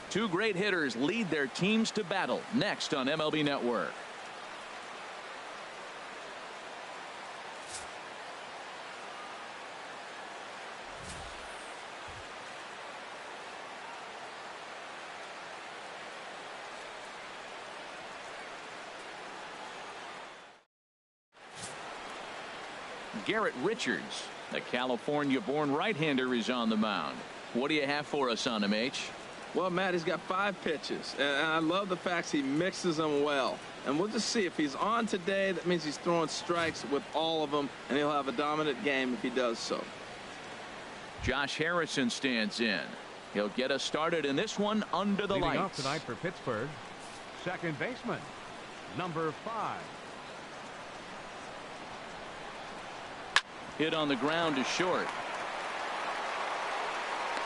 Two great hitters lead their teams to battle next on MLB Network. Garrett Richards, the California-born right-hander, is on the mound. What do you have for us on him, H? Well, Matt, he's got 5 pitches, and I love the fact he mixes them well. And we'll just see if he's on today. That means he's throwing strikes with all of them, and he'll have a dominant game if he does so. Josh Harrison stands in. He'll get us started in this one under the lights. Leading off tonight for Pittsburgh, second baseman, number 5. Hit on the ground to short.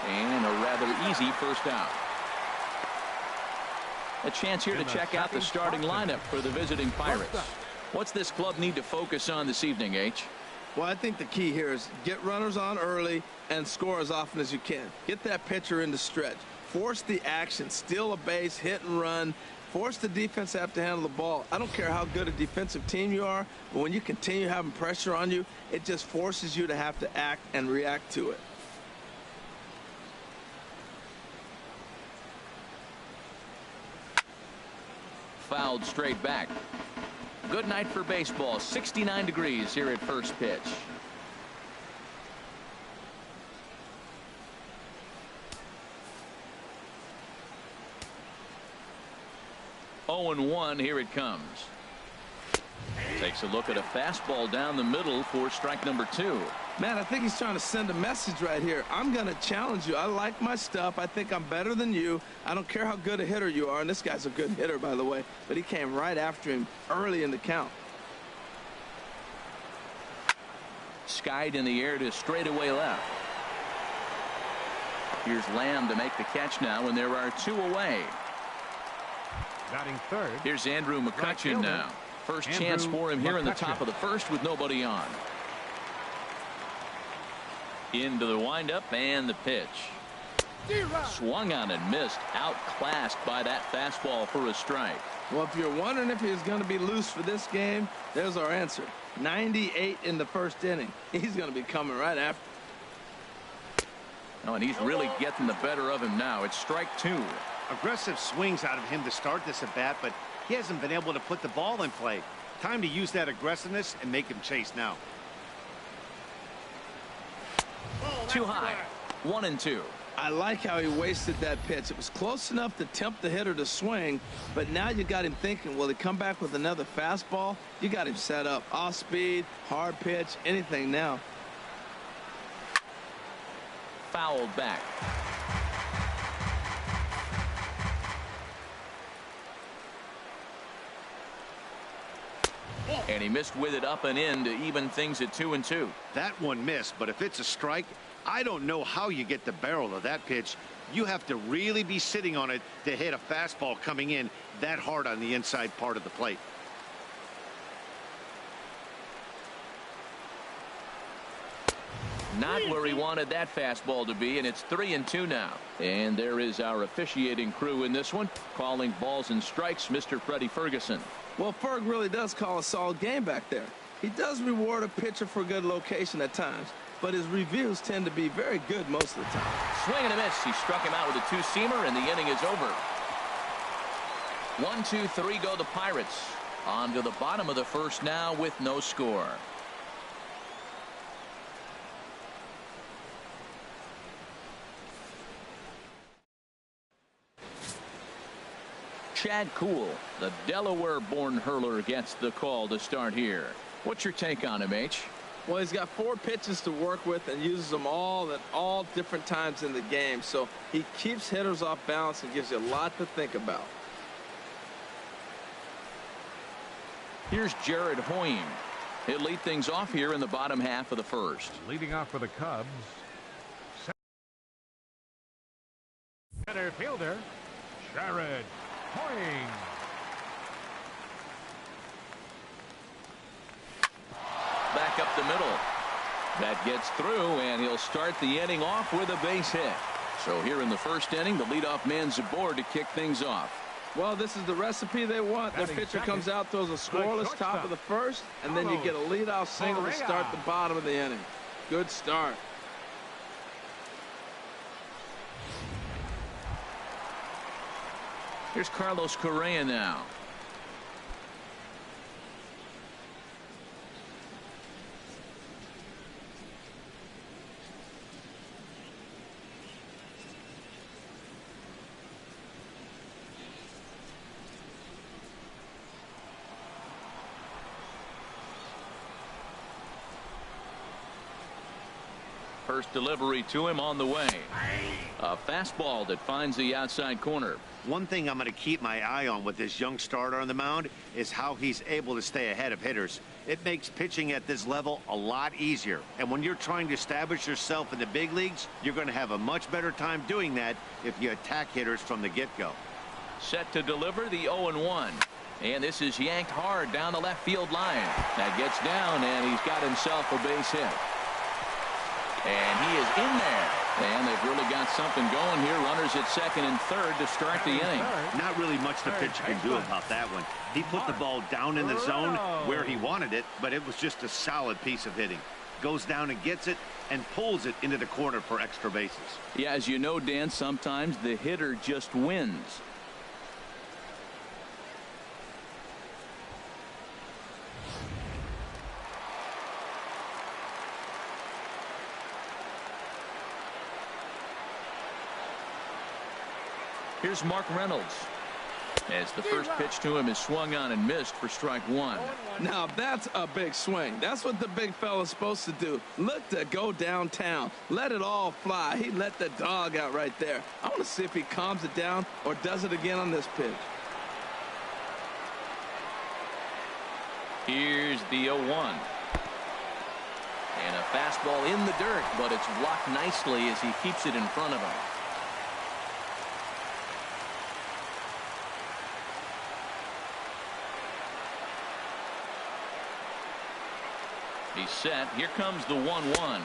And a rather easy first out. A chance here to check out the starting lineup for the visiting Pirates. What's this club need to focus on this evening, H? Well, I think the key here is get runners on early and score as often as you can. Get that pitcher in the stretch. Force the action. Steal a base, hit and run. Force the defense to have to handle the ball. I don't care how good a defensive team you are, but when you continue having pressure on you, it just forces you to have to act and react to it. Fouled straight back. Good night for baseball. 69 degrees here at first pitch. Oh and 1, here it comes. Takes a look at a fastball down the middle for strike number 2. Man, I think he's trying to send a message right here. I'm going to challenge you. I like my stuff. I think I'm better than you. I don't care how good a hitter you are. And this guy's a good hitter, by the way. But he came right after him early in the count. Skied in the air to straightaway left. Here's Lamb to make the catch now, and there are 2 away. Batting third. Here's Andrew McCutchen now. First chance for him here in the top of the first with nobody on. Into the windup and the pitch. Swung on and missed. Outclassed by that fastball for a strike. Well, if you're wondering if he's going to be loose for this game, there's our answer. 98 in the first inning. He's going to be coming right after. Oh, and he's really getting the better of him now. It's strike 2. Aggressive swings out of him to start this at bat, but he hasn't been able to put the ball in play. Time to use that aggressiveness and make him chase now. Too high. 1 and 2. I like how he wasted that pitch. It was close enough to tempt the hitter to swing, but now you got him thinking, will he come back with another fastball? You got him set up. Off speed, hard pitch, anything now. Fouled back. And he missed with it up and in to even things at 2 and 2. That one missed, but if it's a strike, I don't know how you get the barrel of that pitch. You have to really be sitting on it to hit a fastball coming in that hard on the inside part of the plate. Not where he wanted that fastball to be, and it's 3 and 2 now. And there is our officiating crew in this one, calling balls and strikes, Mr. Freddie Ferguson. Well, Ferg really does call a solid game back there. He does reward a pitcher for good location at times, but his reviews tend to be very good most of the time. Swing and a miss. He struck him out with a 2-seamer, and the inning is over. 1, 2, 3 go the Pirates. On to the bottom of the first now with no score. Chad Kuhl, the Delaware-born hurler, gets the call to start here. What's your take on him, H? Well, he's got 4 pitches to work with and uses them all at all different times in the game. So he keeps hitters off balance and gives you a lot to think about. Here's Jared Hoying. He'll lead things off here in the bottom half of the first. Leading off for the Cubs, center fielder Jared Hoying. Back up the middle. That gets through, and he'll start the inning off with a base hit. So here in the first inning, the leadoff man's aboard to kick things off. Well, this is the recipe they want. Their pitcher comes out, throws a scoreless top of the first, and then you get a leadoff single to start the bottom of the inning. Good start. Here's Carlos Correa now. First delivery to him on the way. A fastball that finds the outside corner. One thing I'm going to keep my eye on with this young starter on the mound is how he's able to stay ahead of hitters. It makes pitching at this level a lot easier. And when you're trying to establish yourself in the big leagues, you're going to have a much better time doing that if you attack hitters from the get-go. Set to deliver the 0-1. And this is yanked hard down the left field line. That gets down, and he's got himself a base hit. And he is in there. And they've really got something going here. Runners at second and third to start the inning. Not really much the pitcher can do about that one. He put the ball down in the zone where he wanted it, but it was just a solid piece of hitting. Goes down and gets it and pulls it into the corner for extra bases. Yeah, as you know, Dan, sometimes the hitter just wins. Here's Mark Reynolds. As the first pitch to him is swung on and missed for strike one. Now that's a big swing. That's what the big fella's supposed to do. Look to go downtown. Let it all fly. He let the dog out right there. I want to see if he calms it down or does it again on this pitch. Here's the 0-1. And a fastball in the dirt, but it's blocked nicely as he keeps it in front of him. He's set. Here comes the 1-1.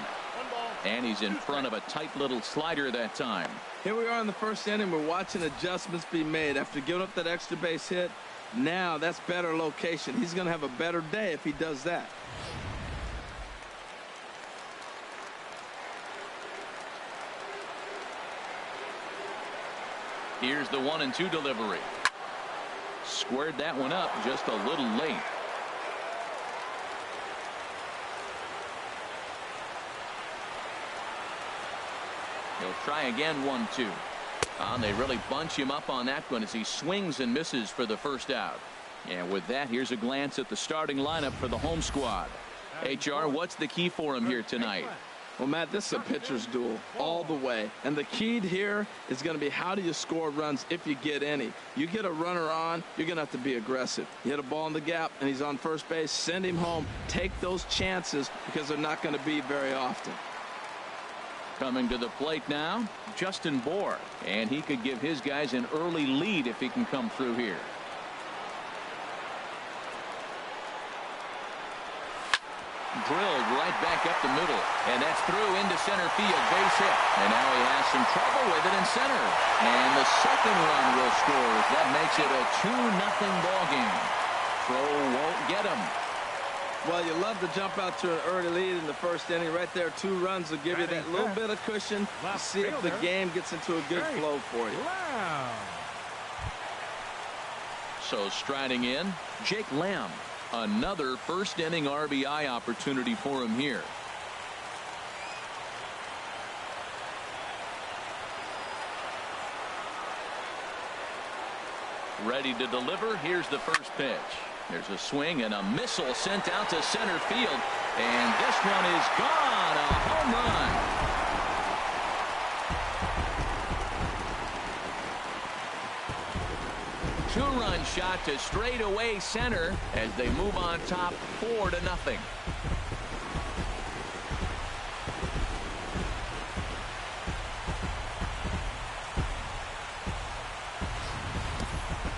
And he's in front of a tight little slider that time. Here we are in the first inning. We're watching adjustments be made after giving up that extra base hit. Now that's better location. He's going to have a better day if he does that. Here's the 1-2 delivery. Squared that one up just a little late. He'll try again, 1-2. And they really bunch him up on that one as he swings and misses for the first out. And with that, here's a glance at the starting lineup for the home squad. HR, what's the key for him here tonight? Well, Matt, this is a pitcher's duel all the way. And the key here is going to be how do you score runs if you get any. You get a runner on, you're going to have to be aggressive. You hit a ball in the gap, and he's on first base. Send him home. Take those chances because they're not going to be very often. Coming to the plate now, Justin Bohr. And he could give his guys an early lead if he can come through here. Drilled right back up the middle. And that's through into center field. Base hit. And now he has some trouble with it in center. And the second run will score. That makes it a 2-0 ball game. Throw won't get him. Well, you love to jump out to an early lead in the first inning. Right there, 2 runs will give you that little bit of cushion to see if the game gets into a good flow for you. So striding in, Jake Lamb. Another first inning RBI opportunity for him here. Ready to deliver. Here's the first pitch. There's a swing and a missile sent out to center field. And this one is gone. A home run. Two-run shot to straightaway center as they move on top 4-0.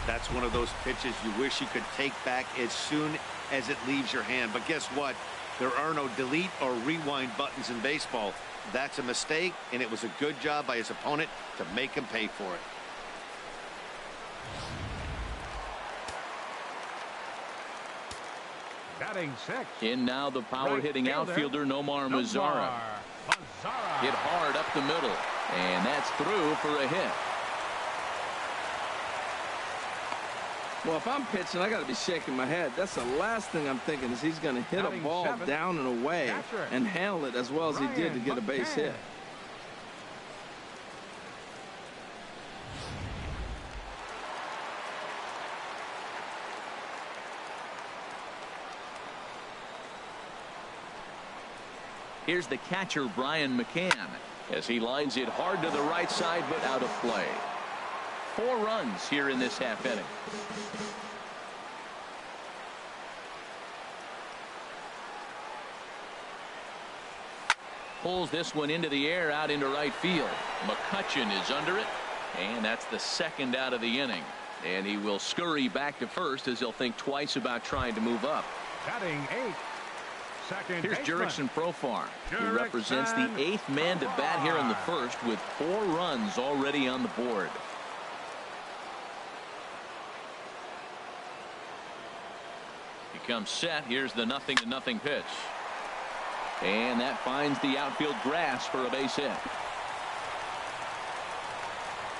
That's one of those pitches you wish you could take back as soon as it leaves your hand. But guess what? There are no delete or rewind buttons in baseball. That's a mistake, and it was a good job by his opponent to make him pay for it. Batting six. In now the power-hitting outfielder Nomar Mazara. Hit hard up the middle, and that's through for a hit. Well, if I'm pitching, I got to be shaking my head. That's the last thing I'm thinking is he's going to hit a ball down and away and handle it as well as he did to get a base hit. Here's the catcher, Brian McCann, as he lines it hard to the right side, but out of play. 4 runs here in this half inning. Pulls this one into the air out into right field. McCutchen is under it, and that's the second out of the inning. And he will scurry back to first as he'll think twice about trying to move up. Batting 8. Here's Jurickson Profar, who represents the 8th man to bat here in the first with 4 runs already on the board. He comes set. Here's the 0-0 pitch. And that finds the outfield grass for a base hit.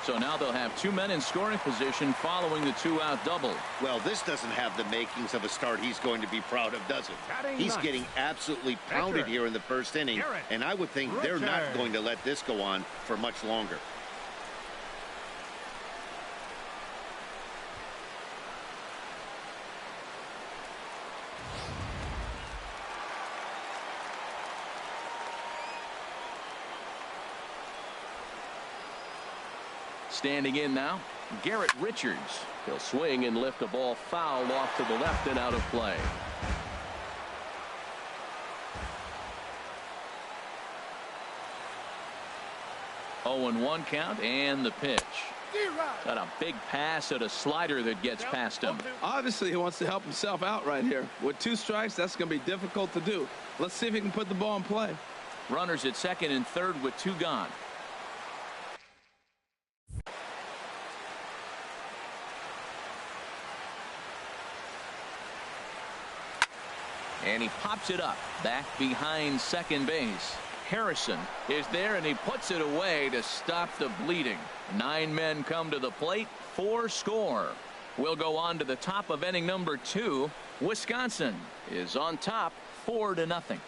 So now they'll have 2 men in scoring position following the 2-out double. Well, this doesn't have the makings of a start he's going to be proud of, does it? He's getting absolutely pounded here in the first inning, and I would think they're not going to let this go on for much longer. Standing in now, Garrett Richards. He'll swing and lift a ball foul off to the left and out of play. Oh, 0-1 count, and the pitch. Got a big pass at a slider that gets past him. Obviously, he wants to help himself out right here. With 2 strikes, that's going to be difficult to do. Let's see if he can put the ball in play. Runners at second and third with 2 gone. And he pops it up back behind second base. Harrison is there, and he puts it away to stop the bleeding. 9 men come to the plate, 4 score. We'll go on to the top of inning number 2. Wisconsin is on top 4-0.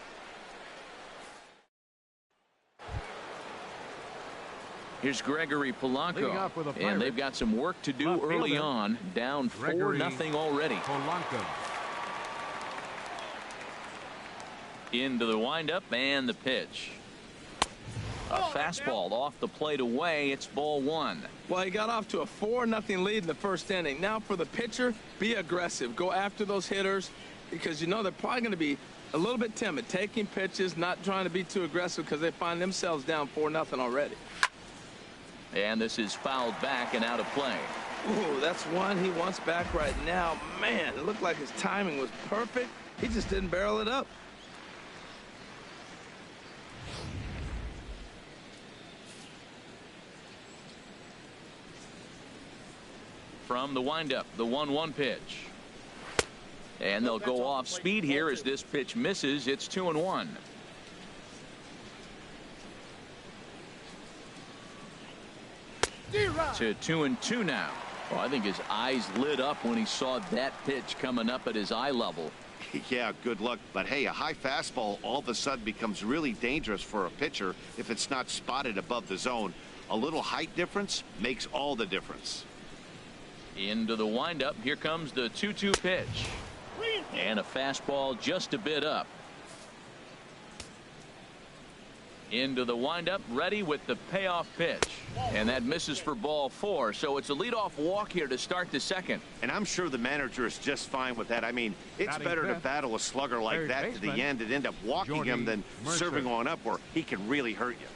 Here's Gregory Polanco, and they've got some work to do early on, down 4-0 already. Into the windup and the pitch. A fastball off the plate away. It's ball 1. Well, he got off to a 4-0 lead in the first inning. Now for the pitcher, be aggressive. Go after those hitters because you know they're probably going to be a little bit timid, taking pitches, not trying to be too aggressive because they find themselves down 4-0 already. And this is fouled back and out of play. Ooh, that's one he wants back right now. Man, it looked like his timing was perfect. He just didn't barrel it up. From the windup, the 1-1 pitch. And they'll go off speed here as this pitch misses. It's 2-1. To 2-2 now. Well, I think his eyes lit up when he saw that pitch coming up at his eye level. Yeah, good luck. But hey, a high fastball all of a sudden becomes really dangerous for a pitcher if it's not spotted above the zone. A little height difference makes all the difference. Into the windup. Here comes the 2-2 pitch. And a fastball just a bit up. Into the windup, ready with the payoff pitch. And that misses for ball 4. So it's a leadoff walk here to start the second. And I'm sure the manager is just fine with that. I mean, it's better to battle a slugger like that to the end and end up walking him than serving on up where he can really hurt you.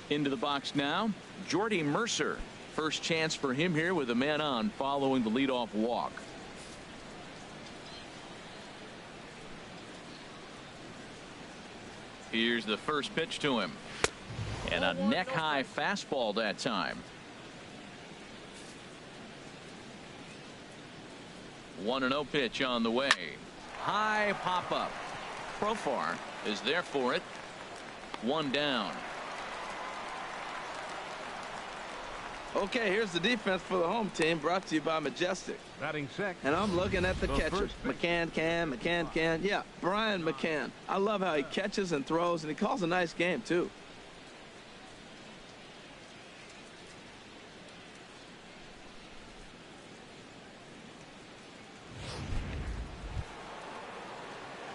Into the box now, Jordy Mercer. First chance for him here with a man on following the leadoff walk. Here's the first pitch to him. And a neck-high fastball that time. 1-0 pitch on the way. High pop-up. Profar is there for it. 1 down. Okay, here's the defense for the home team, brought to you by Majestic. Batting six. And I'm looking at the catcher. first pitch. McCann. Yeah, Brian McCann. I love how he catches and throws, and he calls a nice game, too.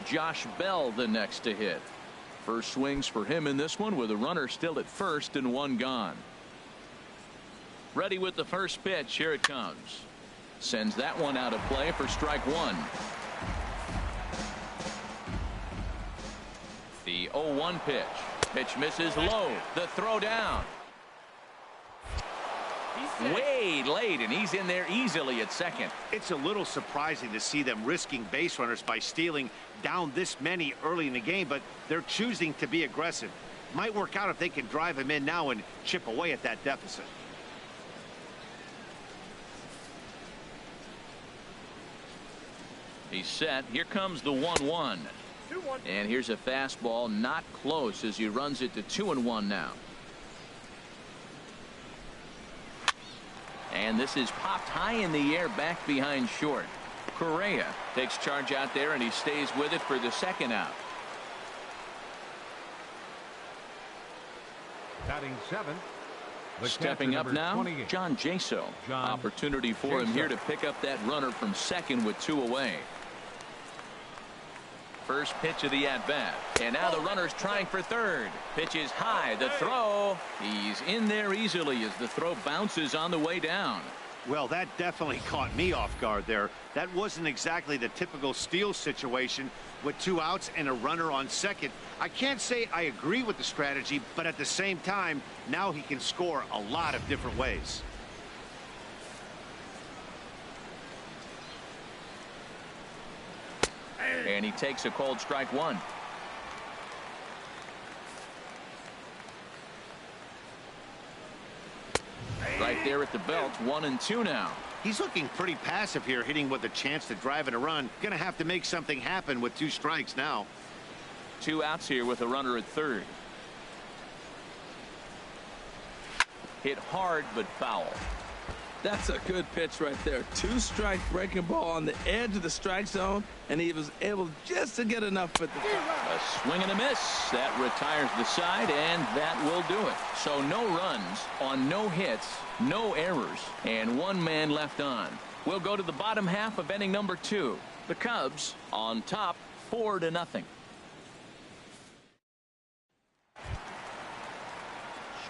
Josh Bell the next to hit. First swings for him in this one with a runner still at first and 1 gone. Ready with the first pitch. Here it comes. Sends that one out of play for strike 1. The 0-1 pitch. Pitch misses low. The throw down. Way late, and he's in there easily at second. It's a little surprising to see them risking base runners by stealing down this many early in the game, but they're choosing to be aggressive. Might work out if they can drive him in now and chip away at that deficit. He's set. Here comes the 1-1. And here's a fastball not close as he runs it to 2-1 now. And this is popped high in the air back behind short. Correa takes charge out there, and he stays with it for the second out. Batting seventh. Stepping up now, 28. John Jaso. Opportunity for him here to pick up that runner from second with 2 away. First pitch of the at-bat. And now the runner's trying for third. Pitch is high. The throw. He's in there easily as the throw bounces on the way down. Well, that definitely caught me off guard there. That wasn't exactly the typical steal situation with 2 outs and a runner on second. I can't say I agree with the strategy, but at the same time, now he can score a lot of different ways. And he takes a cold strike 1. Right there at the belt. 1-2 now. He's looking pretty passive here, hitting with a chance to drive and a run. Gonna have to make something happen with 2 strikes now. 2 outs here with a runner at third. Hit hard but foul. That's a good pitch right there. 2-strike breaking ball on the edge of the strike zone, and he was able just to get enough at the top. A swing and a miss. That retires the side, and that will do it. So no runs on no hits, no errors, and 1 man left on. We'll go to the bottom half of inning number 2. The Cubs on top 4-0.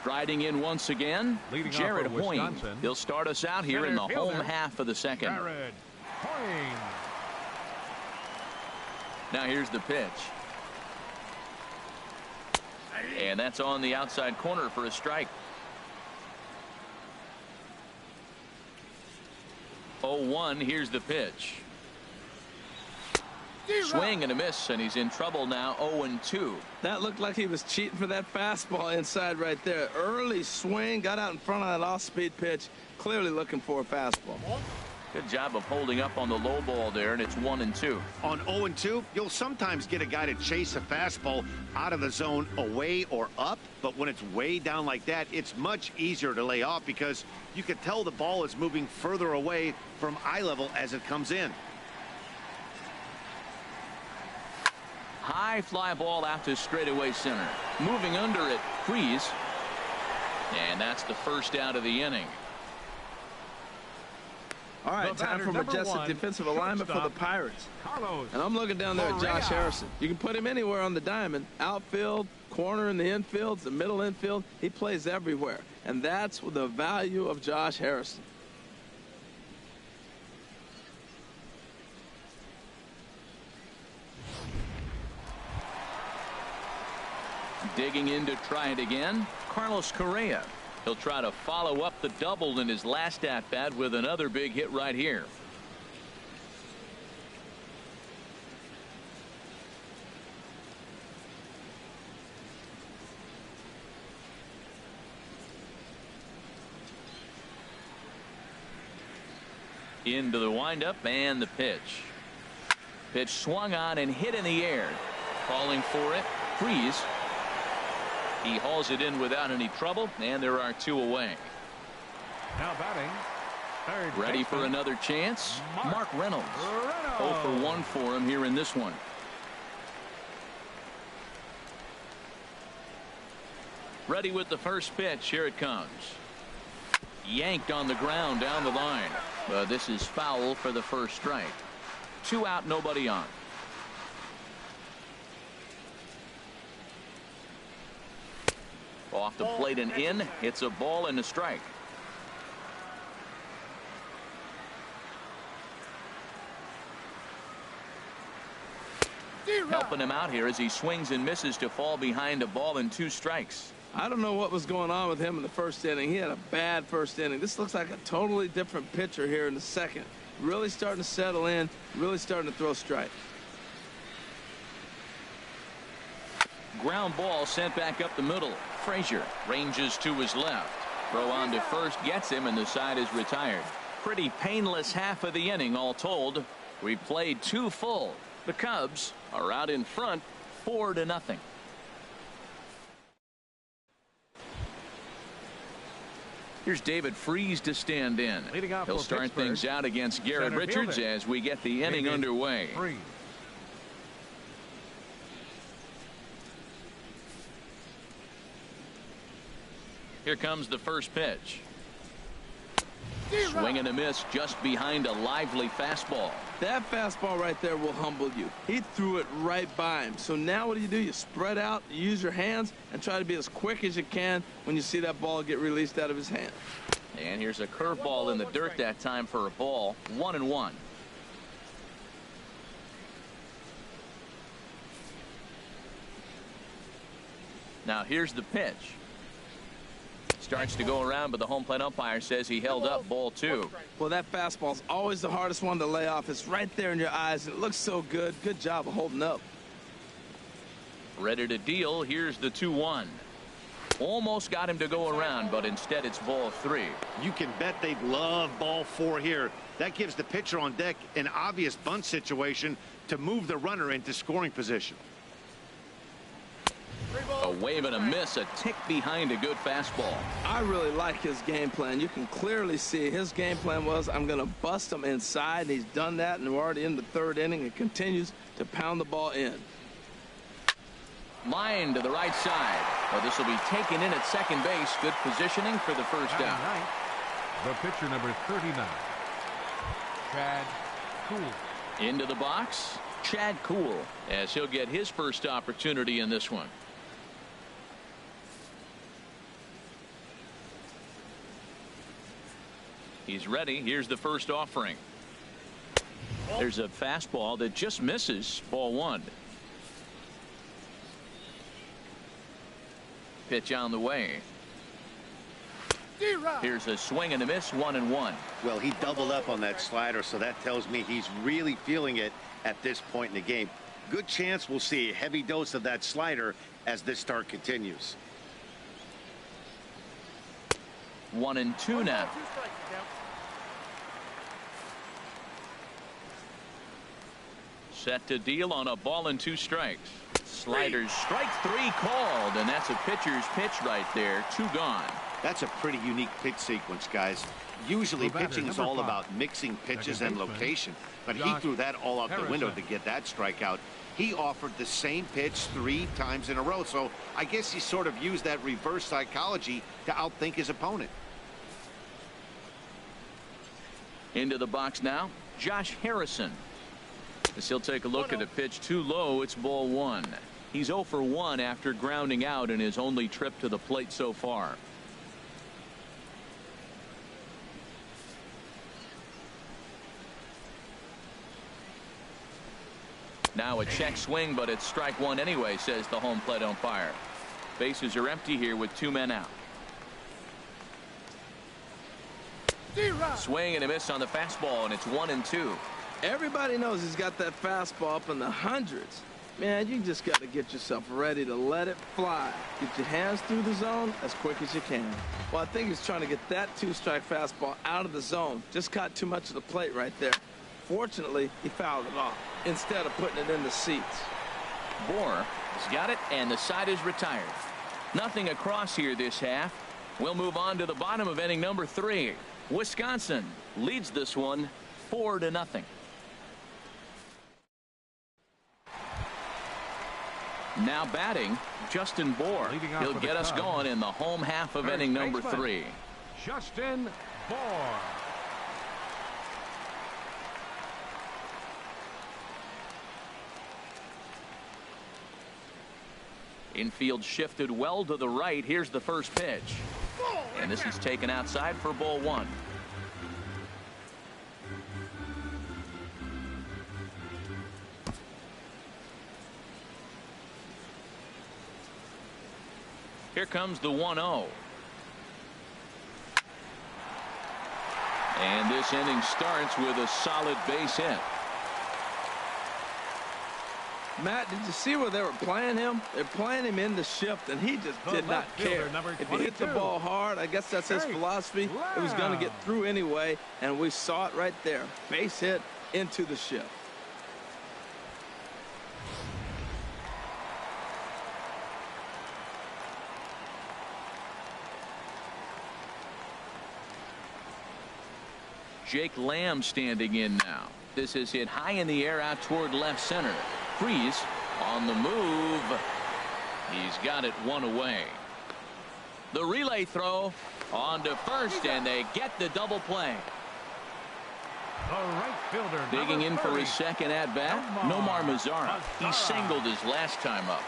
Striding in once again, Leading Jared off for Hoying. Wisconsin. He'll start us out here in the Center home fielder, half of the second. Jared Hoying. Now here's the pitch. And that's on the outside corner for a strike. 0-1. Here's the pitch. Swing and a miss, and he's in trouble now. 0-2. That looked like he was cheating for that fastball inside right there. Early swing, got out in front of that off-speed pitch, clearly looking for a fastball. Good job of holding up on the low ball there, and it's 1-2. On 0-2, you'll sometimes get a guy to chase a fastball out of the zone away or up, but when it's way down like that, it's much easier to lay off because you can tell the ball is moving further away from eye level as it comes in. High fly ball out to straightaway center. Moving under it, Freeze. And that's the first out of the inning. All right, The time batter, for number majestic 1, defensive alignment for the shortstop, Pirates. Carlos. And I'm looking down there at Josh Correa. Harrison. You can put him anywhere on the diamond. Outfield, corner in the infield, the middle infield. He plays everywhere. And that's the value of Josh Harrison. Digging in to try it again, Carlos Correa. He'll try to follow up the double in his last at-bat with another big hit right here. Into the windup and the pitch. Pitch swung on and hit in the air. Calling for it. Freeze. He hauls it in without any trouble, and there are 2 away. Now batting, third Ready baseman, for another chance? Mark Reynolds. 0 for 1 for him here in this one. Ready with the first pitch. Here it comes. Yanked on the ground down the line. This is foul for the first strike. 2 out, nobody on. Off the plate and in. It's a ball and a strike. Helping him out here as he swings and misses to fall behind a ball and 2 strikes. I don't know what was going on with him in the first inning. He had a bad first inning. This looks like a totally different pitcher here in the second. Really starting to settle in, really starting to throw strikes. Ground ball sent back up the middle. Frazier ranges to his left. Throw on to first gets him, and the side is retired. Pretty painless half of the inning all told. We played 2 full. The Cubs are out in front 4-0. Here's David Freese to stand in. Leading off He'll for start Pittsburgh, things out against Garrett center Richards fielder, as we get the inning David underway. Freese. Here comes the first pitch. Swing and a miss just behind a lively fastball. That fastball right there will humble you. He threw it right by him. So now what do? You spread out, you use your hands, and try to be as quick as you can when you see that ball get released out of his hand. And here's a curveball in the dirt that time for a ball. 1-1. Now here's the pitch. Starts to go around, but the home plate umpire says he held up. Ball 2. Well, that fastball's always the hardest one to lay off. It's right there in your eyes, and it looks so good. Good job of holding up. Ready to deal. Here's the 2-1. Almost got him to go around, but instead it's ball 3. You can bet they'd love ball 4 here. That gives the pitcher on deck an obvious bunt situation to move the runner into scoring position. A wave and a miss, a tick behind a good fastball. I really like his game plan. You can clearly see his game plan was, I'm going to bust him inside, and he's done that, and we're already in the 3rd inning and continues to pound the ball in. Line to the right side. Well, this will be taken in at second base. Good positioning for the first out. The pitcher number 39, Chad Kuhl. Into the box, Chad Kuhl, as he'll get his first opportunity in this one. He's ready. Here's the first offering. There's a fastball that just misses. Ball 1. Pitch on the way. Here's a swing and a miss. 1-1. Well, he doubled up on that slider, so that tells me he's really feeling it at this point in the game. Good chance we'll see a heavy dose of that slider as this start continues. 1-2 now. Set to deal on a ball and 2 strikes. Sliders, strike 3 called, and that's a pitcher's pitch right there. 2 gone. That's a pretty unique pitch sequence, guys. Usually pitching is all about mixing pitches and location, but he threw that all out the window to get that strikeout. He offered the same pitch 3 times in a row, so I guess he sort of used that reverse psychology to outthink his opponent. Into the box now, Josh Harrison. As he'll take a look at a pitch too low. It's ball 1. He's 0 for 1 after grounding out in his only trip to the plate so far. Now a check swing, but it's strike 1 anyway, says the home plate umpire. Bases are empty here with 2 men out. Swing and a miss on the fastball, and it's 1-2. Everybody knows he's got that fastball up in the hundreds. Man, you just got to get yourself ready to let it fly. Get your hands through the zone as quick as you can. Well, I think he's trying to get that two-strike fastball out of the zone. Just caught too much of the plate right there. Fortunately, he fouled it off instead of putting it in the seats. Bohr has got it, and the side is retired. Nothing across here this half. We'll move on to the bottom of inning number 3. Wisconsin leads this one 4-0. Now batting, Justin Bohr. He'll get us going in the home half of inning number 3. Justin Bohr. Infield shifted well to the right. Here's the first pitch. And this is taken outside for ball 1. Here comes the 1-0. And this inning starts with a solid base hit. Matt, did you see where they were playing him? They're playing him in the shift, and he just did not care. If you hit the ball hard, I guess that's his philosophy. It was going to get through anyway, and we saw it right there. Base hit into the shift. Jake Lamb standing in now. This is hit high in the air out toward left center. Freeze on the move. He's got it one away. The relay throw on to first, and they get the double play. The right fielder, digging in for his second at bat, Nomar Mazara. He singled his last time up.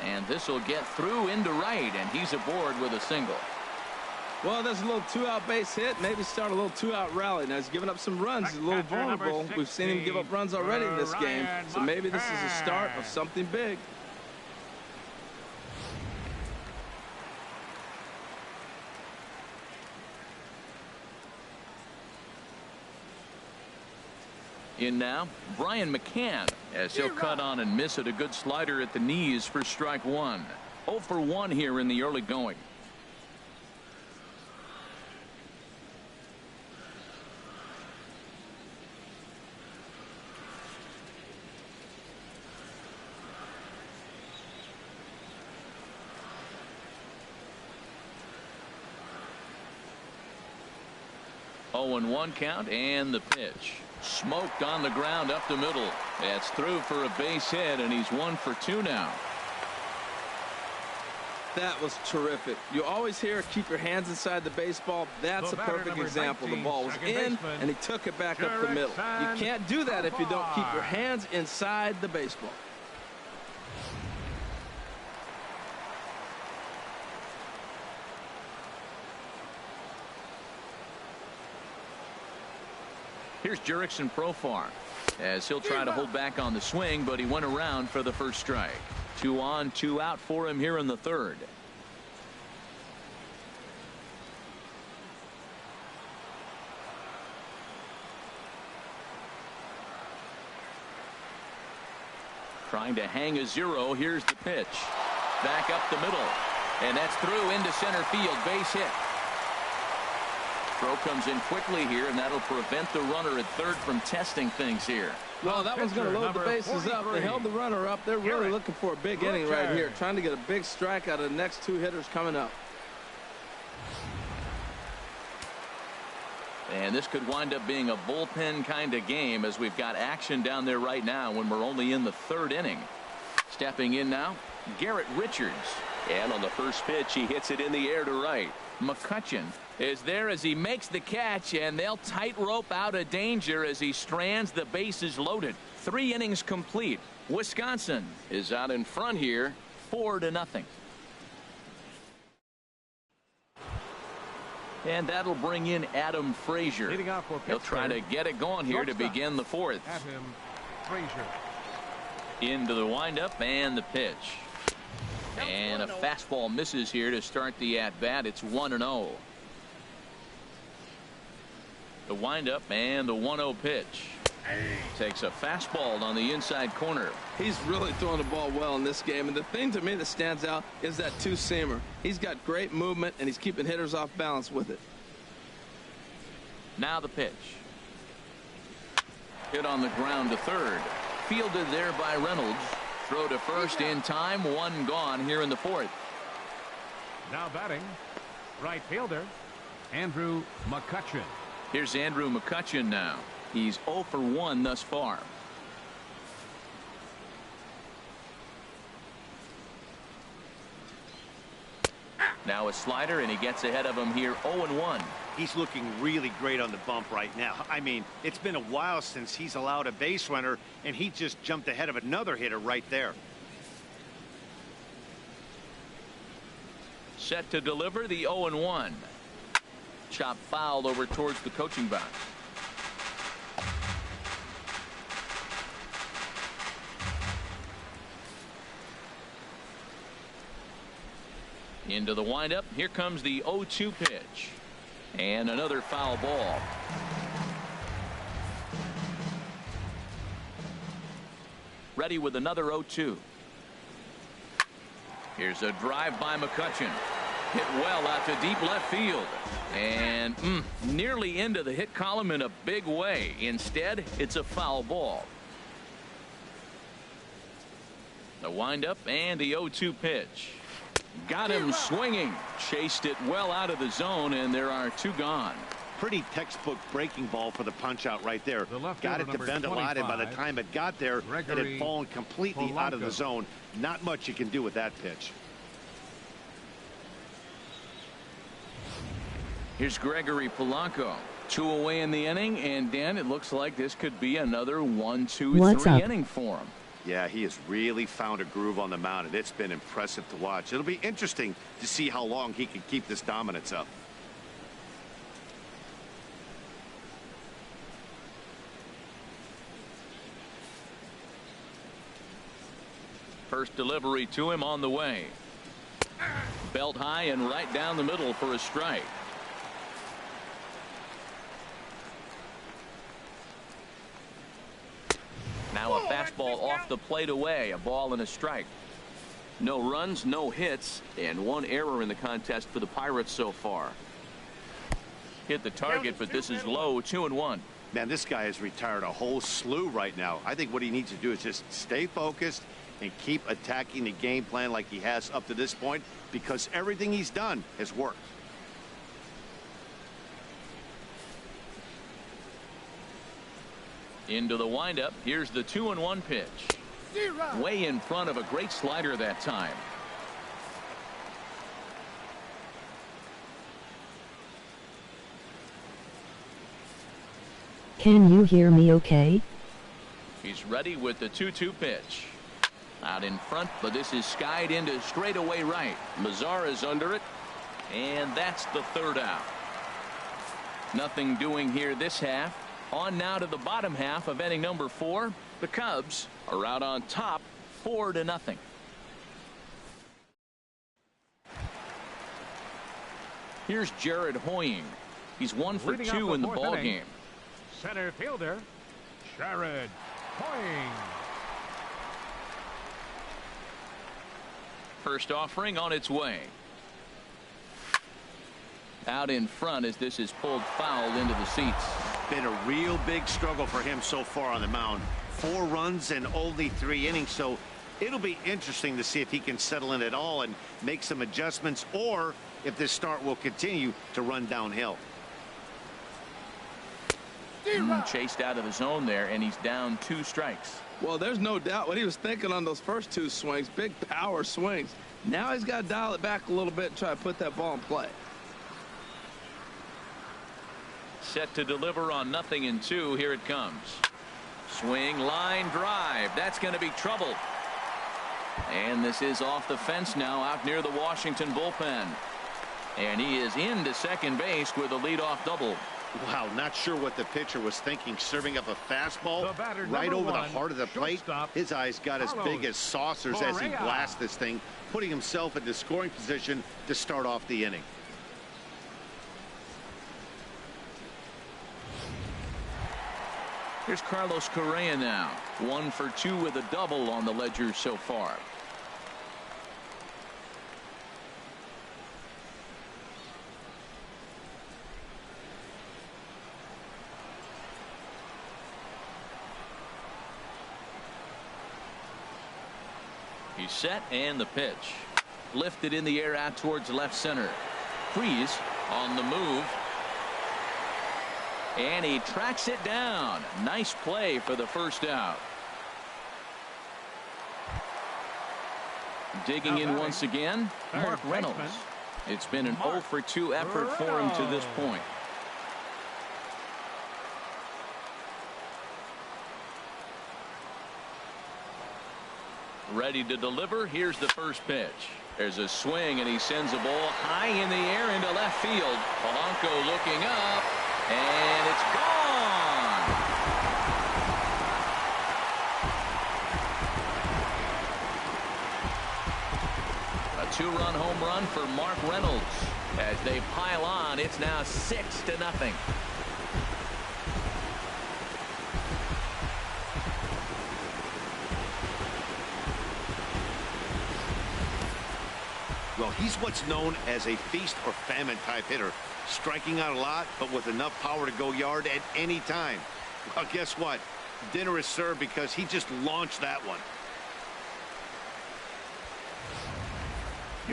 And this will get through into right, and he's aboard with a single. Well, there's a little two-out base hit. Maybe start a little two-out rally. Now, he's giving up some runs. He's a little vulnerable. We've seen him give up runs already in this game. So maybe this is a start of something big. In now, Brian McCann, as he'll cut on and miss it. A good slider at the knees for strike 1. 0 for 1 here in the early going. Oh, and 1 count, and the pitch. Smoked on the ground up the middle. That's through for a base hit, and he's 1 for 2 now. That was terrific. You always hear keep your hands inside the baseball. That's a perfect example. The ball was in, and he took it back up the middle. You can't do that if you don't keep your hands inside the baseball. Here's Jurickson Profar, as he'll try to hold back on the swing, but he went around for the first strike. 2 on, 2 out for him here in the 3rd. Trying to hang a 0. Here's the pitch. Back up the middle. And that's through into center field. Base hit. Throw comes in quickly here, and that'll prevent the runner at 3rd from testing things here. Well, that one's going to load the bases up. They held the runner up. They're really looking for a big inning right here, trying to get a big strike out of the next 2 hitters coming up. And this could wind up being a bullpen kind of game, as we've got action down there right now when we're only in the 3rd inning. Stepping in now, Garrett Richards. And on the first pitch, he hits it in the air to right. McCutchen is there as he makes the catch, and they'll tightrope out of danger as he strands. The bases loaded. 3 innings complete. Wisconsin is out in front here, 4-0. And that'll bring in Adam Frazier. He'll try to get it going here to begin the 4th. Adam Frazier. Into the windup and the pitch. And a fastball misses here to start the at-bat. It's 1-0. The windup and the 1-0 pitch. Takes a fastball on the inside corner. He's really throwing the ball well in this game, and the thing to me that stands out is that two-seamer. He's got great movement, and he's keeping hitters off balance with it. Now the pitch. Hit on the ground to third. Fielded there by Reynolds. Throw to first in time. One gone here in the fourth. Now batting, right fielder, Andrew McCutchen. Here's Andrew McCutchen now. He's 0 for 1 thus far. Now a slider, and he gets ahead of him here 0-1. He's looking really great on the bump right now. I mean, it's been a while since he's allowed a base runner, and he just jumped ahead of another hitter right there. Set to deliver the 0-1. Chop foul over towards the coaching box. Into the windup. Here comes the 0-2 pitch. And another foul ball. Ready with another 0-2. Here's a drive by McCutchen. Hit well out to deep left field. And nearly into the hit column in a big way. Instead, it's a foul ball. The windup and the 0-2 pitch. Got him swinging. Chased it well out of the zone, and there are two gone. Pretty textbook breaking ball for the punch out right there. Got it to bend a lot, and by the time it got there, it had fallen completely out of the zone. Not much you can do with that pitch. Here's Gregory Polanco. 2 away in the inning, and Dan, it looks like this could be another 1-2-3 inning for him. Yeah, he has really found a groove on the mound, and it's been impressive to watch. It'll be interesting to see how long he can keep this dominance up. First delivery to him on the way. Belt high and right down the middle for a strike. Now a fastball off the plate away. A ball and a strike. No runs, no hits, and one error in the contest for the Pirates so far. Hit the target, but this is low. 2-1. Man, this guy has retired a whole slew right now. I think what he needs to do is just stay focused and keep attacking the game plan like he has up to this point, because everything he's done has worked. Into the windup. Here's the 2-1 pitch. Way in front of a great slider that time. Can you hear me okay? He's ready with the 2-2 pitch. Out in front, but this is skied into straightaway right. Mazar is under it, and that's the third out. Nothing doing here this half. On now to the bottom half of inning number 4. The Cubs are out on top 4-0. Here's Jared Hoying. He's 1 for 2 in the ball game. Center fielder, Jared Hoying. First offering on its way. Out in front as this is pulled foul into the seats. Been a real big struggle for him so far on the mound. 4 runs and only 3 innings, so it'll be interesting to see if he can settle in at all and make some adjustments, or if this start will continue to run downhill. Chased out of the zone there, and he's down 2 strikes. Well, there's no doubt what he was thinking on those first 2 swings. Big power swings. Now he's got to dial it back a little bit and try to put that ball in play. Set to deliver on 0-2. Here it comes. Swing, line drive. That's going to be trouble. And this is off the fence now, out near the Washington bullpen. And he is into second base with a leadoff double. Wow, not sure what the pitcher was thinking, serving up a fastball right over the heart of the plate. His eyes got as big as saucers as he blasts this thing, putting himself into scoring position to start off the inning. Here's Carlos Correa now. 1 for 2 with a double on the ledger so far. He's set, and the pitch. Lifted in the air out towards left center. Freeze on the move. And he tracks it down. Nice play for the first out. Digging in once again, Mark Reynolds. It's been an 0 for 2 effort for him to this point. Ready to deliver. Here's the first pitch. There's a swing, and he sends a ball high in the air into left field. Polanco looking up, and it's gone. A 2-run home run for Mark Reynolds. As they pile on, it's now 6-0. Well, he's what's known as a feast or famine type hitter, striking out a lot, but with enough power to go yard at any time. Well, guess what? Dinner is served because he just launched that one.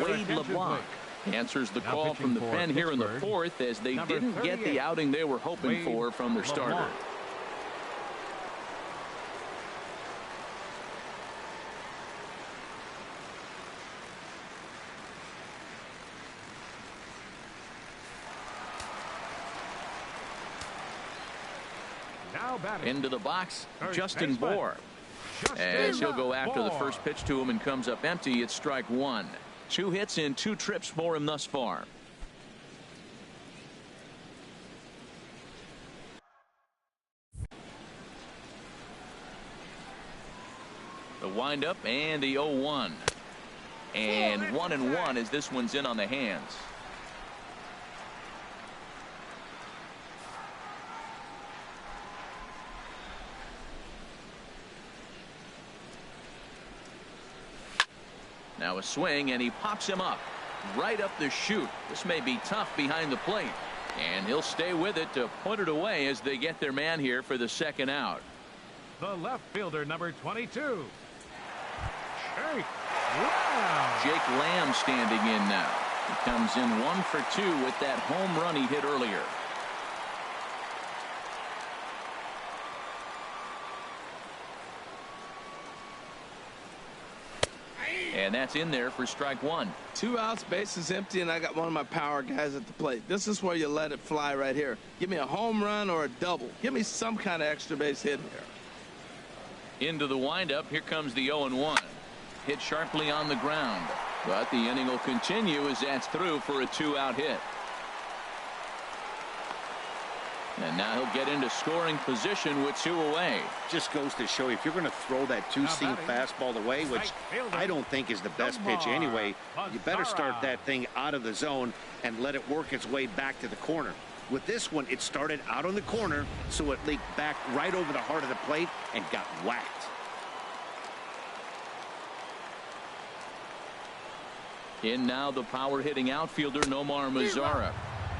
Wade LeBlanc answers the call from the pen here in the 4th, as they didn't get the outing they were hoping for from their starter. Into the box, Justin Bour. As he'll go after the first pitch to him and comes up empty, it's strike 1. 2 hits in 2 trips for him thus far. The windup and the 0-1. And 1-1 as this one's in on the hands. Now a swing, and he pops him up right up the chute. This may be tough behind the plate, and he'll stay with it to put it away as they get their man here for the second out. The left fielder, number 22. Jake Lamb. Jake Lamb standing in now. He comes in 1 for 2 with that home run he hit earlier. And that's in there for strike 1. 2 outs, bases empty, and I got one of my power guys at the plate. This is where you let it fly right here. Give me a home run or a double. Give me some kind of extra base hit here. Into the windup. Here comes the 0-1. Hit sharply on the ground. But the inning will continue as that's through for a 2-out hit. And now he'll get into scoring position with 2 away. Just goes to show you, if you're going to throw that two-seam fastball away, which I don't think is the best pitch anyway, you better start that thing out of the zone and let it work its way back to the corner. With this one, it started out on the corner, so it leaked back right over the heart of the plate and got whacked. In now the power-hitting outfielder Nomar Mazara,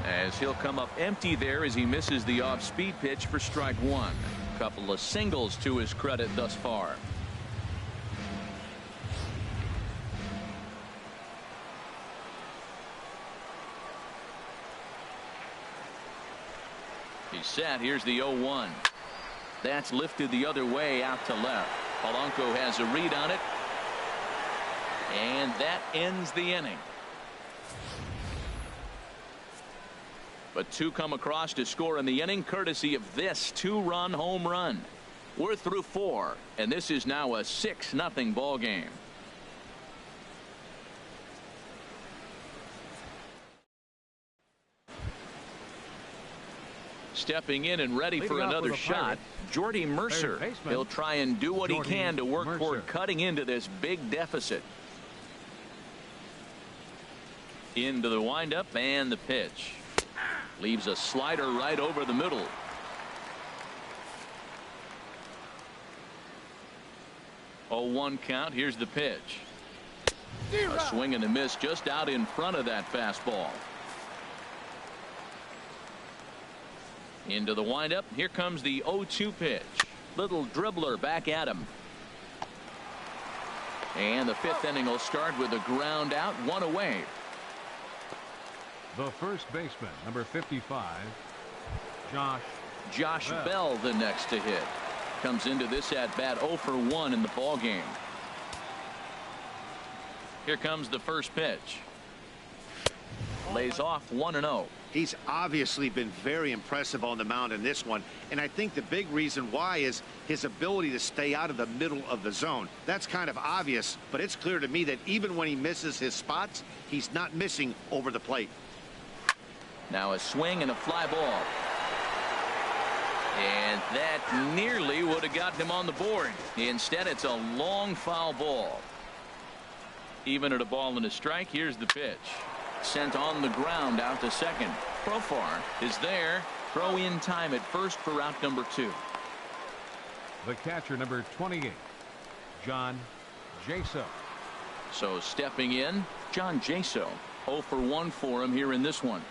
as he'll come up empty there as he misses the off-speed pitch for strike 1. Couple of singles to his credit thus far. He's set. Here's the 0-1. That's lifted the other way out to left. Polanco has a read on it, and that ends the inning. But 2 come across to score in the inning, courtesy of this 2-run home run. We're through 4, and this is now a 6-0 ball game. Stepping in and ready for another shot, Jordy Mercer. He'll try and do what he can to work toward cutting into this big deficit. Into the windup and the pitch. Leaves a slider right over the middle. 0-1 count. Here's the pitch. A swing and a miss just out in front of that fastball. Into the windup. Here comes the 0-2 pitch. Little dribbler back at him. And the fifth inning will start with a ground out, one away. The first baseman, number 55, Josh Bell, the next to hit. Comes into this at bat 0 for 1 in the ball game. Here comes the first pitch. Lays off 1-0. He's obviously been very impressive on the mound in this one, and I think the big reason why is his ability to stay out of the middle of the zone. That's kind of obvious, but it's clear to me that even when he misses his spots, he's not missing over the plate. Now a swing and a fly ball. And that nearly would have gotten him on the board. Instead, it's a long foul ball. Even at a ball and a strike, here's the pitch. Sent on the ground out to second. Profar is there. Throw in time at first for route number 2. the catcher, number 28, John Jaso. So stepping in, John Jaso. 0 for 1 for him here in this one.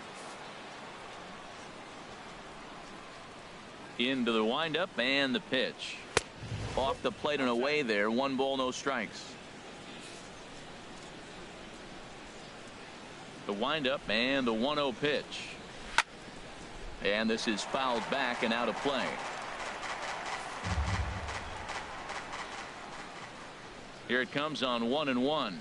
Into the windup and the pitch. Off the plate and away there. 1 ball, no strikes. The windup and the 1-0 pitch. And this is fouled back and out of play. Here it comes on 1-1.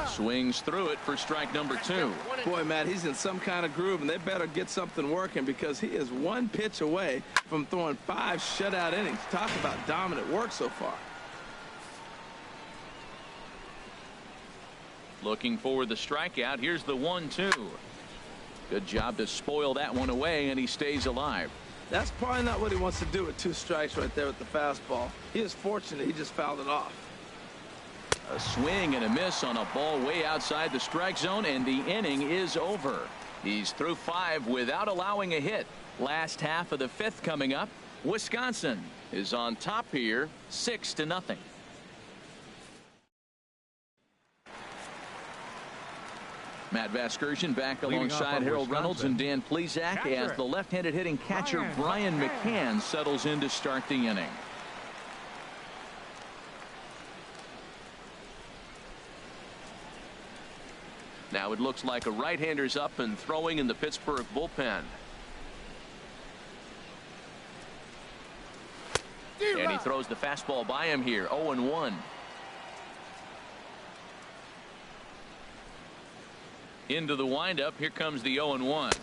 Swings through it for strike number 2. Boy, Matt, he's in some kind of groove, and they better get something working because he is 1 pitch away from throwing 5 shutout innings. Talk about dominant work so far. Looking for the strikeout. Here's the 1-2. Good job to spoil that one away, and he stays alive. That's probably not what he wants to do with 2 strikes right there with the fastball. He is fortunate he just fouled it off. A swing and a miss on a ball way outside the strike zone, and the inning is over. He's through 5 without allowing a hit. Last half of the 5th coming up. Wisconsin is on top here, 6-0. Matt Vasgersian back alongside Harold Reynolds and Dan Plesac as the left-handed hitting catcher Brian McCann settles in to start the inning. Now it looks like a right-hander's up and throwing in the Pittsburgh bullpen. And he throws the fastball by him here. 0-1. Into the windup. Here comes the 0-1.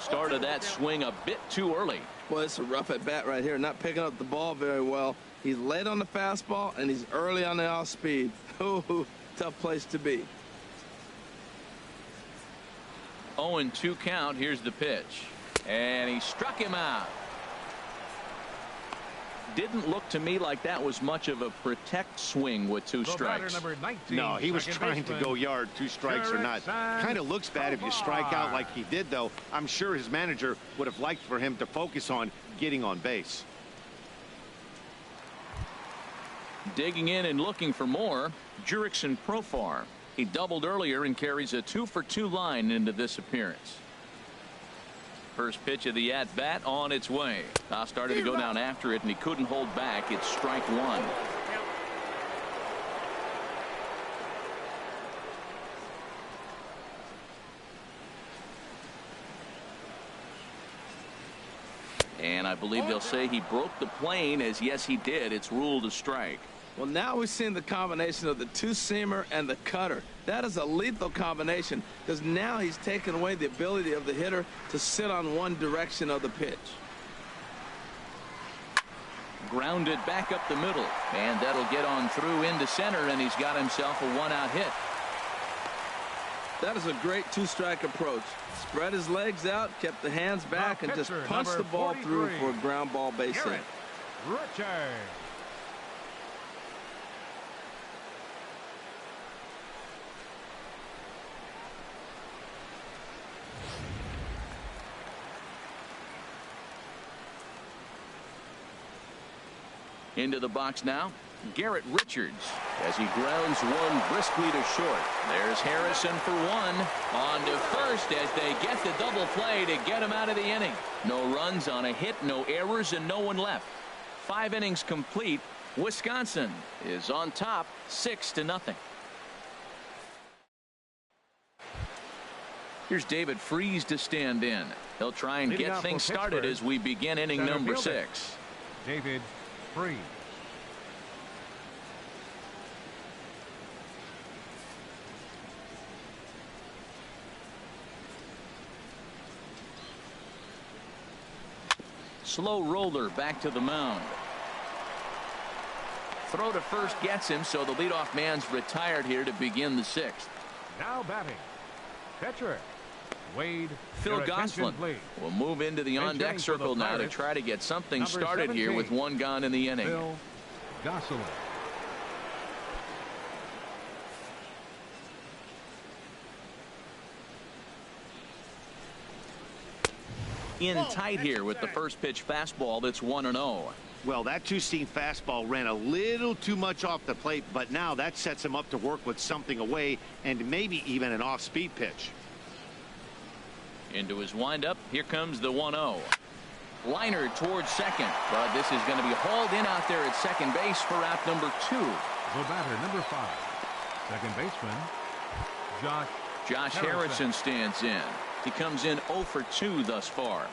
Started that swing a bit too early. Boy, it's a rough at bat right here. Not picking up the ball very well. He's late on the fastball and he's early on the off speed. Ooh, tough place to be. 0-2 count. Here's the pitch. And he struck him out. Didn't look to me like that was much of a protect swing with 2 strikes. Number 19, No, he was trying to go yard, 2 strikes or not. Kind of looks bad if you strike out like he did, though. I'm sure his manager would have liked for him to focus on getting on base. Digging in and looking for more, Jurickson Profar. He doubled earlier and carries a 2-for-2 line into this appearance. First pitch of the at-bat on its way. Started to go down after it, and he couldn't hold back. It's strike 1. And I believe they'll say he broke the plane, as yes, he did. It's ruled a strike. Well, now we've seen the combination of the 2-seamer and the cutter. That is a lethal combination because now he's taken away the ability of the hitter to sit on one direction of the pitch. Grounded back up the middle, and that'll get on through into center, and he's got himself a 1-out hit. That is a great 2-strike approach. Spread his legs out, kept the hands back, and just punched the ball through for a ground ball base hit. Richard. Into the box now, Garrett Richards as he grounds one briskly to short. There's Harrison for one. On to first as they get the double play to get him out of the inning. No runs on a hit, no errors, and no one left. 5 innings complete. Wisconsin is on top 6-0. Here's David Freese to stand in. He'll try and get things started as we begin inning number 6. David Freese. Slow roller back to the mound. Throw to first gets him, so the leadoff man's retired here to begin the 6th. Now batting, pitcher Wade. Phil Gosselin will move into the on-deck circle now to try to get something started here with 1 gone in the inning. Phil Gosselin. In tight here with the first pitch fastball that's 1-0. Well, that two-seam fastball ran a little too much off the plate, but now that sets him up to work with something away and maybe even an off-speed pitch. Into his windup. Here comes the 1-0. Liner towards second, but this is going to be hauled in out there at second base for out number 2. The batter, number 5, second baseman Josh Harrison stands in. He comes in 0 for 2 thus far.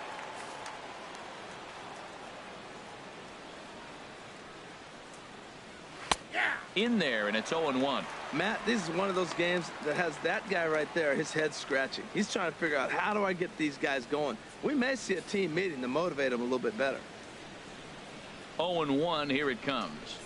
In there, and it's 0-1. Matt, this is one of those games that has that guy right there, his head scratching. He's trying to figure out, how do I get these guys going? We may see a team meeting to motivate them a little bit better. 0-1, here it comes.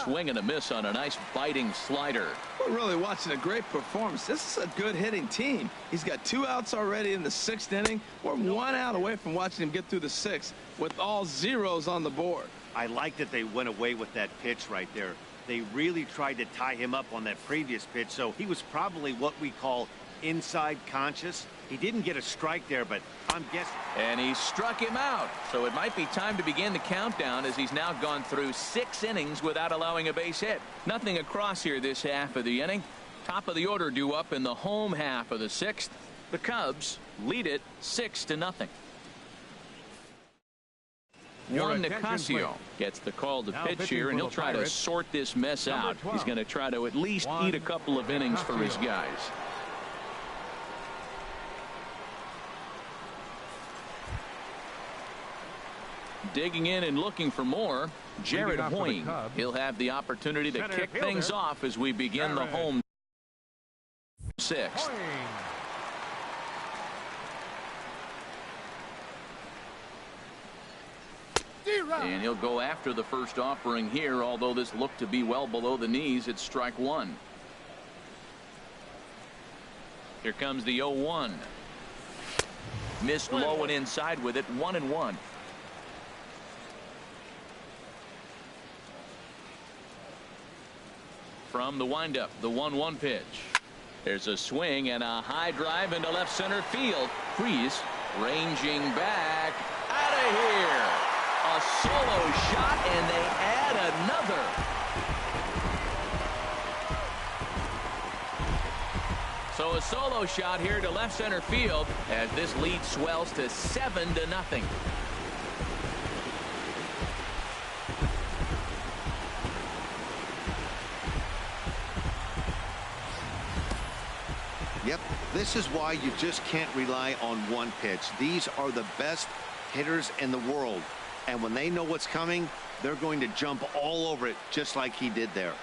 Swing and a miss on a nice biting slider. We're really watching a great performance. This is a good hitting team. He's got 2 outs already in the 6th inning. We're 1 out away from watching him get through the 6th with all zeros on the board. I like that they went away with that pitch right there. They really tried to tie him up on that previous pitch, so he was probably what we call inside conscious. He didn't get a strike there, but I'm guessing. And he struck him out. So it might be time to begin the countdown as he's now gone through 6 innings without allowing a base hit. Nothing across here this half of the inning. Top of the order due up in the home half of the 6th. The Cubs lead it 6-0. Juan Nicasio gets the call to pitch here, and he'll try to sort this mess out. He's going to try to at least eat a couple of innings for his guys. Digging in and looking for more, Jared Hoying. He'll have the opportunity to kick things off as we begin the home 6th. And he'll go after the first offering here, although this looked to be well below the knees. It's strike 1. Here comes the 0-1. Missed low and inside with it. 1-1. From the windup, the 1-1 pitch. There's a swing and a high drive into left center field. Freese ranging back out of here. A solo shot, and they add another. So a solo shot here to left center field as this lead swells to 7-0. Yep, this is why you just can't rely on one pitch. These are the best hitters in the world. And when they know what's coming, they're going to jump all over it, just like he did there.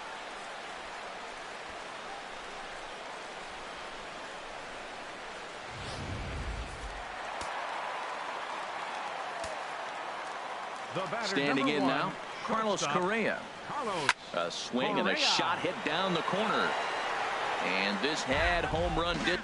Standing in now, Carlos Correa. A swing and a shot hit down the corner. And this had home run did.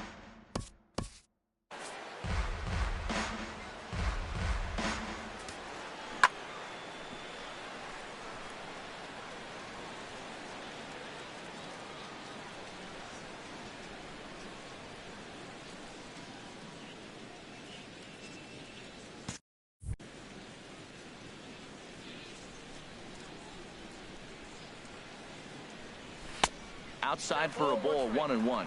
outside for a ball, 1-1.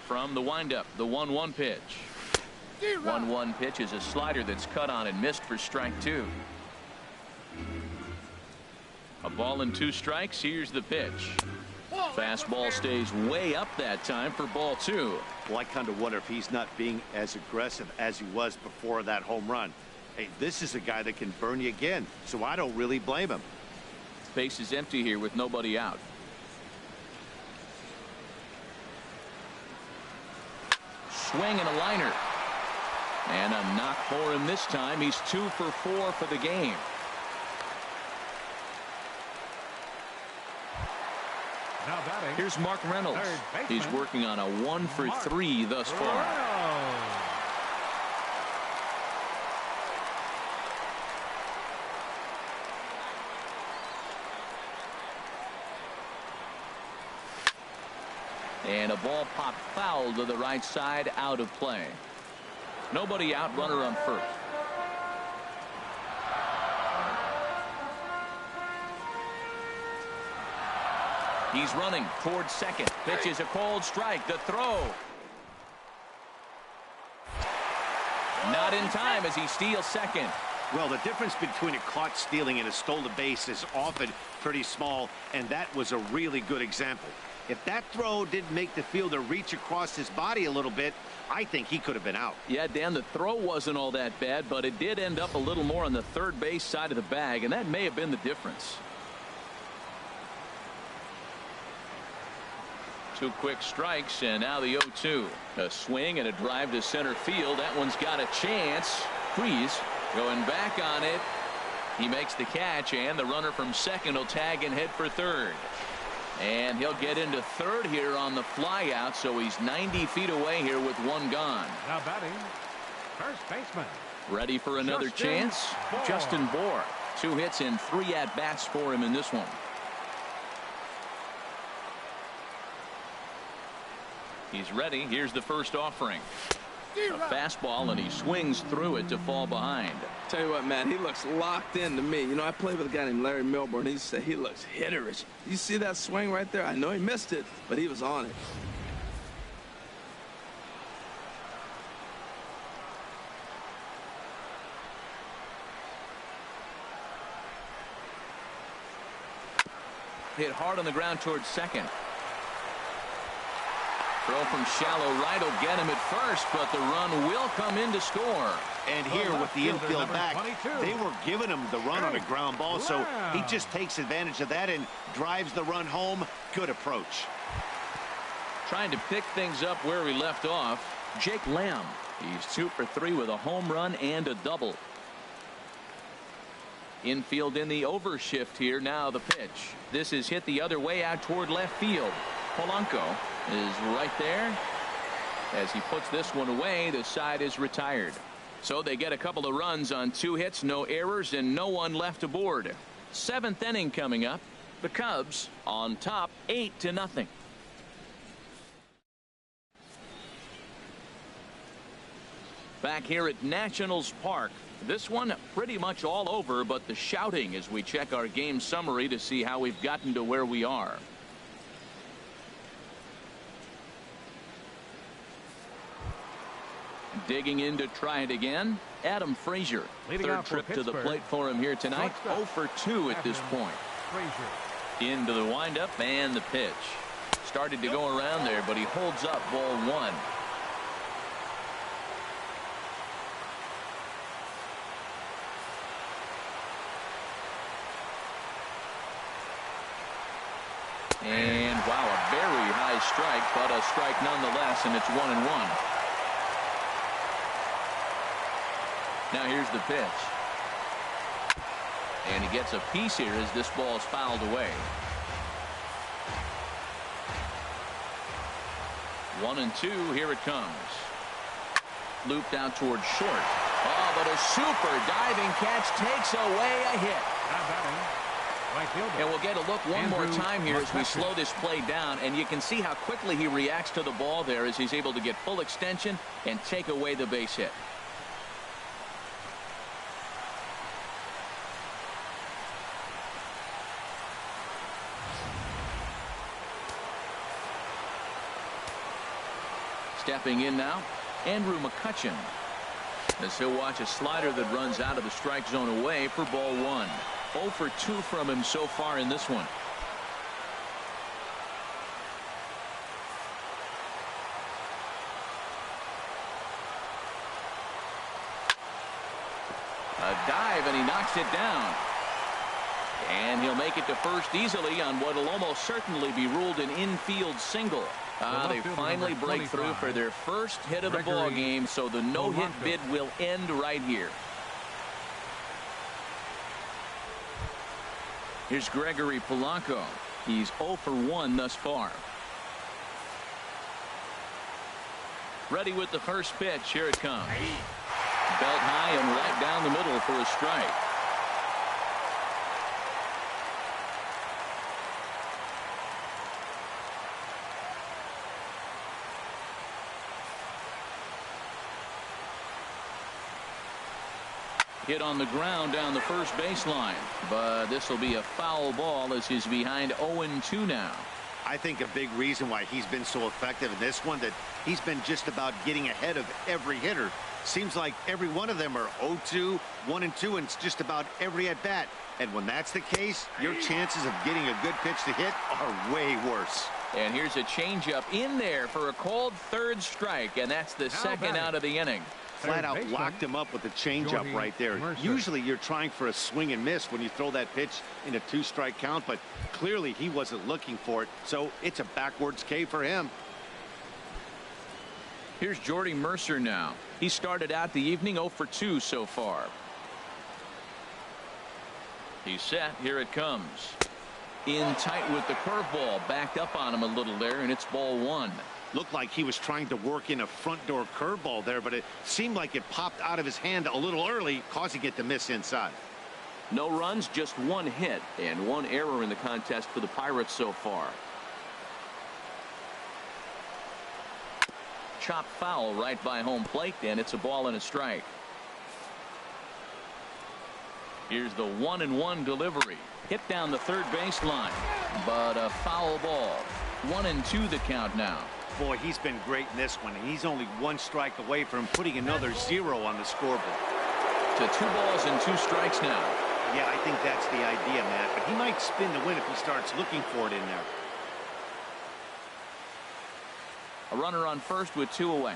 From the windup, the 1-1 pitch. 1-1 pitch is a slider that's cut on and missed for strike 2. A ball and 2 strikes. Here's the pitch. Fastball stays way up that time for ball 2. Well, I kind of wonder if he's not being as aggressive as he was before that home run. Hey, this is a guy that can burn you again, so I don't really blame him. Base is empty here with nobody out. Swing and a liner. And a knock for him this time. He's 2 for 4 for the game. Now batting. Here's Mark Reynolds. He's working on a 1 for 3 thus far. And a ball popped foul to the right side, out of play. Nobody out, runner on first. He's running towards second. Pitch is a cold strike. The throw. Not in time as he steals second. Well, the difference between a caught stealing and a stolen base is often pretty small, and that was a really good example. If that throw didn't make the fielder reach across his body a little bit, I think he could have been out. Yeah, Dan, the throw wasn't all that bad, but it did end up a little more on the third base side of the bag, and that may have been the difference. 2 quick strikes, and now the 0-2. A swing and a drive to center field. That one's got a chance. Freeze going back on it. He makes the catch, and the runner from second will tag and head for third. And he'll get into third here on the fly out, so he's 90 feet away here with 1 gone. Now batting, first baseman. Ready for another chance? Justin Bour. 2 hits and 3 at-bats for him in this one. He's ready. Here's the first offering. A fastball, and he swings through it to fall behind. Tell you what, man, he looks locked in to me. You know, I played with a guy named Larry Milburn. He said he looks hitterish. You see that swing right there? I know he missed it, but he was on it. Hit hard on the ground towards second. Throw from shallow right will get him at first, but the run will come in to score. And here with the infield back, they were giving him the run on a ground ball, so he just takes advantage of that and drives the run home. Good approach. Trying to pick things up where we left off, Jake Lamb. He's 2 for 3 with a home run and a double. Infield in the overshift here. Now the pitch. This is hit the other way out toward left field. Polanco is right there. As he puts this one away, the side is retired. So they get a couple of runs on 2 hits, no errors, and no one left aboard. 7th inning coming up. The Cubs on top 8-0. Back here at Nationals Park. This one pretty much all over, but the shouting as we check our game summary to see how we've gotten to where we are. Digging in to try it again, Adam Frazier. Third trip to the plate for him here tonight. 0 for 2 at this point. Into the windup and the pitch. Started to go around there, but he holds up ball 1. And wow, a very high strike, but a strike nonetheless, and it's 1-1. Now here's the pitch. And he gets a piece here as this ball is fouled away. 1-2. Here it comes. Looped out towards short. Oh, but a super diving catch takes away a hit. And we'll get a look one more time here as we slow this play down, and you can see how quickly he reacts to the ball there as he's able to get full extension and take away the base hit. Stepping in now, Andrew McCutcheon, as he'll watch a slider that runs out of the strike zone away for ball 1. 0 for 2 from him so far in this one. A dive, and he knocks it down. And he'll make it to first easily on what will almost certainly be ruled an infield single. They finally break through for their first hit of the ball game, so the no-hit bid will end right here. Here's Gregory Polanco. He's 0 for 1 thus far. Ready with the first pitch. Here it comes. Belt high and right down the middle for a strike. Hit on the ground down the first baseline, but this will be a foul ball as he's behind 0-2 now. I think a big reason why he's been so effective in this one, that he's been just about getting ahead of every hitter. Seems like every one of them are 0-2, 1-2, and it's just about every at bat. And when that's the case, your chances of getting a good pitch to hit are way worse. And here's a changeup in there for a called third strike, and that's the second out of the inning. Flat out locked him up with a changeup right there. Usually you're trying for a swing and miss when you throw that pitch in a 2-strike count, but clearly he wasn't looking for it, so it's a backwards K for him. Here's Jordy Mercer now. He started out the evening 0 for 2 so far. He's set. Here it comes. In tight with the curveball. Backed up on him a little there, and it's ball 1. Looked like he was trying to work in a front door curveball there, but it seemed like it popped out of his hand a little early, causing it to miss inside. No runs, just 1 hit, and 1 error in the contest for the Pirates so far. Chop foul right by home plate, and it's a ball and a strike. Here's the 1-1 delivery. Hit down the third baseline, but a foul ball. 1-2 the count now. Boy, he's been great in this one, and he's only 1 strike away from putting another 0 on the scoreboard. To 2 balls and 2 strikes now. Yeah, I think that's the idea, Matt, but he might spin the win if he starts looking for it in there. A runner on first with 2 away.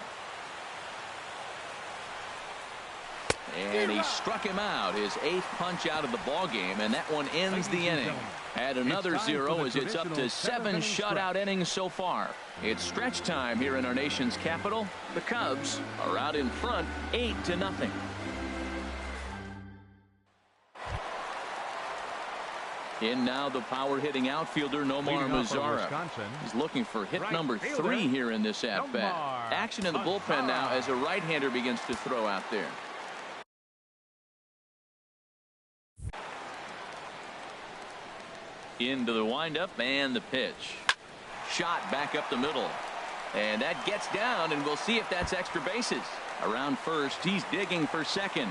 And he struck him out, his 8th punch out of the ball game, and that one ends the inning. Add another 0 as it's up to 7 shutout innings so far. It's stretch time here in our nation's capital. The Cubs are out in front 8-0. In now the power hitting outfielder Nomar Mazara. He's looking for hit number 3 here in this at bat. Action in the bullpen now as a right-hander begins to throw out there. Into the windup and the pitch. Shot back up the middle. And that gets down, and we'll see if that's extra bases. Around first, he's digging for second.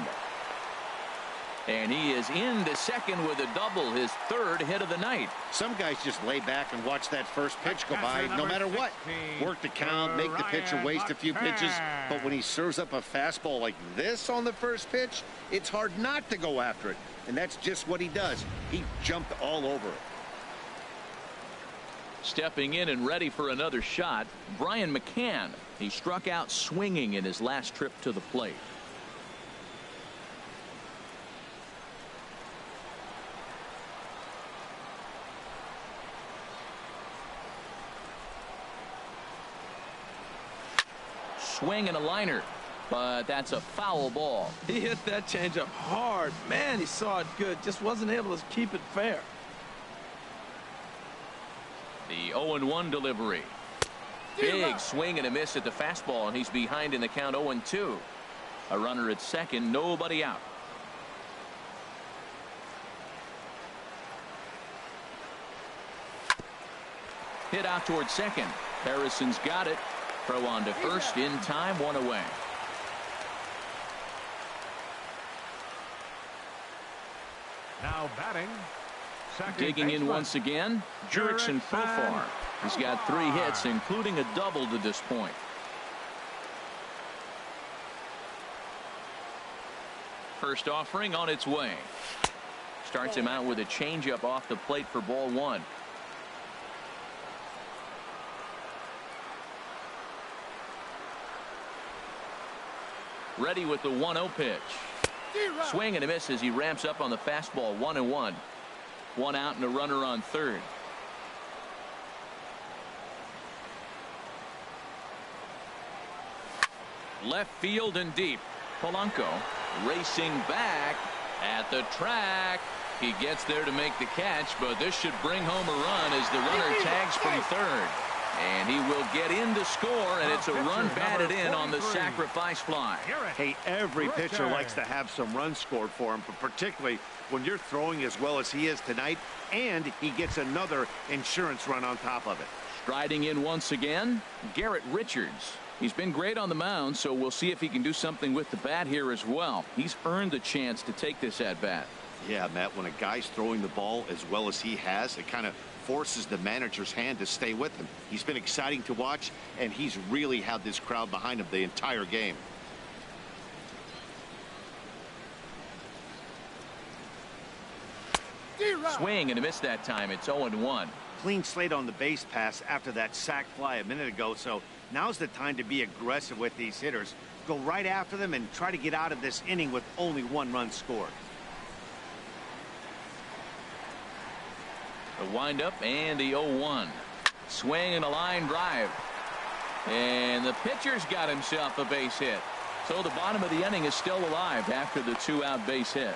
And he is into second with a double, his 3rd hit of the night. Some guys just lay back and watch that first pitch go by no matter what. Work the count, make the pitcher waste a few pitches. But when he serves up a fastball like this on the first pitch, it's hard not to go after it. And that's just what he does. He jumped all over it. Stepping in and ready for another shot, Brian McCann. He struck out swinging in his last trip to the plate. Swing and a liner, but that's a foul ball. He hit that changeup hard. Man, he saw it good. Just wasn't able to keep it fair. The 0-1 delivery. Big swing and a miss at the fastball, and he's behind in the count 0-2. A runner at second, nobody out. Hit out toward second. Harrison's got it. Throw on to first in time, 1 away. Now batting. Digging in once again, Jurickson Profar. He's got 3 hits, including a double to this point. First offering on its way. Starts him out with a changeup off the plate for ball one. Ready with the 1-0 pitch. Swing and a miss as he ramps up on the fastball. 1-1. One out and a runner on third. Left field and deep. Polanco racing back at the track. He gets there to make the catch, but this should bring home a run as the runner tags from third. And he will get in to score, and it's a run batted in on the sacrifice fly. Hey, every pitcher likes to have some runs scored for him, but particularly when you're throwing as well as he is tonight, and he gets another insurance run on top of it. Striding in once again, Garrett Richards. He's been great on the mound, so we'll see if he can do something with the bat here as well. He's earned the chance to take this at bat. Yeah, Matt, when a guy's throwing the ball as well as he has, it kind of forces the manager's hand to stay with him. He's been exciting to watch, and he's really had this crowd behind him the entire game. Swing and a miss that time. It's 0-1. Clean slate on the base pass after that sac fly a minute ago, so now's the time to be aggressive with these hitters. Go right after them and try to get out of this inning with only one run scored. The windup and the 0-1. Swing and a line drive. And the pitcher's got himself a base hit. So the bottom of the inning is still alive after the 2-out base hit.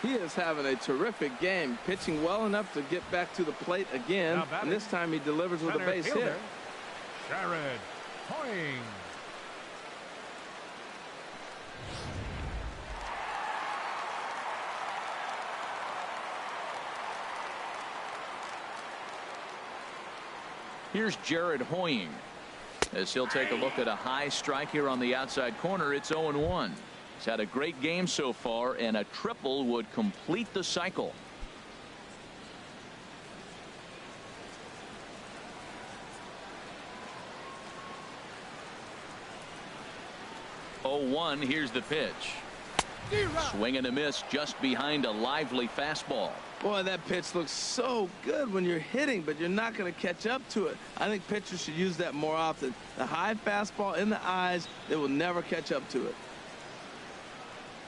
He is having a terrific game, pitching well enough to get back to the plate again, and this time he delivers with a base hit. Jared Hoying. Here's Jared Hoying as he'll take a look at a high strike here on the outside corner. It's 0-1. He's had a great game so far, and a triple would complete the cycle. Here's the pitch. Swing and a miss just behind a lively fastball. Boy, that pitch looks so good when you're hitting, but you're not going to catch up to it. I think pitchers should use that more often. The high fastball in the eyes, they will never catch up to it.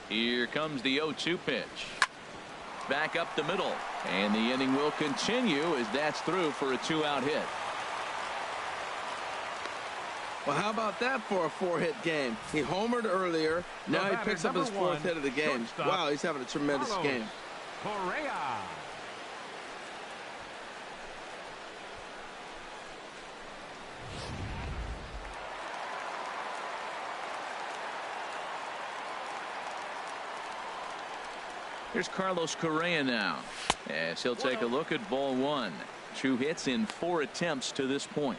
Here comes the 0-2 pitch. Back up the middle, and the inning will continue as that's through for a 2-out hit. Well, how about that for a 4-hit game? He homered earlier. Now he picks up his 4th hit of the game. Wow, he's having a tremendous game. Correa. Here's Carlos Correa now, as he'll take a look at ball one. 2 hits in 4 attempts to this point.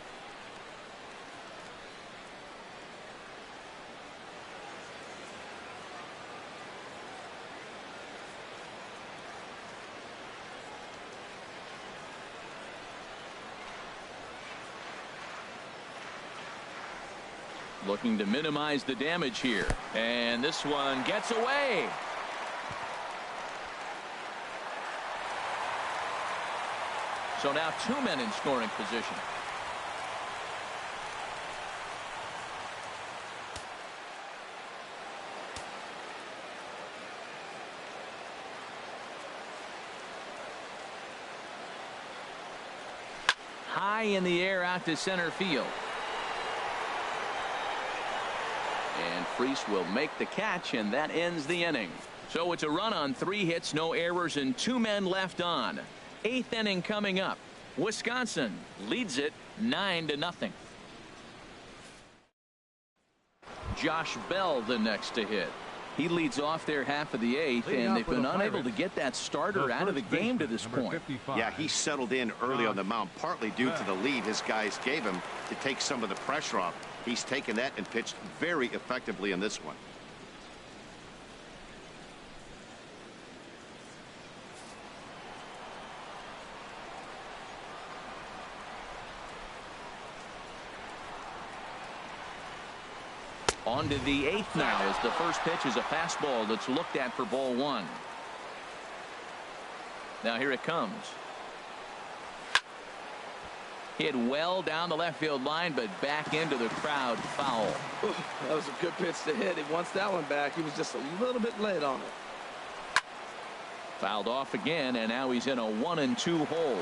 Looking to minimize the damage here, and this one gets away. So now 2 men in scoring position. High in the air out to center field. And Freese will make the catch, and that ends the inning. So it's a run on 3 hits, no errors, and 2 men left on. 8th inning coming up. Wisconsin leads it 9-0. Josh Bell the next to hit. He leads off their half of the 8th, and they've been unable to get that starter out of the game to this point. Yeah, he settled in early on the mound, partly due to the lead his guys gave him to take some of the pressure off. He's taken that and pitched very effectively in this one. On to the 8th now, as the first pitch is a fastball that's looked at for ball 1. Now here it comes. Hit well down the left field line, but back into the crowd, foul. Ooh, that was a good pitch to hit. He wants that one back. He was just a little bit late on it. Fouled off again, and now he's in a 1-2 hole.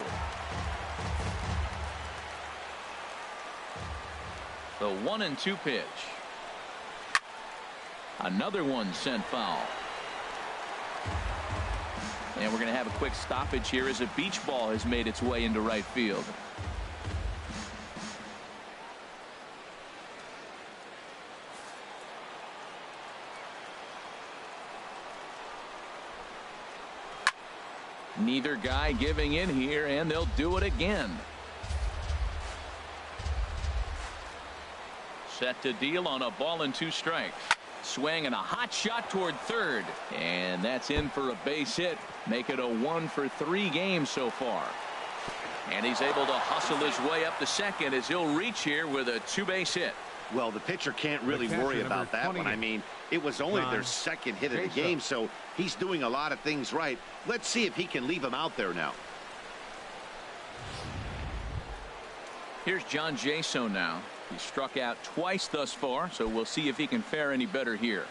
The 1-2 pitch. Another one sent foul. And we're going to have a quick stoppage here as a beach ball has made its way into right field. Neither guy giving in here, and they'll do it again. Set to deal on a ball and 2 strikes. Swing and a hot shot toward third, and that's in for a base hit. Make it a 1-for-3 game so far. And he's able to hustle his way up to second as he'll reach here with a 2-base hit. Well, the pitcher can't really worry about that one. I mean, it was only their second hit of the game, so he's doing a lot of things right. Let's see if he can leave him out there now. Here's John Jaso now. He struck out twice thus far, so we'll see if he can fare any better here.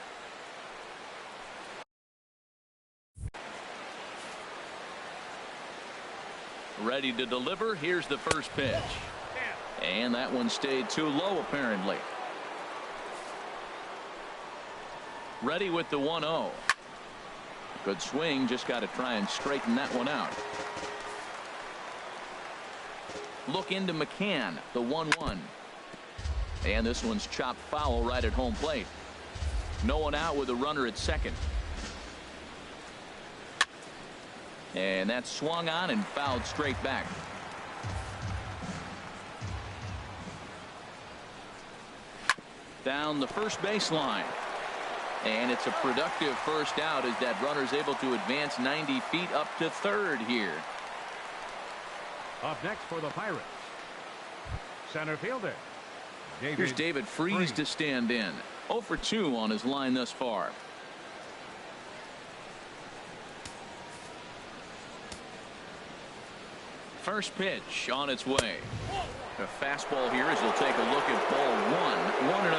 Ready to deliver. Here's the first pitch. And that one stayed too low, apparently. Ready with the 1-0. Good swing. Just got to try and straighten that one out. Look into McCann, the 1-1. And this one's chopped foul right at home plate. No one out with a runner at second. And that's swung on and fouled straight back. Down the first baseline. And it's a productive first out as that runner's able to advance 90 feet up to third here. Up next for the Pirates, center fielder. Here's David Freese to stand in. 0 for 2 on his line thus far. First pitch on its way. A fastball here as he'll take a look at ball 1. 1-0.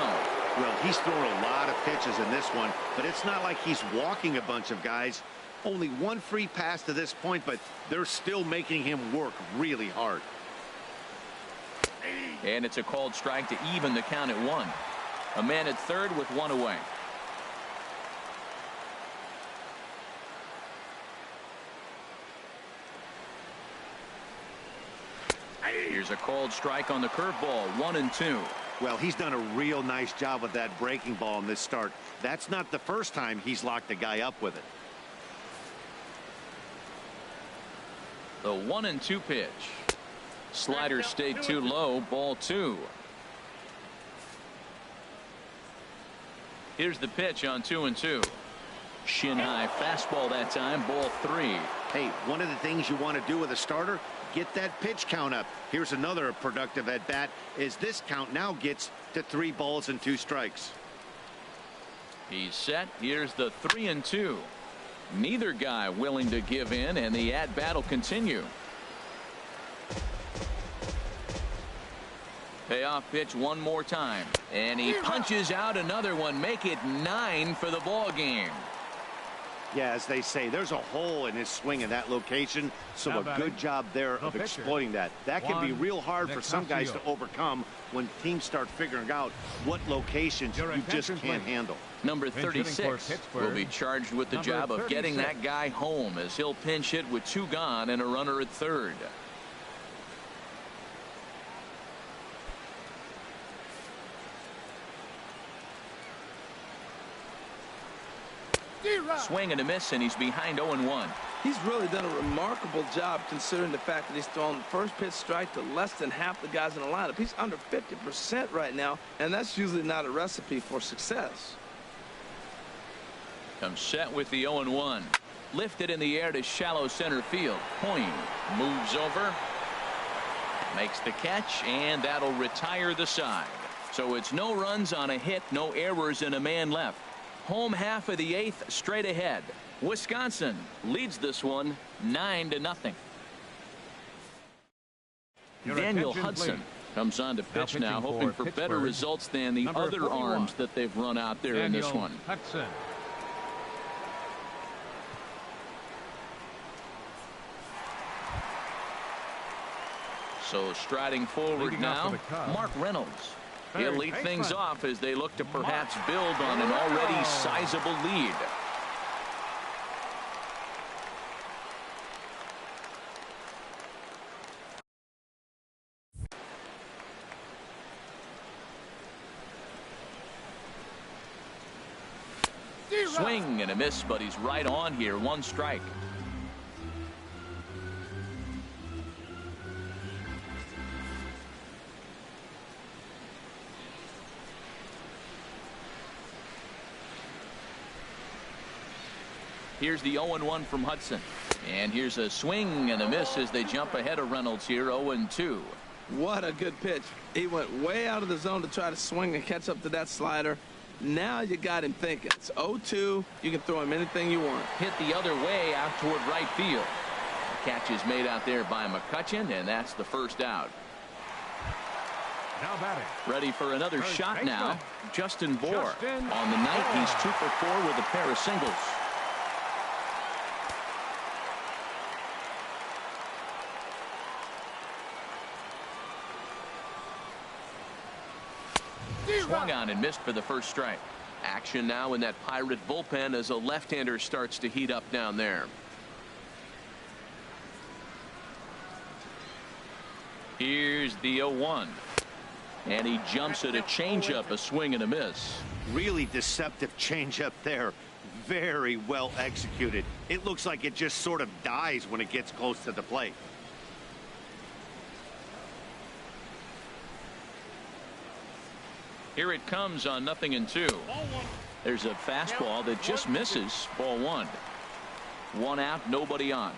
Well, he's thrown a lot of pitches in this one, but it's not like he's walking a bunch of guys. Only one free pass to this point, but they're still making him work really hard. And it's a called strike to even the count at 1. A man at third with 1 away. Here's a called strike on the curveball. 1-2. Well, he's done a real nice job with that breaking ball in this start. That's not the first time he's locked a guy up with it. The 1-2 pitch. Slider stayed too low. Ball 2. Here's the pitch on 2-2. Shin high fastball that time. Ball 3. Hey, one of the things you want to do with a starter, get that pitch count up. Here's another productive at bat as this count now gets to 3 balls and 2 strikes. He's set. Here's the 3-2. Neither guy willing to give in, and the at bat will continue. Payoff pitch one more time, and he punches out another one. Make it 9 for the ball game. Yeah, as they say, there's a hole in his swing in that location, so a good job there of exploiting that. That can be real hard for some guys to overcome when teams start figuring out what locations you just can't handle. Number 36 will be charged with the job of getting that guy home as he'll pinch hit with 2 gone and a runner at third. Swing and a miss, and he's behind 0-1. He's really done a remarkable job considering the fact that he's thrown first pitch strike to less than half the guys in the lineup. He's under 50% right now, and that's usually not a recipe for success. Comes set with the 0-1. Lifted in the air to shallow center field. Point moves over, makes the catch, and that'll retire the side. So it's no runs on a hit, no errors, and a man left. Home half of the 8th, straight ahead. Wisconsin leads this one 9-0. Daniel Hudson comes on to pitch now, hoping for better results than the other arms that they've run out there in this one. Hudson. So striding forward now, Mark Reynolds. He'll lead things off as they look to perhaps build on an already sizable lead. Swing and a miss, but he's right on here. 1 strike. Here's the 0-1 from Hudson. And here's a swing and a miss as they jump ahead of Reynolds here, 0-2. What a good pitch. He went way out of the zone to try to swing and catch up to that slider. Now you got him thinking. It's 0-2. You can throw him anything you want. Hit the other way out toward right field. The catch is made out there by McCutchen, and that's the first out. Now batting. Ready for another shot now. Justin Bohr. On the night, Bohr. he's 2 for 4 with a pair of singles. Swung on and missed for the first strike. Action now in that Pirate bullpen as a left-hander starts to heat up down there. Here's the 0-1. And he jumps at a changeup, a swing and a miss. Really deceptive changeup there. Very well executed. It looks like it just sort of dies when it gets close to the plate. Here it comes on 0-2. There's a fastball that just misses. Ball 1. 1 out, nobody on.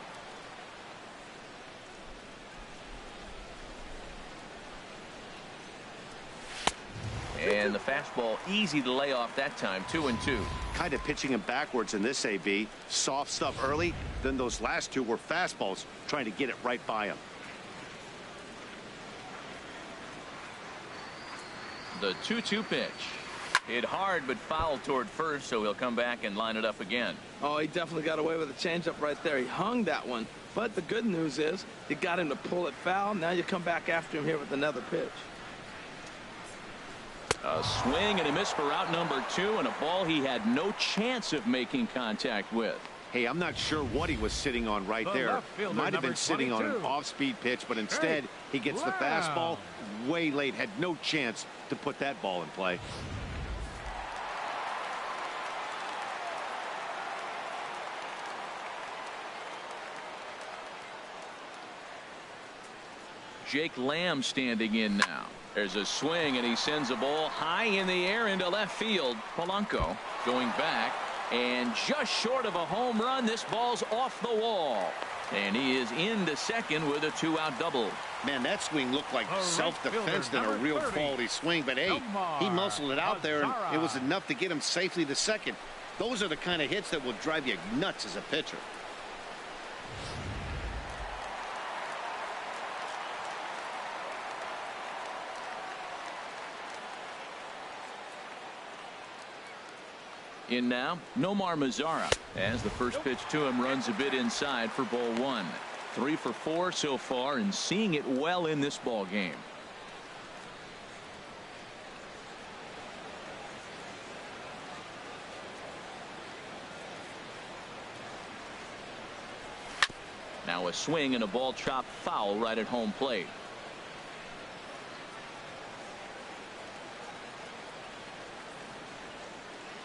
And the fastball easy to lay off that time. 2-2. Kind of pitching him backwards in this AB. Soft stuff early. Then those last 2 were fastballs, trying to get it right by him. The 2-2 pitch. Hit hard but fouled toward first, so he'll come back and line it up again. Oh, he definitely got away with a changeup right there. He hung that one. But the good news is you got him to pull it foul. Now you come back after him here with another pitch. A swing and a miss for out number 2, and a ball he had no chance of making contact with. Hey, I'm not sure what he was sitting on right there. Might have been sitting on an off-speed pitch, but instead he gets the fastball way late. Had no chance to put that ball in play. Jake Lamb standing in now. There's a swing, and he sends a ball high in the air into left field. Polanco going back, and just short of a home run. This ball's off the wall, and he is into second with a 2-out double. Man, that swing looked like self-defense than a real quality swing, but hey, he muscled it out there, and it was enough to get him safely to second. Those are the kind of hits that will drive you nuts as a pitcher. In now, Nomar Mazara, as the first pitch to him runs a bit inside for ball 1. 3 for 4 so far, and seeing it well in this ball game. Now a swing and a ball chopped foul right at home plate.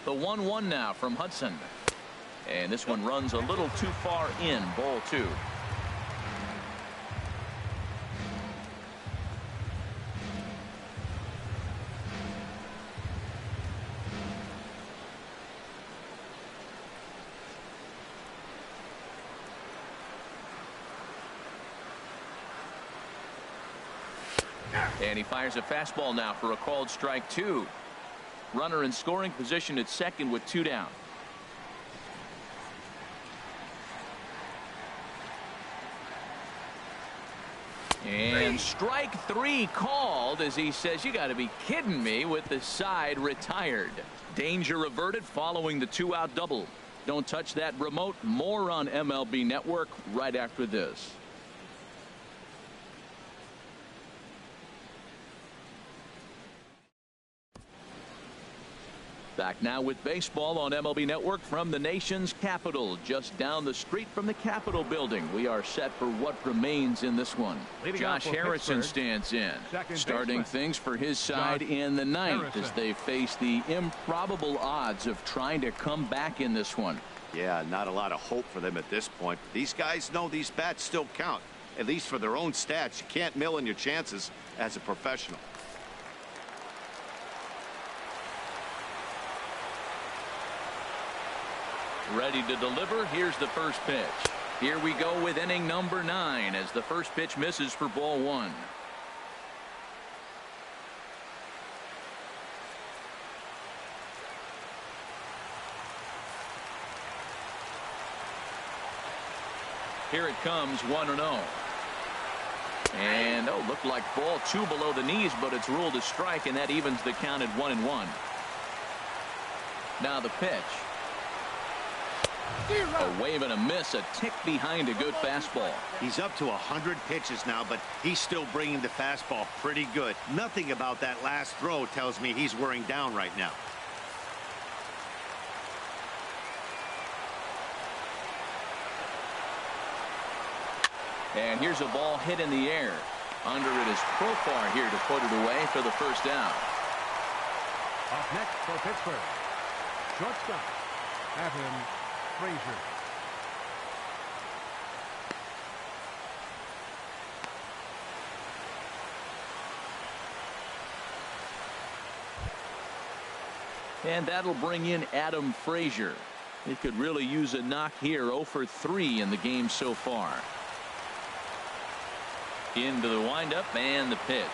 The 1-1 now from Hudson. And this one runs a little too far in. Ball 2. And he fires a fastball now for a called strike 2. Runner in scoring position at second with 2 down. And strike 3 called as he says, you got to be kidding me, with the side retired. Danger averted following the 2-out double. Don't touch that remote. More on MLB Network right after this. Back now with baseball on MLB Network from the nation's capital, just down the street from the Capitol building. We are set for what remains in this one. Josh Harrison stands in, starting things for his side in the ninth as they face the improbable odds of trying to come back in this one. Yeah, not a lot of hope for them at this point. These guys know these bats still count, at least for their own stats. You can't mill in your chances as a professional. Ready to deliver. Here's the first pitch. Here we go with inning number 9 as the first pitch misses for ball 1. Here it comes, 1-0. And looked like ball 2 below the knees, but it's ruled a strike, and that evens the count at 1-1. Now the pitch. A wave and a miss, a tick behind a good fastball. He's up to 100 pitches now, but he's still bringing the fastball pretty good. Nothing about that last throw tells me he's wearing down right now. And here's a ball hit in the air. Under it is Profar here to put it away for the first down. Up next for Pittsburgh, shortstop, Adam Frazier. And that'll bring in Adam Frazier. He could really use a knock here. 0 for 3 in the game so far. Into the windup and the pitch.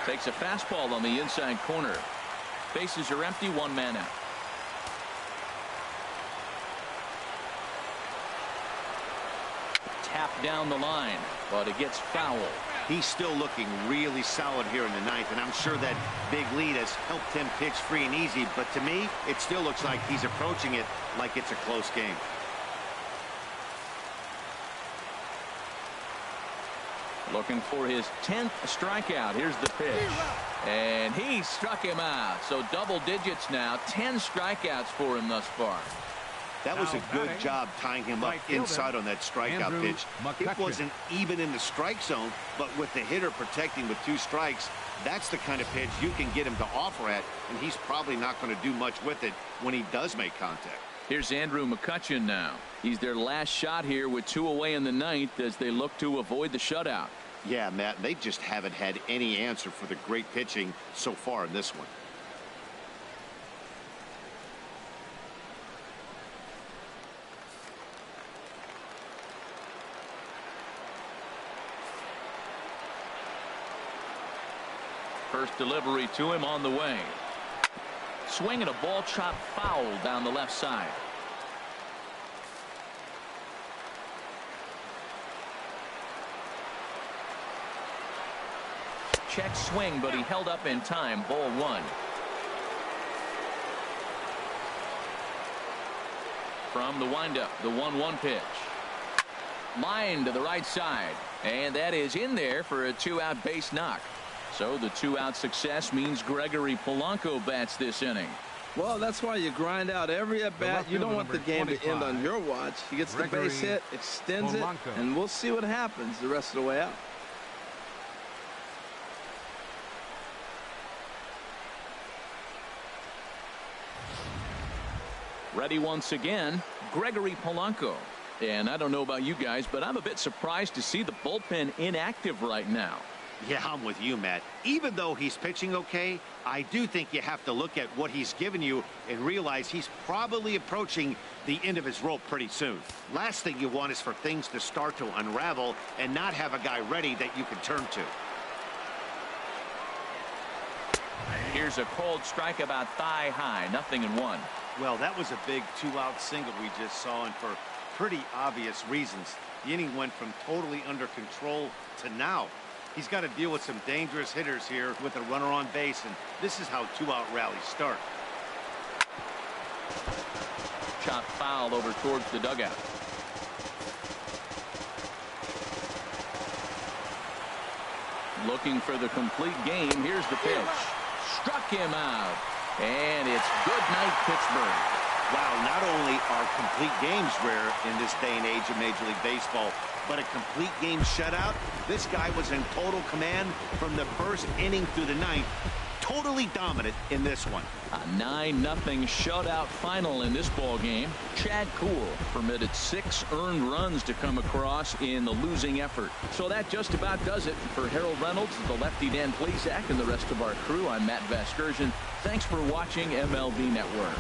Takes a fastball on the inside corner. Bases are empty, 1 man out. Tap down the line, but it gets foul. He's still looking really solid here in the ninth, and I'm sure that big lead has helped him pitch free and easy, but to me it still looks like he's approaching it like it's a close game. Looking for his 10th strikeout. Here's the pitch. And he struck him out. So double digits now. 10 strikeouts for him thus far. That was a good job tying him up inside on that strikeout pitch. It wasn't even in the strike zone, but with the hitter protecting with 2 strikes, that's the kind of pitch you can get him to offer at, and he's probably not going to do much with it when he does make contact. Here's Andrew McCutchen now. He's their last shot here with 2 away in the ninth as they look to avoid the shutout. Yeah, Matt, they just haven't had any answer for the great pitching so far in this one. First delivery to him on the way. Swing and a ball chopped foul down the left side. Check swing, but he held up in time. Ball 1. From the windup, the 1-1 pitch. Line to the right side, and that is in there for a 2-out base knock. So the 2-out success means Gregory Polanco bats this inning. Well, that's why you grind out every at-bat. You don't want the game to end on your watch. He gets the base hit, extends it, and we'll see what happens the rest of the way out. Ready once again, Gregory Polanco. And I don't know about you guys, but I'm a bit surprised to see the bullpen inactive right now. Yeah, I'm with you, Matt. Even though he's pitching okay, I do think you have to look at what he's given you and realize he's probably approaching the end of his rope pretty soon. Last thing you want is for things to start to unravel and not have a guy ready that you can turn to. Here's a cold strike about thigh high. 0-1. Well, that was a big two-out single we just saw, and for pretty obvious reasons. The inning went from totally under control to now. He's got to deal with some dangerous hitters here with a runner on base, and this is how two-out rallies start. Chopped foul over towards the dugout. Looking for the complete game. Here's the pitch. Struck him out. And it's good night, Pittsburgh. Wow, not only are complete games rare in this day and age of Major League Baseball, but a complete game shutout. This guy was in total command from the first inning through the ninth. Totally dominant in this one. A 9-0 shutout final in this ball game. Chad Kuhl permitted 6 earned runs to come across in the losing effort. So that just about does it for Harold Reynolds, the lefty Dan Plesac, and the rest of our crew. I'm Matt Vasgersian. Thanks for watching MLB Network.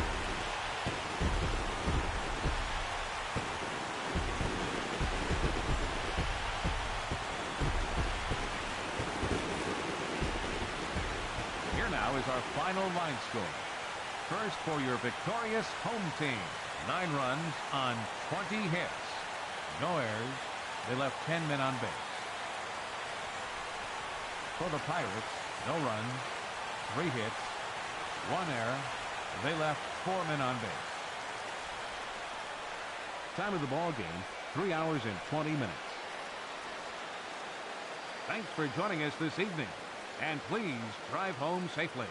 Is our final line score. First for your victorious home team. 9 runs on 20 hits. No errors. They left 10 men on base. For the Pirates, no runs, 3 hits, 1 error. They left 4 men on base. Time of the ball game, 3 hours and 20 minutes. Thanks for joining us this evening. And please drive home safely.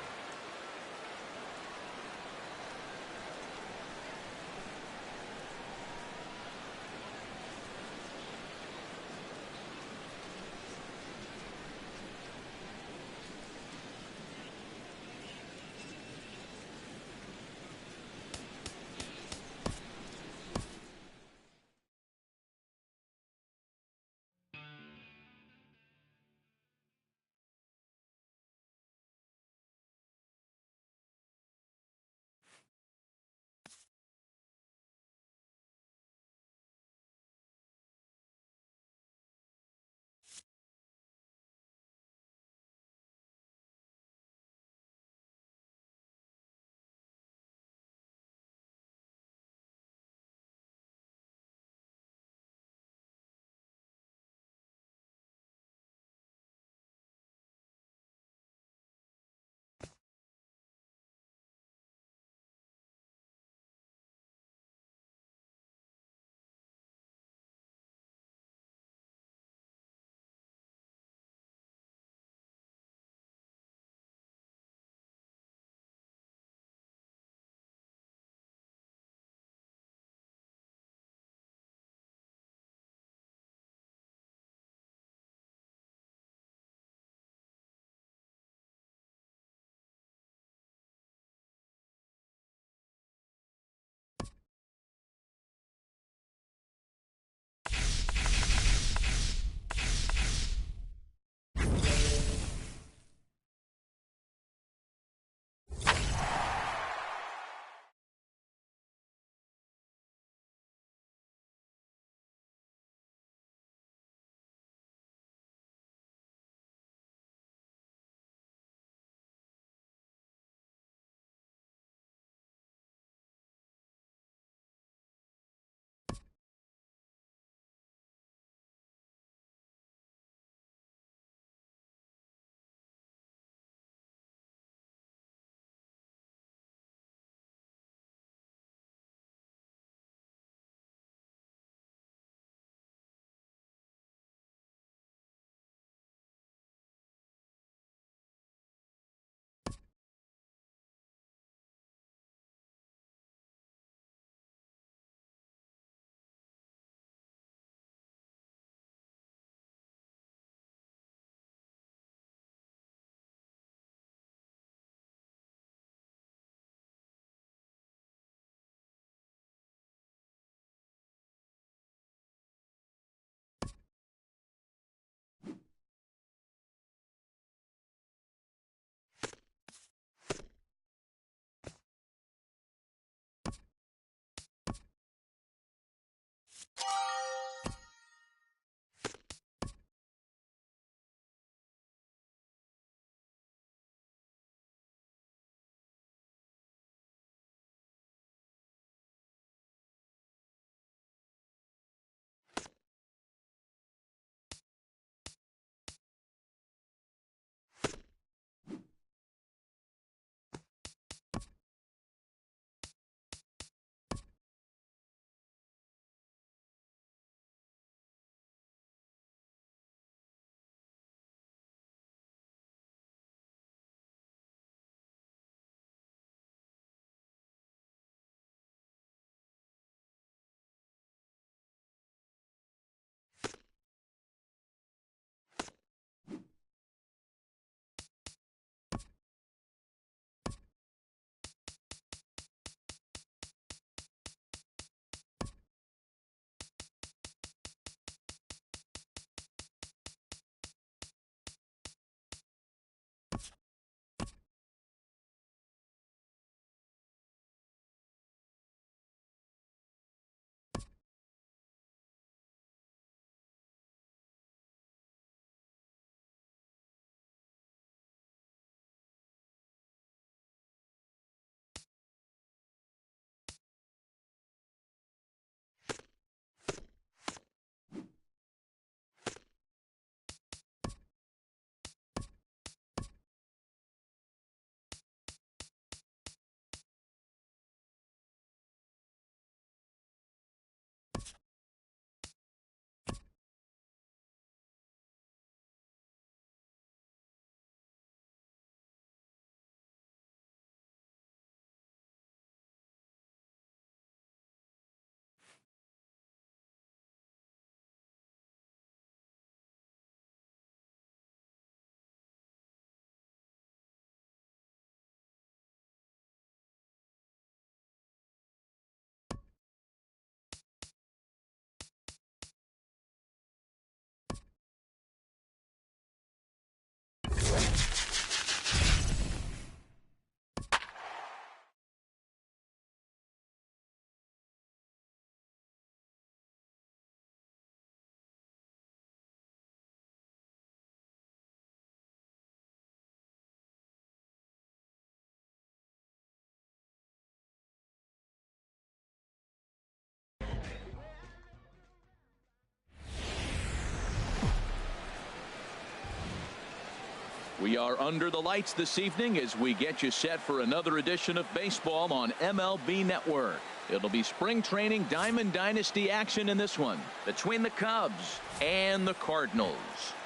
We are under the lights this evening as we get you set for another edition of baseball on MLB Network. It'll be spring training Diamond Dynasty action in this one between the Cubs and the Cardinals.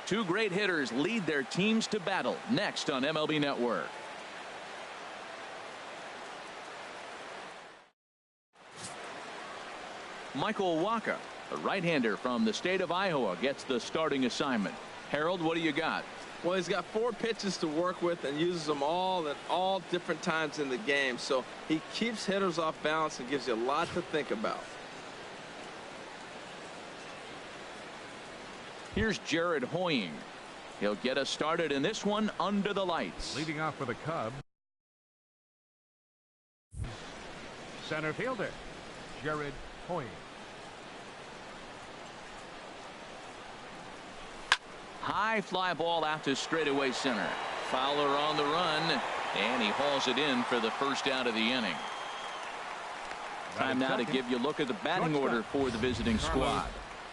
Two great hitters lead their teams to battle next on MLB Network. Michael Wacha, a right-hander from the state of Iowa, gets the starting assignment. Harold, what do you got? Well, he's got 4 pitches to work with and uses them all at all different times in the game. So he keeps hitters off balance and gives you a lot to think about. Here's Jared Hoying. He'll get us started in this one under the lights. Leading off for the Cubs, center fielder Jared Hoying. High fly ball out to straightaway center. Fowler on the run, and he hauls it in for the first out of the inning. Time now to give you a look at the batting order for the visiting squad.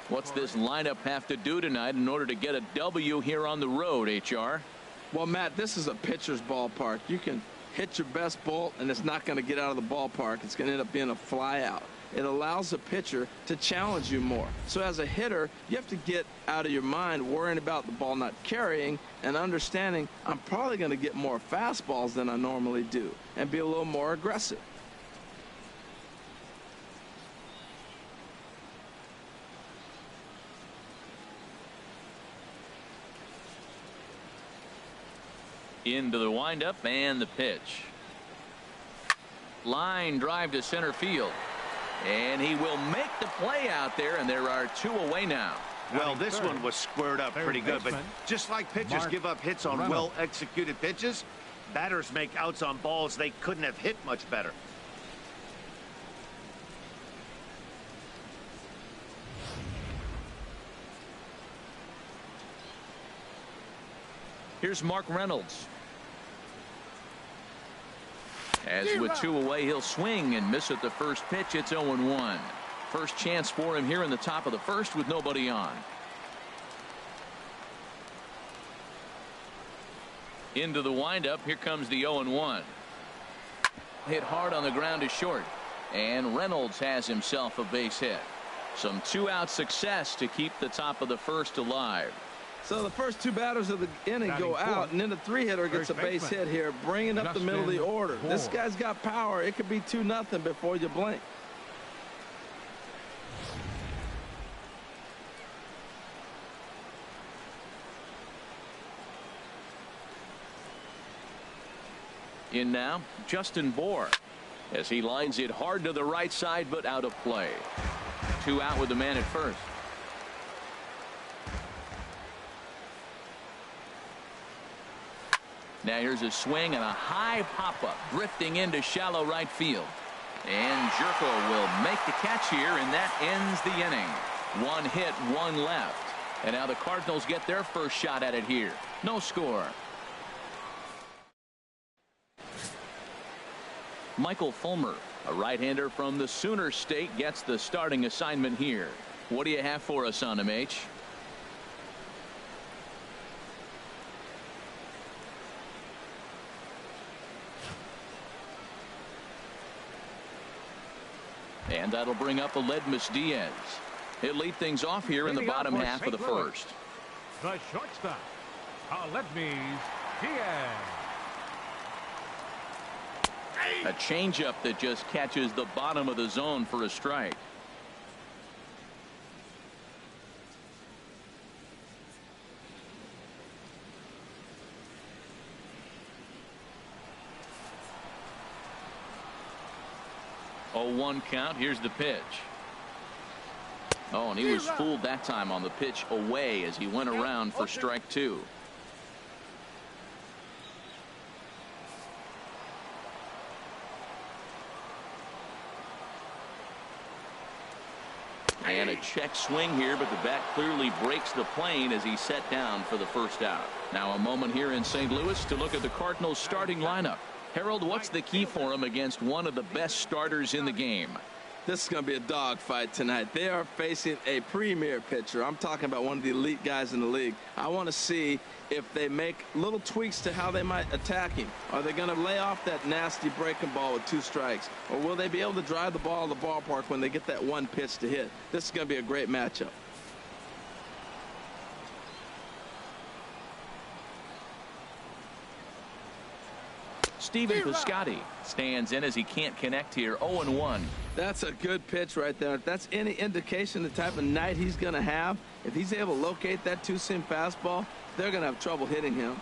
What's this lineup have to do tonight in order to get a W here on the road, HR? Well, Matt, this is a pitcher's ballpark. You can hit your best ball, and it's not going to get out of the ballpark. It's going to end up being a fly out. It allows the pitcher to challenge you more. So as a hitter, you have to get out of your mind worrying about the ball not carrying and understanding I'm probably going to get more fastballs than I normally do and be a little more aggressive. Into the windup and the pitch. Line drive to center field. And he will make the play out there, and there are 2 away now. Well, this one was squared up pretty good, but just like pitchers give up hits on well-executed pitches, batters make outs on balls they couldn't have hit much better. Here's Mark Reynolds. As with 2 away, he'll swing and miss at the first pitch. It's 0-1. First chance for him here in the top of the first with nobody on. Into the windup. Here comes the 0-1. Hit hard on the ground to short. And Reynolds has himself a base hit. Some 2-out success to keep the top of the first alive. So the first 2 batters of the inning go out, and then the 3-hitter gets a base hit here, bringing up the middle of the order. This guy's got power. It could be 2-0 before you blink. In now, Justin Bohr, as he lines it hard to the right side, but out of play. 2 out with the man at first. Now here's a swing and a high pop-up drifting into shallow right field. And Jerko will make the catch here, and that ends the inning. 1 hit, 1 left. And now the Cardinals get their first shot at it here. No score. Michael Fulmer, a right-hander from the Sooner State, gets the starting assignment here. What do you have for us on him, H? And that'll bring up Aledmys Diaz. He'll lead things off here in the bottom half of the first. The shortstop, Aledmys Diaz. A changeup that just catches the bottom of the zone for a strike. Oh, 1 count. Here's the pitch. Oh, and he was fooled that time on the pitch away as he went around for strike 2. And a check swing here, but the bat clearly breaks the plane as he's set down for the first out. Now a moment here in St. Louis to look at the Cardinals starting lineup. Harold, what's the key for him against one of the best starters in the game? This is going to be a dogfight tonight. They are facing a premier pitcher. I'm talking about one of the elite guys in the league. I want to see if they make little tweaks to how they might attack him. Are they going to lay off that nasty breaking ball with 2 strikes? Or will they be able to drive the ball to the ballpark when they get that one pitch to hit? This is going to be a great matchup. Stephen Piscotty stands in as he can't connect here. 0-1. That's a good pitch right there. If that's any indication the type of night he's going to have, if he's able to locate that 2-seam fastball, they're going to have trouble hitting him.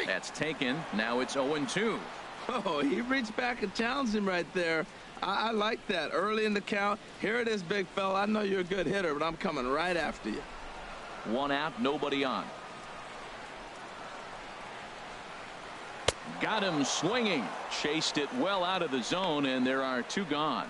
That's taken. Now it's 0-2. Oh, he reached back and challenged him right there. I like that. Early in the count. Here it is, big fella. I know you're a good hitter, but I'm coming right after you. 1 out, nobody on. Got him swinging. Chased it well out of the zone, and there are 2 gone.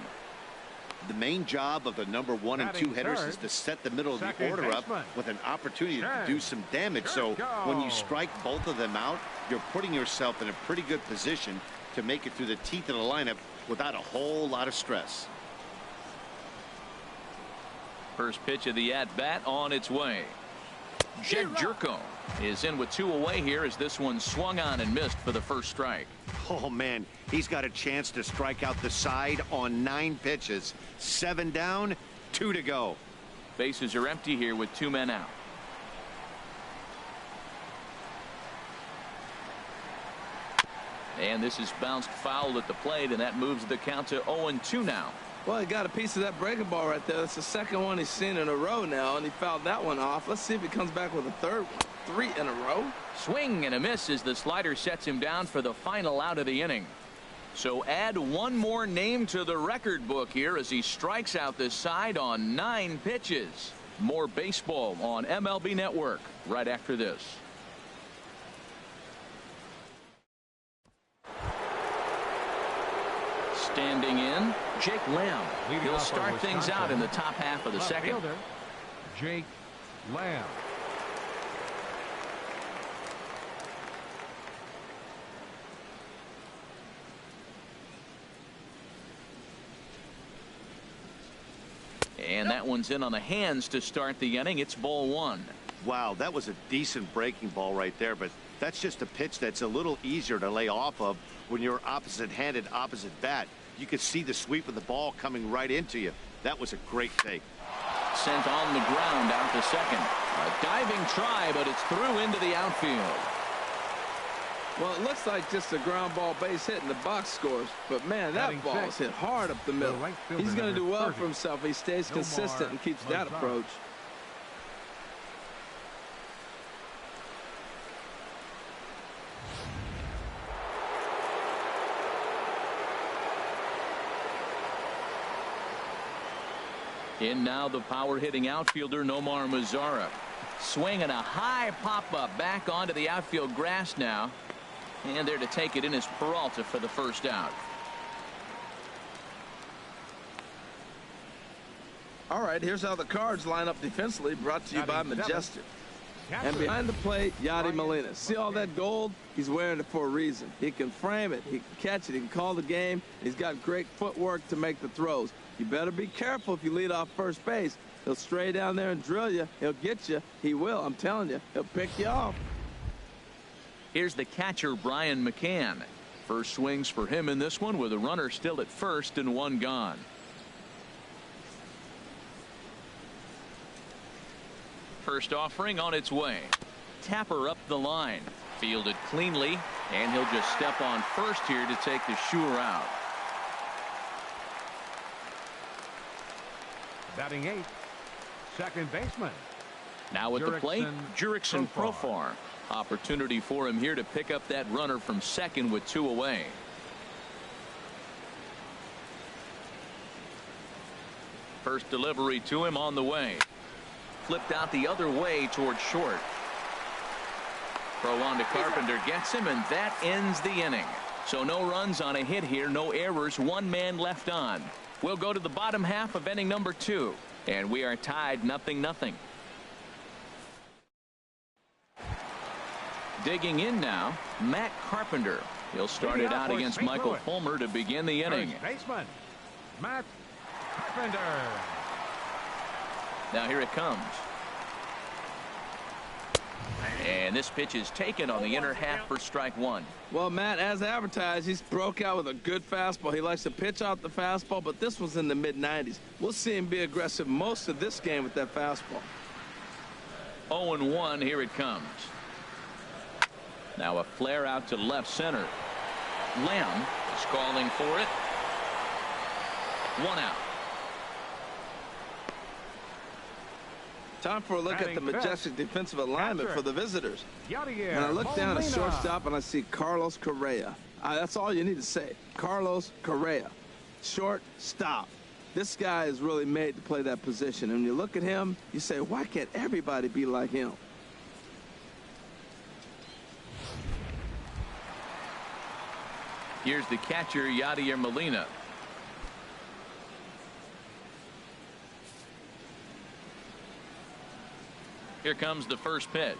The main job of the number 1 and 2 hitters is to set the middle of the order up with an opportunity to do some damage. So when you strike both of them out, you're putting yourself in a pretty good position to make it through the teeth of the lineup without a whole lot of stress. First pitch of the at-bat on its way. Jed Jerko is in with 2 away here as this one swung on and missed for the first strike. Oh, man, he's got a chance to strike out the side on 9 pitches. 7 down, 2 to go. Bases are empty here with 2 men out. And this is bounced foul at the plate, and that moves the count to 0-2 now. Well, he got a piece of that breaking ball right there. That's the second one he's seen in a row now, and he fouled that one off. Let's see if he comes back with a third one. 3 in a row. Swing and a miss as the slider sets him down for the final out of the inning. So add 1 more name to the record book here as he strikes out this side on 9 pitches. More baseball on MLB Network right after this. Standing in, Jake Lamb. He'll start things out in the top half of the second. Fielder, Jake Lamb. And that one's in on the hands to start the inning. It's ball 1. Wow, that was a decent breaking ball right there, but that's just a pitch that's a little easier to lay off of when you're opposite-handed, opposite bat. You could see the sweep of the ball coming right into you. That was a great take. Sent on the ground out to second. A diving try, but it's through into the outfield. Well, it looks like just a ground ball base hit in the box scores, but man, that ball's hit hard up the middle. He's going to do well for himself if he stays consistent and keeps that approach. In now the power hitting outfielder Nomar Mazara. Swinging a high pop-up back onto the outfield grass now. And there to take it in is Peralta for the first out. All right, here's how the Cards line up defensively, brought to you by Majestic. And behind the plate, Yadi Molina. See all that gold? He's wearing it for a reason. He can frame it, he can catch it, he can call the game. He's got great footwork to make the throws. You better be careful if you lead off first base. He'll stray down there and drill you. He'll get you. He will, I'm telling you. He'll pick you off. Here's the catcher, Brian McCann. First swings for him in this one with a runner still at first and 1 gone. First offering on its way. Tapper up the line. Fielded cleanly, and he'll just step on first here to take the sure out. Batting 8th, second baseman. Now at the plate, Jurickson Profar. Opportunity for him here to pick up that runner from second with 2 away. First delivery to him on the way. Flipped out the other way towards short. Throw on to Carpenter, gets him, and that ends the inning. So no runs on a hit here, no errors, 1 man left on. We'll go to the bottom half of inning number 2, and we are tied 0-0. Digging in now, Matt Carpenter. He'll start it out against Michael Fulmer to begin the inning. First baseman, Matt Carpenter. Now here it comes. And this pitch is taken on the inner half for strike one. Well, Matt, as advertised, he's broke out with a good fastball. He likes to pitch out the fastball, but this was in the mid-90s. We'll see him be aggressive most of this game with that fastball. 0-1, here it comes. Now a flare out to left center. Lamb is calling for it. 1 out. Time for a look at the majestic defensive alignment for the visitors. And I look down at shortstop and I see Carlos Correa. That's all you need to say. Carlos Correa. Shortstop. This guy is really made to play that position. And when you look at him, you say, why can't everybody be like him? Here's the catcher, Yadier Molina. Here comes the first pitch.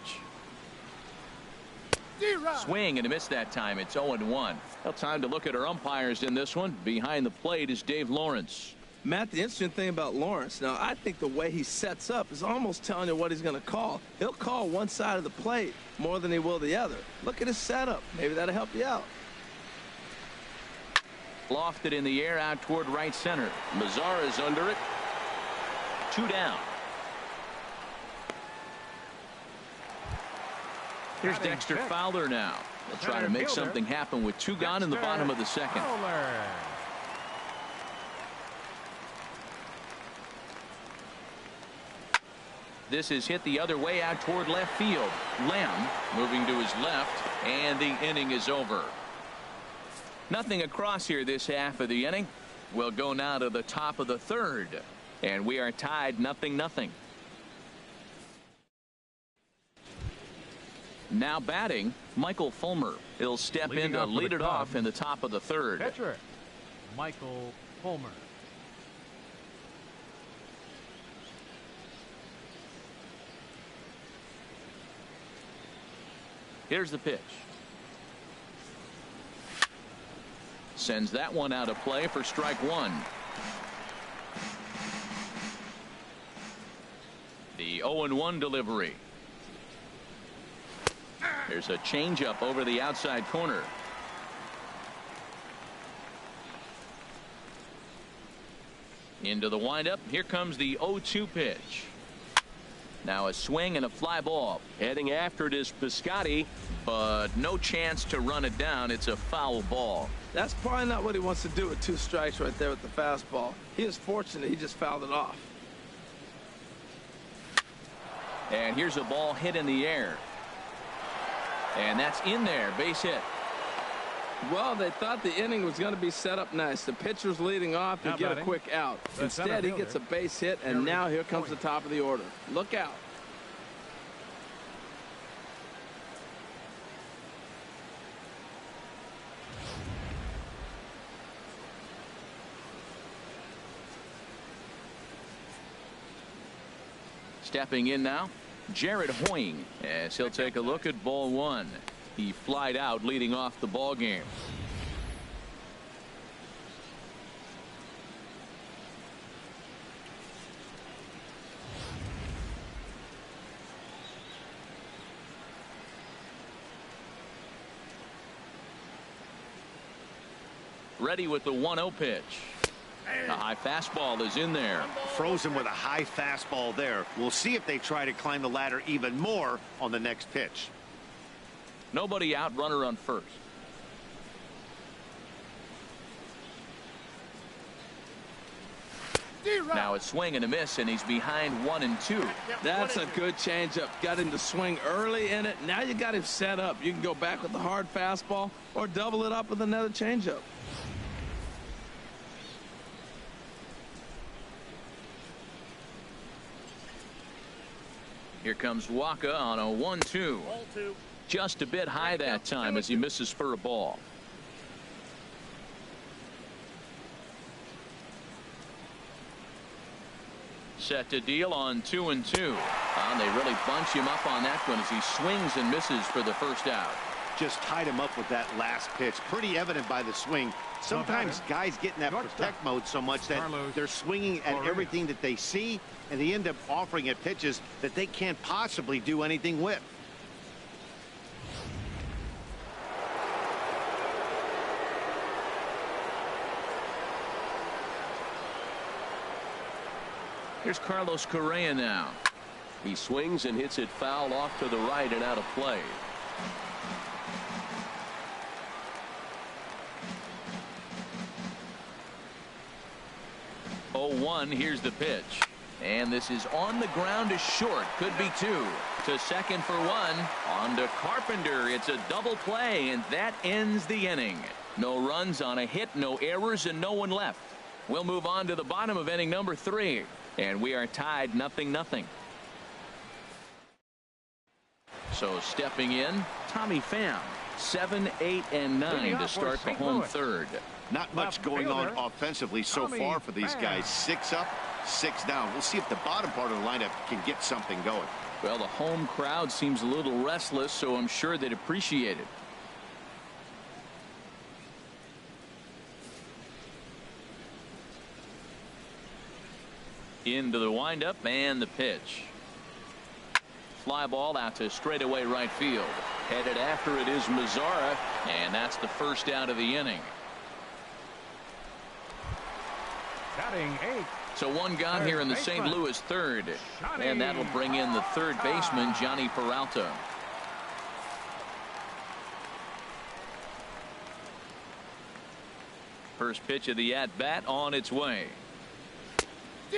Swing and a miss that time. It's 0-1. Well, time to look at our umpires in this one. Behind the plate is Dave Lawrence. Matt, the interesting thing about Lawrence, now I think the way he sets up is almost telling you what he's going to call. He'll call one side of the plate more than he will the other. Look at his setup. Maybe that'll help you out. Lofted in the air out toward right center. Lazar is under it. 2 down. Here's Dexter Fowler now. They'll try to make something happen with 2 gone in the bottom of the second. This is hit the other way out toward left field. Lamb moving to his left, and the inning is over. Nothing across here this half of the inning. We'll go now to the top of the third, and we are tied 0-0. Now batting, Michael Fulmer. He'll step in to lead it off in the top of the third. Pitcher, Michael Fulmer. Here's the pitch. Sends that one out of play for strike one. The 0-1 delivery. There's a changeup over the outside corner. Into the windup. Here comes the 0-2 pitch. Now a swing and a fly ball. Heading after it is Piscotty, but no chance to run it down. It's a foul ball. That's probably not what he wants to do with 2 strikes right there with the fastball. He is fortunate he just fouled it off. And here's a ball hit in the air. And that's in there. Base hit. Well, they thought the inning was going to be set up nice. The pitcher's leading off to get a quick out. Instead, he gets a base hit, and now here comes the top of the order. Look out. Stepping in now, Jared Hoying, as he'll take a look at ball one. He flied out leading off the ball game. Ready with the 1-0 pitch. A high fastball is in there. Frozen with a high fastball there. We'll see if they try to climb the ladder even more on the next pitch. Nobody out, runner on first. Now a swing and a miss, and he's behind 1 and 2. That's a good changeup. Got him to swing early in it. Now you got him set up. You can go back with the hard fastball or double it up with another changeup. Here comes Waka on a 1-2. Just a bit high that time as he misses for a ball. Set to deal on 2 and 2. And they really bunch him up on that one as he swings and misses for the first out. just tied him up with that last pitch. Pretty evident by the swing. Sometimes guys get in that protect mode so much that they're swinging at everything that they see, and they end up offering at pitches that they can't possibly do anything with. Here's Carlos Correa now. He swings and hits it foul off to the right and out of play. Oh, 1. Here's the pitch. And this is on the ground to short. Could be 2. To second for 1. On to Carpenter. It's a double play, and that ends the inning. No runs on a hit, no errors, and no one left. We'll move on to the bottom of inning number 3. And we are tied 0-0. So stepping in, Tommy Pham. 7, 8, and 9 to start the home third. Not much going on offensively so far for these guys. 6 up, 6 down. We'll see if the bottom part of the lineup can get something going. Well, the home crowd seems a little restless, so I'm sure they'd appreciate it. Into the windup and the pitch. Fly ball out to straightaway right field. Headed after it is Mazzara, and that's the first out of the inning. Batting 8. So one gone here in the St. Louis third, and that'll bring in the third baseman, Johnny Peralta. First pitch of the at-bat on its way.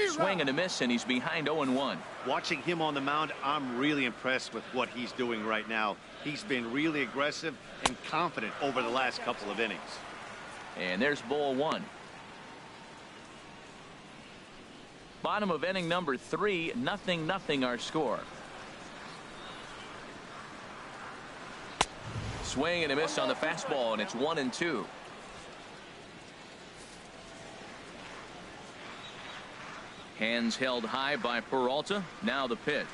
Swing and a miss, and he's behind 0-1. Watching him on the mound, I'm really impressed with what he's doing right now. He's been really aggressive and confident over the last couple of innings. And there's ball 1. Bottom of inning number 3, 0-0 our score. Swing and a miss on the fastball, and it's 1-2. Hands held high by Peralta. Now the pitch.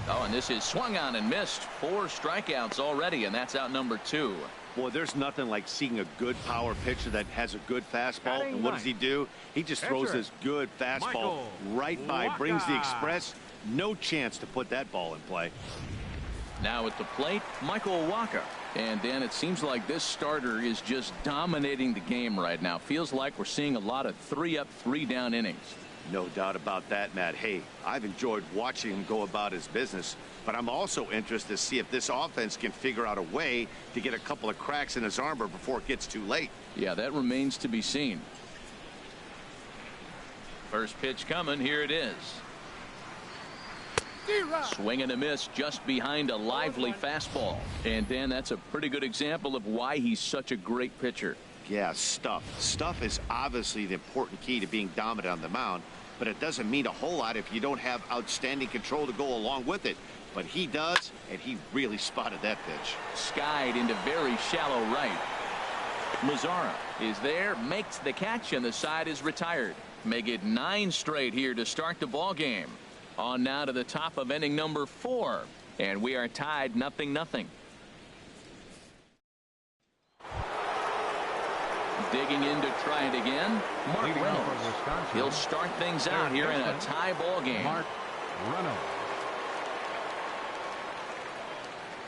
Oh, and this is swung on and missed. 4 strikeouts already, and that's out number 2. Boy, there's nothing like seeing a good power pitcher that has a good fastball. And what does he do? He just throws this good fastball right by, brings the express. No chance to put that ball in play. Now at the plate, Michael Wacha. And Dan, it seems like this starter is just dominating the game right now. Feels like we're seeing a lot of 3-up, 3-down innings. No doubt about that, Matt. Hey, I've enjoyed watching him go about his business, but I'm also interested to see if this offense can figure out a way to get a couple of cracks in his armor before it gets too late. Yeah, that remains to be seen. First pitch coming. Here it is. Swing and a miss just behind a lively fastball. And Dan, that's a pretty good example of why he's such a great pitcher. Yeah, stuff. Stuff is obviously the important key to being dominant on the mound, but it doesn't mean a whole lot if you don't have outstanding control to go along with it. But he does, and he really spotted that pitch. Skied into very shallow right. Mazzara is there, makes the catch, and the side is retired. Make it 9 straight here to start the ball game. On now to the top of inning number 4, and we are tied 0-0. Digging in to try it again, Mark Reynolds. He'll start things out here in a tie ball game. Mark Reynolds.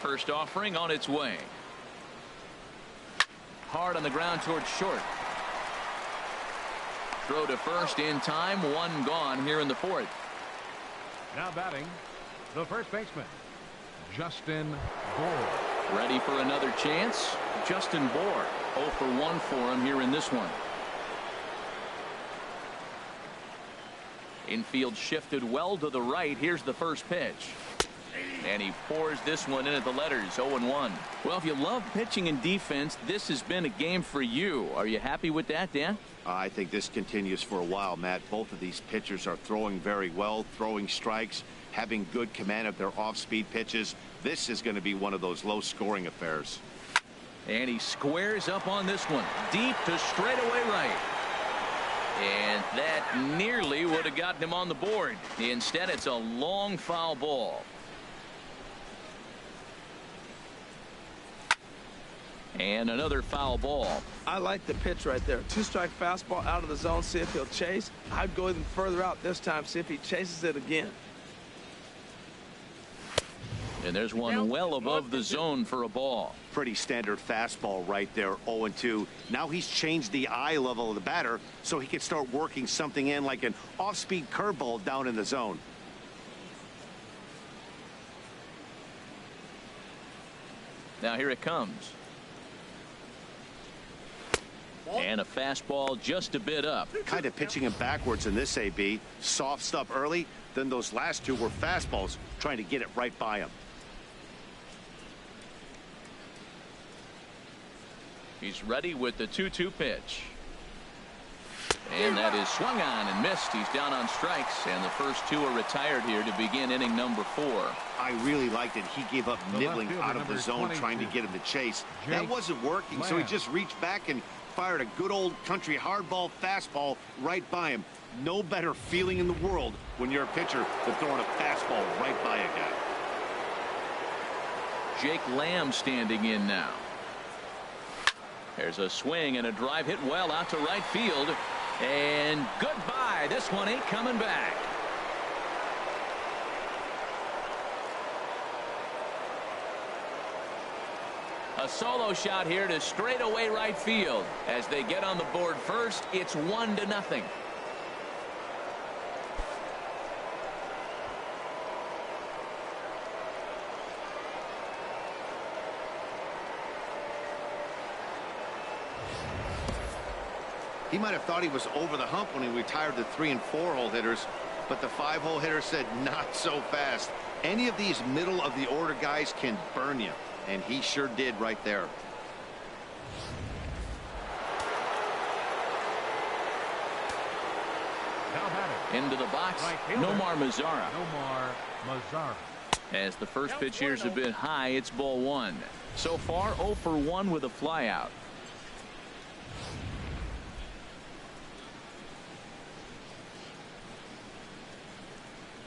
First offering on its way. Hard on the ground towards short. Throw to first in time. 1 gone here in the 4th. Now batting, the first baseman, Justin Bour. Ready for another chance. Justin Bour. 0 for 1 for him here in this one. Infield shifted well to the right. Here's the first pitch. And he pours this one in at the letters. 0-1. Well, if you love pitching and defense, this has been a game for you. Are you happy with that, Dan? I think this continues for a while, Matt. Both of these pitchers are throwing very well, throwing strikes, having good command of their off-speed pitches. This is going to be one of those low-scoring affairs. And he squares up on this one. Deep to straightaway right. And that nearly would have gotten him on the board. Instead, it's a long foul ball. And another foul ball. I like the pitch right there. 2-strike fastball out of the zone. See if he'll chase. I'd go even further out this time. See if he chases it again. And there's one well above the zone for a ball. Pretty standard fastball right there, 0-2. Now he's changed the eye level of the batter so he can start working something in like an off-speed curveball down in the zone. Now here it comes. And a fastball just a bit up. Kind of pitching him backwards in this AB. Soft stuff early, then those last two were fastballs, trying to get it right by him. He's ready with the 2-2 pitch. And that is swung on and missed. He's down on strikes, and the first two are retired here to begin inning number 4. I really liked it. He gave up nibbling out of the zone, trying to get him to chase. That wasn't working, so he just reached back and fired a good old country hardball fastball right by him. No better feeling in the world when you're a pitcher than throwing a fastball right by a guy. Jake Lamb standing in now. There's a swing and a drive hit well out to right field. And goodbye. This one ain't coming back. A solo shot here to straightaway right field. As they get on the board first, it's 1-0. He might have thought he was over the hump when he retired the 3- and 4-hole hitters, but the 5-hole hitter said not so fast. Any of these middle of the order guys can burn you, and he sure did right there. Into the box, Nomar Mazara. Nomar Mazara. As the first pitch here's a bit high, it's ball 1. So far 0 for 1 with a flyout.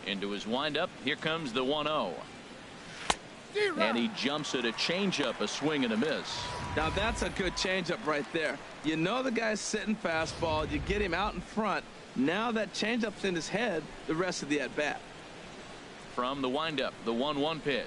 Into his windup. Here comes the 1-0. And he jumps at a changeup, a swing and a miss. Now that's a good changeup right there. You know the guy's sitting fastball. You get him out in front. Now that changeup's in his head the rest of the at-bat. From the windup, the 1-1 pitch.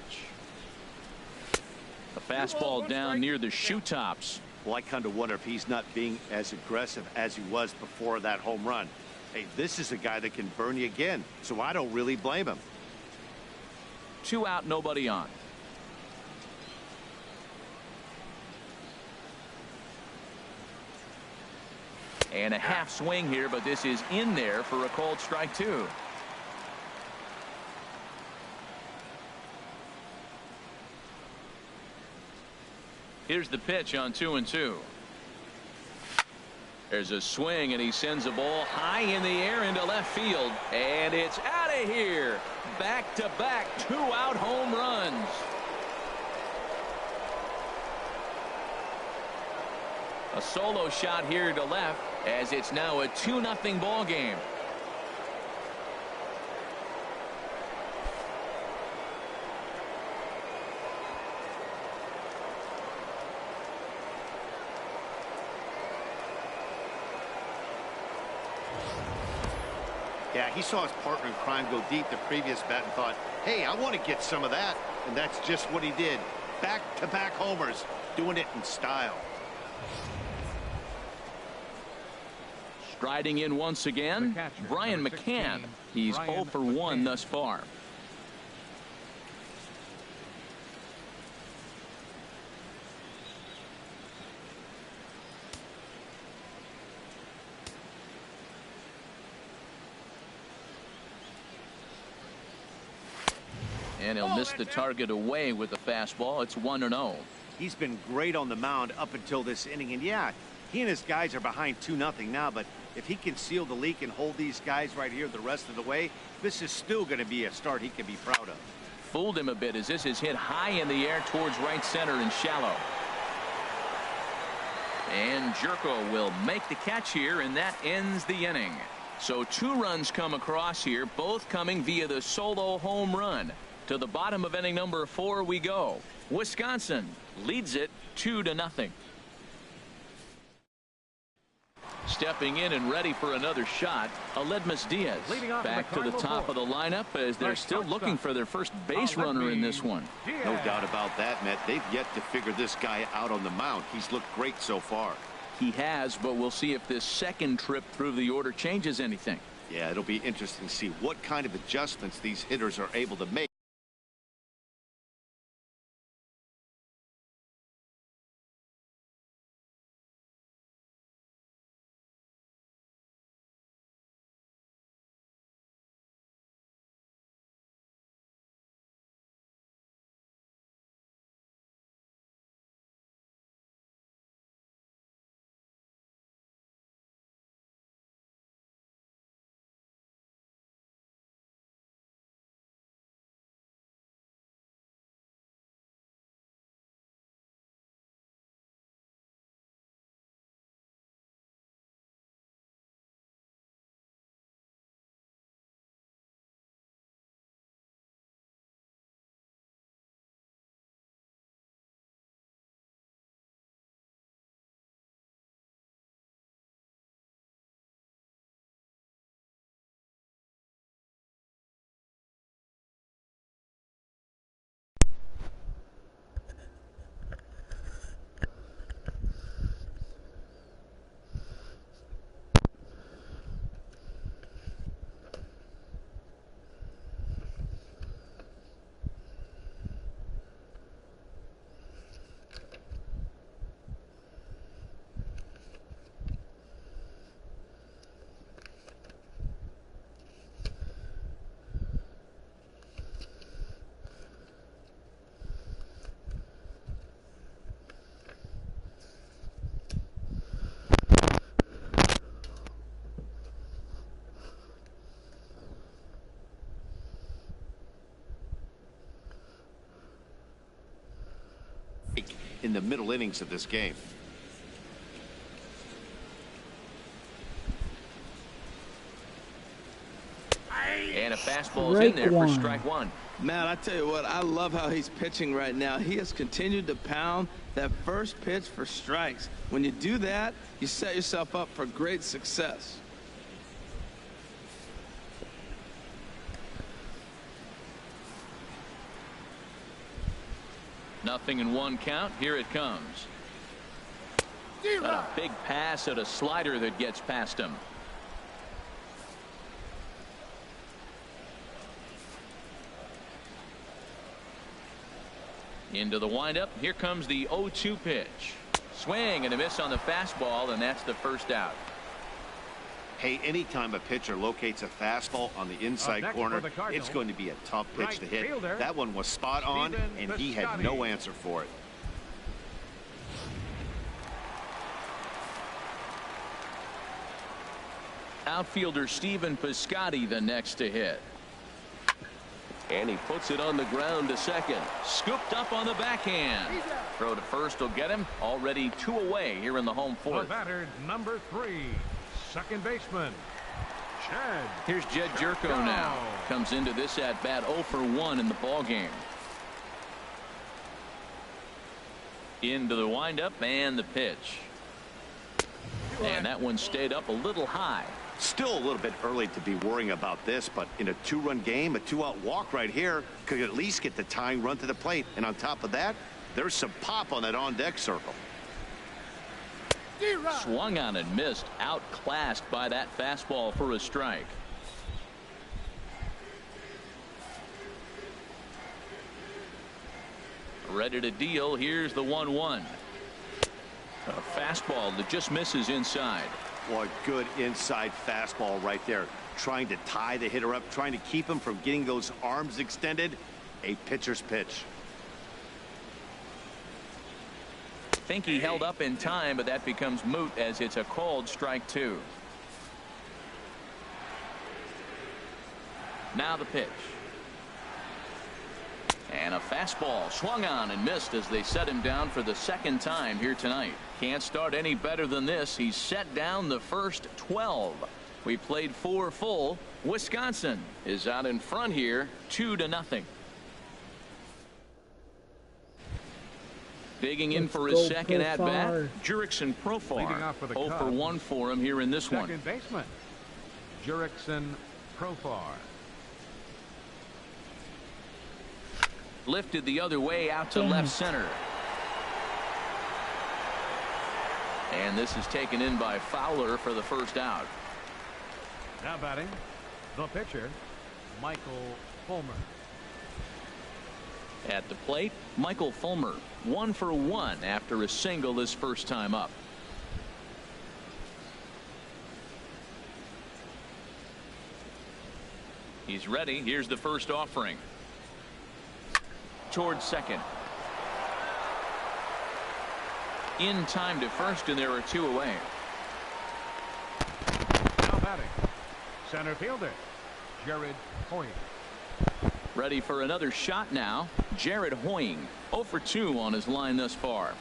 A fastball down near the shoe tops. Well, I kind of wonder if he's not being as aggressive as he was before that home run. Hey, this is a guy that can burn you again, so I don't really blame him. 2 out, nobody on. And a half swing here, but this is in there for a called strike 2. Here's the pitch on 2-2. There's a swing, and he sends a ball high in the air into left field, and it's out of here. Back-to-back 2-out home runs. A solo shot here to left, as it's now a 2-0 ball game. Yeah, he saw his partner in crime go deep the previous bat and thought, hey, I want to get some of that. And that's just what he did. Back-to-back homers, doing it in style. Striding in once again, Brian McCann. He's 0 for 1 thus far. And he'll miss the target away with the fastball. It's 1-0. He's been great on the mound up until this inning. And yeah, he and his guys are behind 2-0 now, but if he can seal the leak and hold these guys right here the rest of the way, this is still going to be a start he can be proud of. Fooled him a bit as this is hit high in the air towards right center and shallow. And Jerko will make the catch here, and that ends the inning. So 2 runs come across here, both coming via the solo home run. To the bottom of inning number 4 we go. Wisconsin leads it 2-0. Stepping in and ready for another shot, Aledmus Diaz back to the top of the lineup as they're still looking for their first base runner in this one. No doubt about that, Matt. They've yet to figure this guy out on the mound. He's looked great so far. He has, but we'll see if this second trip through the order changes anything. Yeah, it'll be interesting to see what kind of adjustments these hitters are able to make. In the middle innings of this game. And a fastball is in there for strike one. Man, I tell you what, I love how he's pitching right now. He has continued to pound that first pitch for strikes. When you do that, you set yourself up for great success. Nothing in one count. Here it comes. And a big pass at a slider that gets past him. Into the windup. Here comes the 0-2 pitch. Swing and a miss on the fastball, and that's the first out. Hey, anytime a pitcher locates a fastball on the inside corner, it's going to be a tough pitch to hit. That one was spot on, and he had no answer for it. Outfielder Stephen Piscotty the next to hit. And he puts it on the ground to second. Scooped up on the backhand. Throw to first will get him. Already 2 away here in the home fourth. The batter, number 3, second baseman, Chad. Here's Jed Jerko now. Comes into this at bat 0 for 1 in the ball game. Into the windup and the pitch. And that one stayed up a little high. Still a little bit early to be worrying about this, but in a 2-run game, a 2-out walk right here could at least get the tying run to the plate. And on top of that, there's some pop on that on-deck circle. Swung on and missed. Outclassed by that fastball for a strike. Ready to deal. Here's the 1-1. A fastball that just misses inside. What good inside fastball right there. Trying to tie the hitter up, trying to keep him from getting those arms extended. A pitcher's pitch. Think he held up in time, but that becomes moot as it's a called strike 2. Now the pitch. And a fastball swung on and missed as they set him down for the second time here tonight. Can't start any better than this. He's set down the first 12. We played 4 full. Wisconsin is out in front here 2-0. Digging in for his second at-bat, Jurickson Leading off for Profar. the 0 for Cubs. 1 for him here in this one. Second baseman, Jurickson Profar. Lifted the other way out to left center. And this is taken in by Fowler for the first out. Now batting, the pitcher, Michael Fulmer. At the plate, Michael Fulmer, 1 for 1 after a single his first time up. He's ready. Here's the first offering. Towards second. In time to first, and there are 2 away. Now batting, center fielder, Jared Hoying. Ready for another shot now. Jared Hoying, 0 for 2 on his line thus far.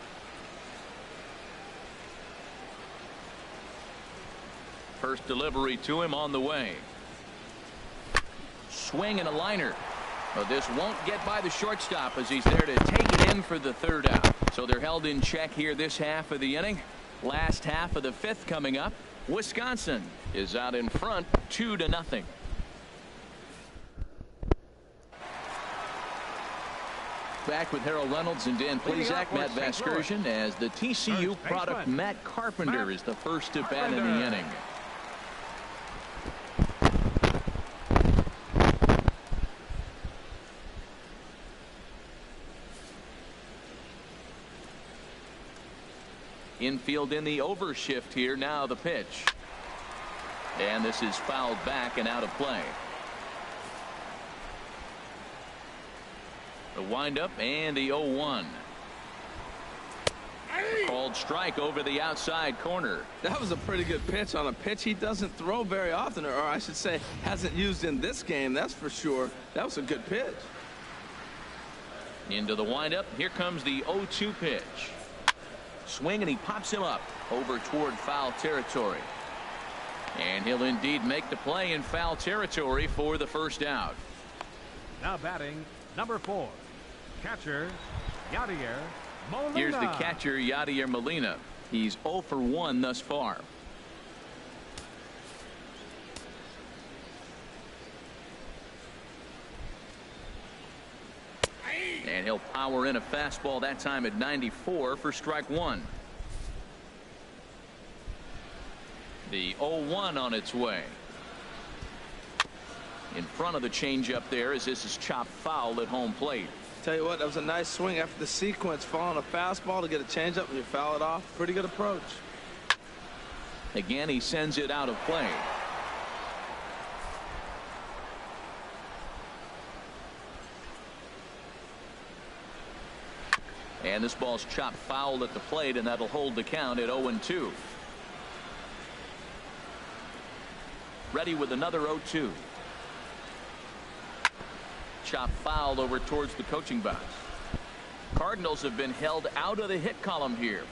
First delivery to him on the way. Swing and a liner. But this won't get by the shortstop as he's there to take it in for the third out. So they're held in check here this half of the inning. Last half of the 5th coming up. Wisconsin is out in front 2-0. Back with Harold Reynolds and Dan Plesac, Matt Vasgersian, as the TCU product Matt Carpenter is the first to bat in the inning. Infield in the overshift here. Now the pitch. And this is fouled back and out of play. The windup and the 0-1. Called strike over the outside corner. That was a pretty good pitch on a pitch he doesn't throw very often, or I should say hasn't used in this game, that's for sure. That was a good pitch. Into the windup. Here comes the 0-2 pitch. Swing, and he pops him up over toward foul territory. And he'll indeed make the play in foul territory for the first out. Now batting, number 4, catcher Yadier Molina. Here's the catcher, Yadier Molina. He's 0 for 1 thus far. And he'll power in a fastball that time at 94 for strike 1. The 0-1 on its way. In front of the changeup there as this is chopped foul at home plate. Tell you what, that was a nice swing after the sequence. Following a fastball to get a changeup and you foul it off. Pretty good approach. Again, he sends it out of play. And this ball's chopped foul at the plate, and that'll hold the count at 0-2. Ready with another 0-2. Chopped foul over towards the coaching box. Cardinals have been held out of the hit column here.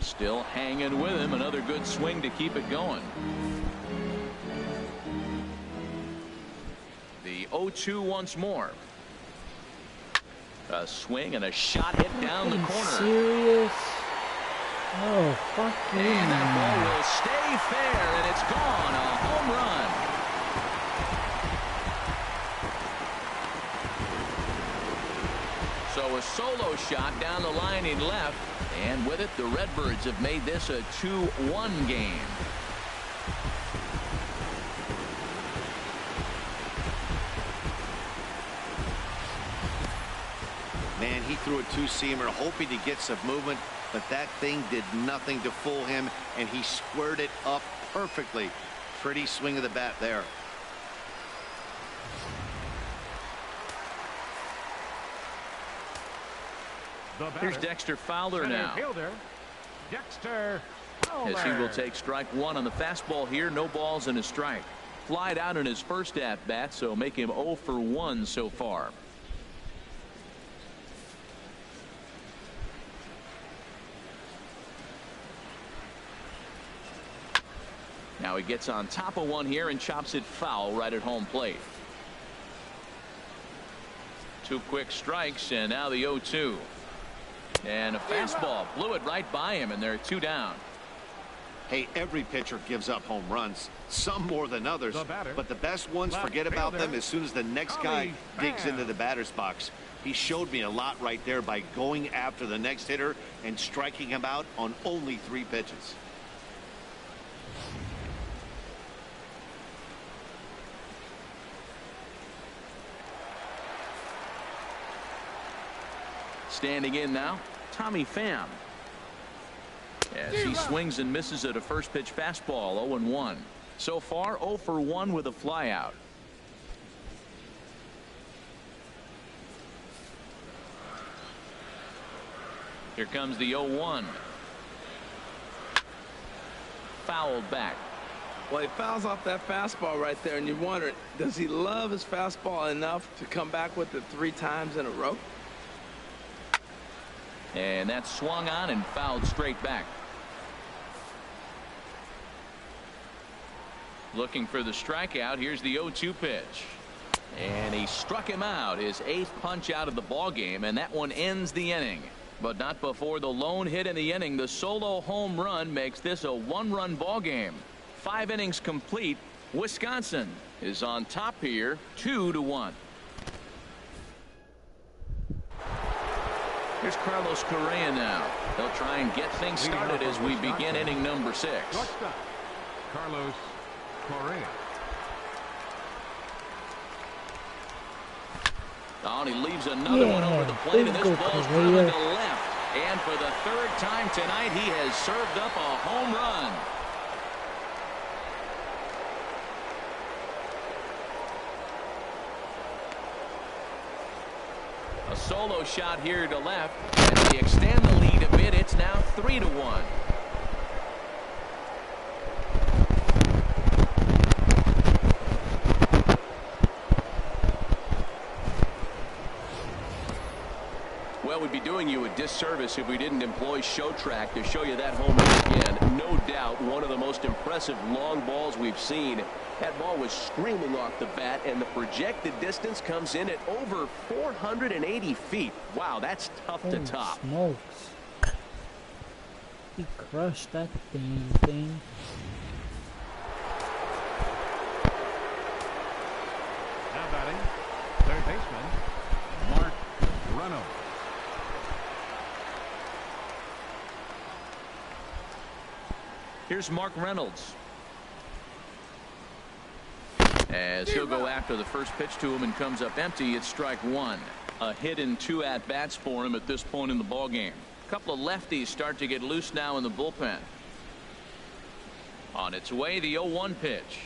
Still hanging with him. Another good swing to keep it going. The 0-2 once more. A swing and a shot hit down the corner. Serious? Oh, fuck you. And that ball will stay fair, and it's gone. A home run. So a solo shot down the line in left, and with it, the Redbirds have made this a 2-1 game. Man, he threw a 2-seamer hoping to get some movement, but that thing did nothing to fool him, and he squared it up perfectly. Pretty swing of the bat there. Here's Dexter Fowler now. Fielder, Dexter Fowler. As he will take strike 1 on the fastball here. No balls and a strike. Flied out in his first at bat, so make him 0 for 1 so far. Now he gets on top of one here and chops it foul right at home plate. Two quick strikes, and now the 0-2. And a fastball blew it right by him, and they're 2 down. Hey, every pitcher gives up home runs, some more than others, but the best ones forget about them as soon as the next guy digs into the batter's box. He showed me a lot right there by going after the next hitter and striking him out on only 3 pitches. Standing in now, Tommy Pham. As he swings and misses at a first pitch fastball, 0-1. So far, 0 for 1 with a flyout. Here comes the 0-1. Fouled back. Well, he fouls off that fastball right there, and you wonder, does he love his fastball enough to come back with it 3 times in a row? And that's swung on and fouled straight back. Looking for the strikeout. Here's the 0-2 pitch. And he struck him out, his 8th punch out of the ball game, and that one ends the inning. But not before the lone hit in the inning. The solo home run makes this a 1-run ball game. 5 innings complete. Wisconsin is on top here, 2-1. Here's Carlos Correa now. They'll try and get things started as we begin inning number 6. Carlos Correa. Oh, and he leaves another one over the plate, and this ball's driven to left. And for the 3rd time tonight, he has served up a home run. A solo shot here to left, and they extend the lead a bit. It's now 3-1. Well, we'd be doing you a disservice if we didn't employ Show Track to show you that home run again. No doubt one of the most impressive long balls we've seen. That ball was screaming off the bat, and the projected distance comes in at over 480 feet. Wow, that's tough to top. Smokes. He crushed that damn thing. Now batting, third baseman, Mark Reynolds. Here's Mark Reynolds. As he'll go after the first pitch to him and comes up empty. It's strike 1. A hit and 2 at-bats for him at this point in the ballgame. A couple of lefties start to get loose now in the bullpen. On its way, the 0-1 pitch.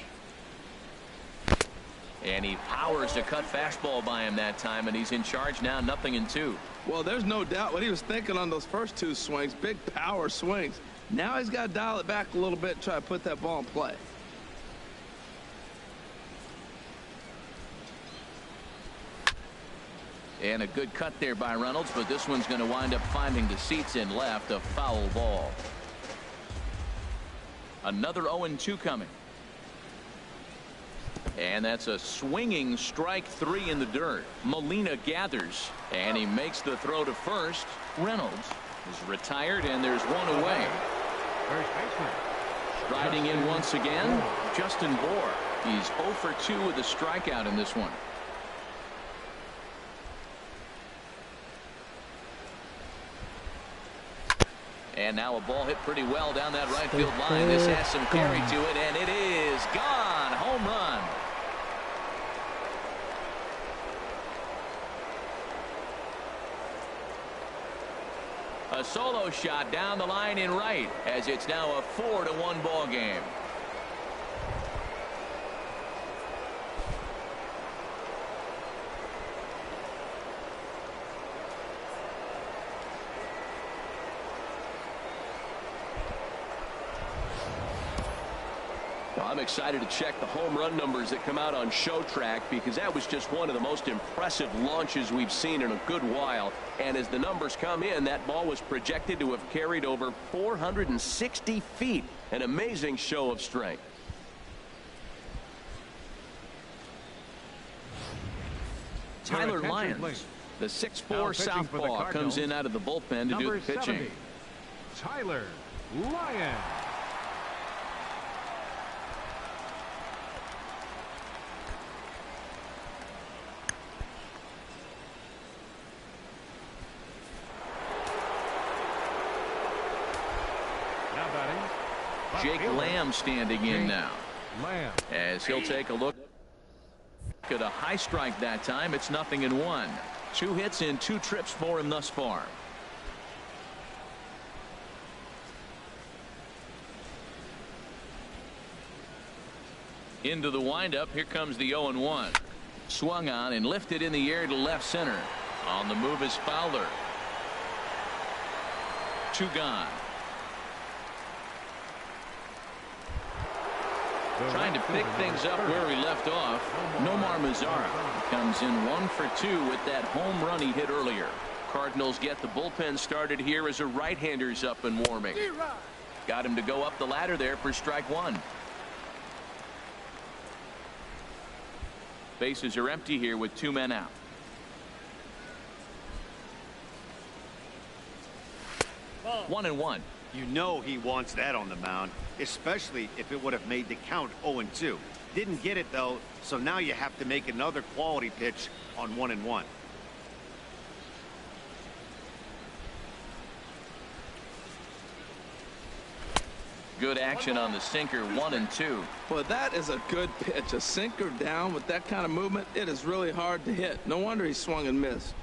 And he powers to cut fastball by him that time, and he's in charge now, 0-2. Well, there's no doubt what he was thinking on those first 2 swings. Big power swings. Now he's got to dial it back a little bit and try to put that ball in play. And a good cut there by Reynolds, but this one's going to wind up finding the seats in left. A foul ball. Another 0-2 coming. And that's a swinging strike 3 in the dirt. Molina gathers, and he makes the throw to first. Reynolds is retired, and there's one away. First baseman. Striding in once again, Justin Bour. He's 0 for 2 with a strikeout in this one. And now a ball hit pretty well down that right field line. This has some carry to it, and it is gone. Home run. A solo shot down the line in right, as it's now a 4-1 ball game. I'm excited to check the home run numbers that come out on Show Track, because that was just one of the most impressive launches we've seen in a good while. And as the numbers come in, that ball was projected to have carried over 460 feet. An amazing show of strength. Tyler attention, Lyons, please. the Now 6'4" pitching for the southpaw, comes Cardinals, in out of the bullpen to do number the pitching. 70, Tyler Lyons. Now batting, left Jake fielder, Lamb standing in Jake now Lamb. as he'll take a look at a high strike that time. It's 0-1. 2 hits in 2 trips for him thus far. Into the windup. Here comes the 0-1. Swung on and lifted in the air to left center. On the move is Fowler. 2 gone. Trying to pick things up where he left off. Nomar Mazara comes in 1 for 2 with that home run he hit earlier. Cardinals get the bullpen started here as a right-hander's up and warming. Got him to go up the ladder there for strike 1. Bases are empty here with 2 men out. Ball. 1-1. You know he wants that on the mound, especially if it would have made the count 0-2. Didn't get it, though, so now you have to make another quality pitch on 1-1. Good action on the sinker. 1-2. Well, that is a good pitch. A sinker down with that kind of movement, it is really hard to hit. No wonder he swung and missed.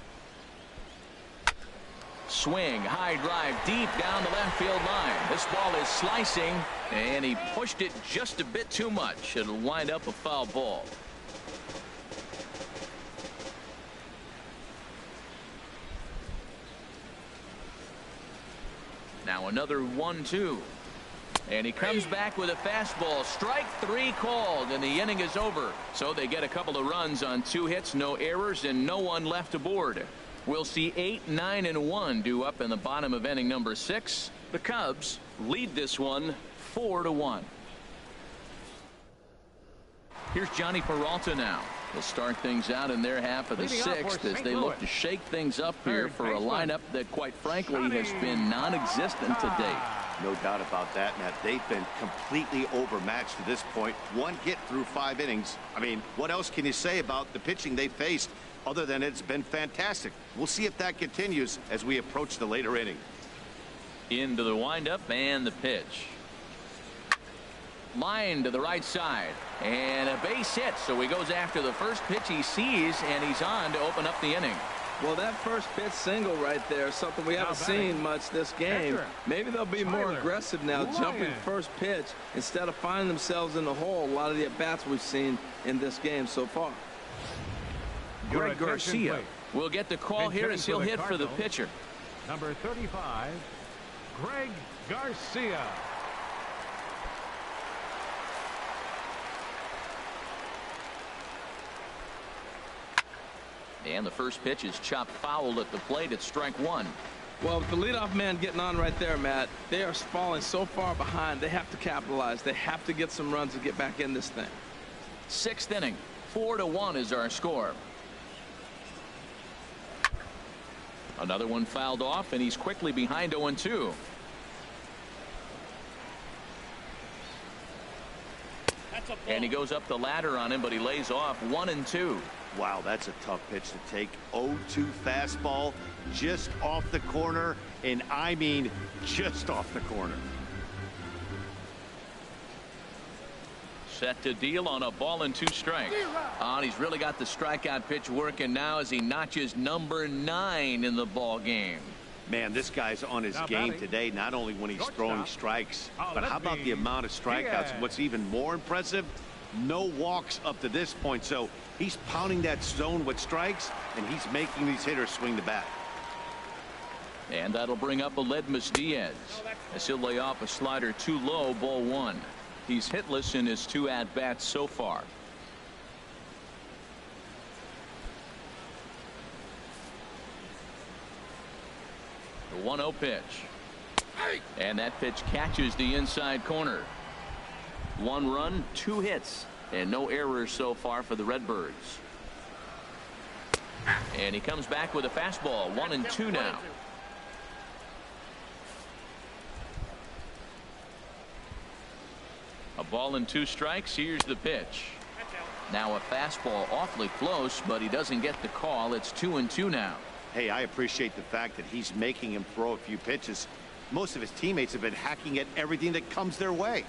Swing, high drive, deep down the left field line. This ball is slicing, and he pushed it just a bit too much. It'll wind up a foul ball. Now another 1-2. And he comes back with a fastball. Strike 3 called, and the inning is over. So they get a couple of runs on 2 hits, no errors, and no one left aboard. We'll see 8, 9, and 1 due up in the bottom of inning number 6. The Cubs lead this one 4-1. Here's Johnny Peralta now. They'll start things out in their half of the Leading off 6th for as St. they look Louis. to shake things up here Third for a baseman, lineup that, quite frankly, has been non-existent to date. No doubt about that, Matt. They've been completely overmatched to this point. 1 hit through 5 innings. I mean, what else can you say about the pitching they faced other than it's been fantastic? We'll see if that continues as we approach the later inning. Into the windup and the pitch. Line to the right side. And a base hit. So he goes after the first pitch he sees, and he's on to open up the inning. Well, that first pitch single right there is something we haven't seen much this game. Maybe they'll be more aggressive now, jumping first pitch instead of finding themselves in the hole. A lot of the at-bats we've seen in this game so far. Greg Garcia will get the call here as he'll hit for the pitcher. Number 35, Greg Garcia. And the first pitch is chopped foul at the plate at strike 1. Well, with the leadoff man getting on right there, Matt, they are falling so far behind. They have to capitalize. They have to get some runs to get back in this thing. 6th inning. 4-1 is our score. Another one fouled off, and he's quickly behind 0-2. And he goes up the ladder on him, but he lays off 1-2. Wow, that's a tough pitch to take. 0-2 fastball just off the corner, and I mean just off the corner. Set to deal on a ball and 2 strikes. And he's really got the strikeout pitch working now as he notches number 9 in the ball game. Man, this guy's on his game today, not only when he's throwing strikes, but how about the amount of strikeouts? What's even more impressive, no walks up to this point. So he's pounding that zone with strikes, and he's making these hitters swing the bat. And that'll bring up Aledmus Diaz as he'll lay off a slider too low, ball 1. He's hitless in his 2 at-bats so far. The 1-0 pitch. And that pitch catches the inside corner. 1 run, 2 hits, and no errors so far for the Redbirds. And he comes back with a fastball. 1-2 now. A ball and 2 strikes. Here's the pitch. Now a fastball awfully close, but he doesn't get the call. It's 2-2 now. Hey, I appreciate the fact that he's making him throw a few pitches. Most of his teammates have been hacking at everything that comes their way.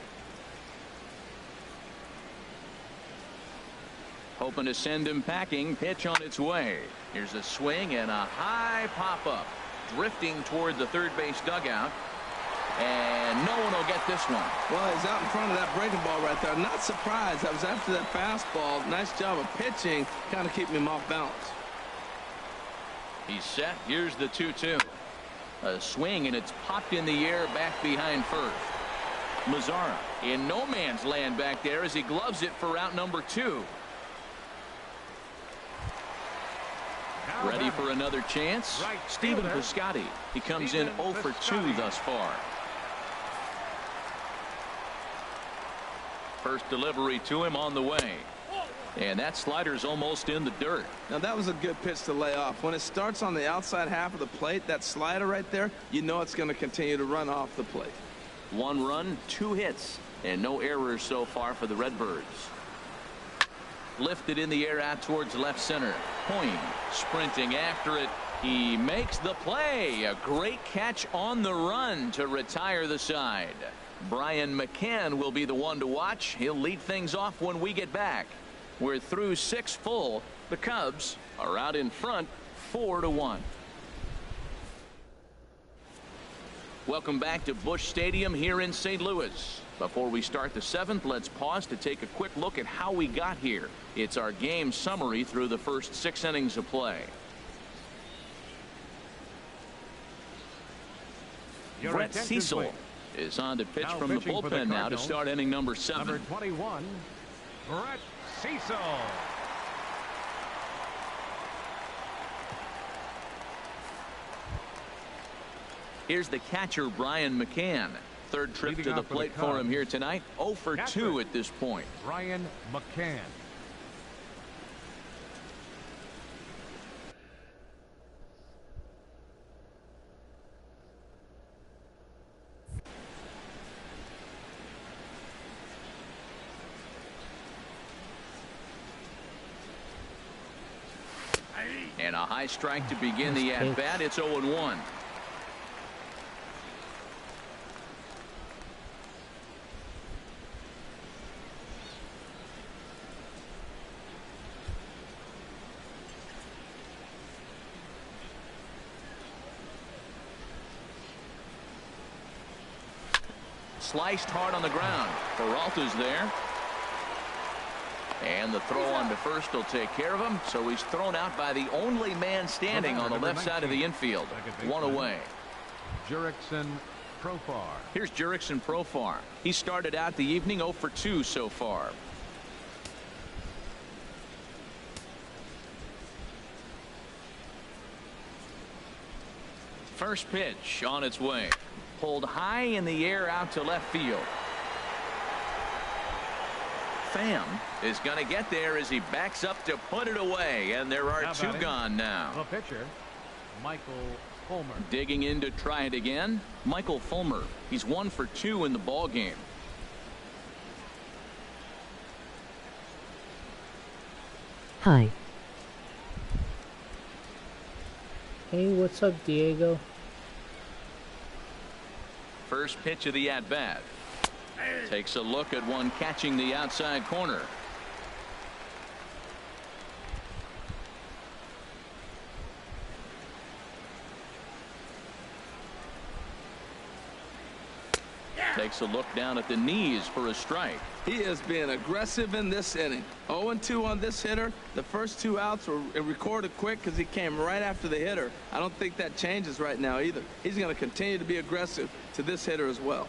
Hoping to send him packing. Pitch on its way. Here's a swing and a high pop-up. Drifting toward the third base dugout. And no one will get this one. Well, he's out in front of that breaking ball right there. Not surprised. That was after that fastball. Nice job of pitching, kind of keeping him off balance. He's set. Here's the 2-2. A swing, and it's popped in the air back behind first. Mazzara in no man's land back there as he gloves it for out number 2. Ready for another chance? Stephen Piscotty. He comes in 0 for 2 thus far. First delivery to him on the way. And that slider's almost in the dirt. Now that was a good pitch to lay off. When it starts on the outside half of the plate, that slider right there, you know it's going to continue to run off the plate. 1 run, 2 hits, and no errors so far for the Redbirds. Lifted in the air out towards left center. Point sprinting after it. He makes the play. A great catch on the run to retire the side. Brian McCann will be the one to watch. He'll lead things off when we get back. We're through 6 full. The Cubs are out in front 4-1. Welcome back to Busch Stadium here in St. Louis. Before we start the 7th, let's pause to take a quick look at how we got here. It's our game summary through the first 6 innings of play. Brett Cecil is on to pitch from the bullpen now to start inning number 7. Number 21, Brett Cecil. Here's the catcher, Brian McCann. Third trip to the plate for him here tonight. 0 for 2 at this point. Brian McCann. And a high strike to begin the at-bat. It's 0-1. Sliced hard on the ground. Peralta's there. And the throw on to first will take care of him. So he's thrown out by the only man standing on the left side of the infield. 1 away. Jurickson Profar. Here's Jurickson Profar. He started out the evening 0 for 2 so far. First pitch on its way. Pulled high in the air out to left field. Pham is going to get there as he backs up to put it away, and there are 2 gone now. The pitcher, Michael Fulmer. Digging in to try it again, Michael Fulmer. He's 1 for 2 in the ball game. Hi. Hey, what's up, Diego? First pitch of the at-bat. Takes a look at one catching the outside corner. Takes a look down at the knees for a strike. He is being aggressive in this inning. 0-2 on this hitter. The first 2 outs were recorded quick because he came right after the hitter. I don't think that changes right now either. He's going to continue to be aggressive to this hitter as well.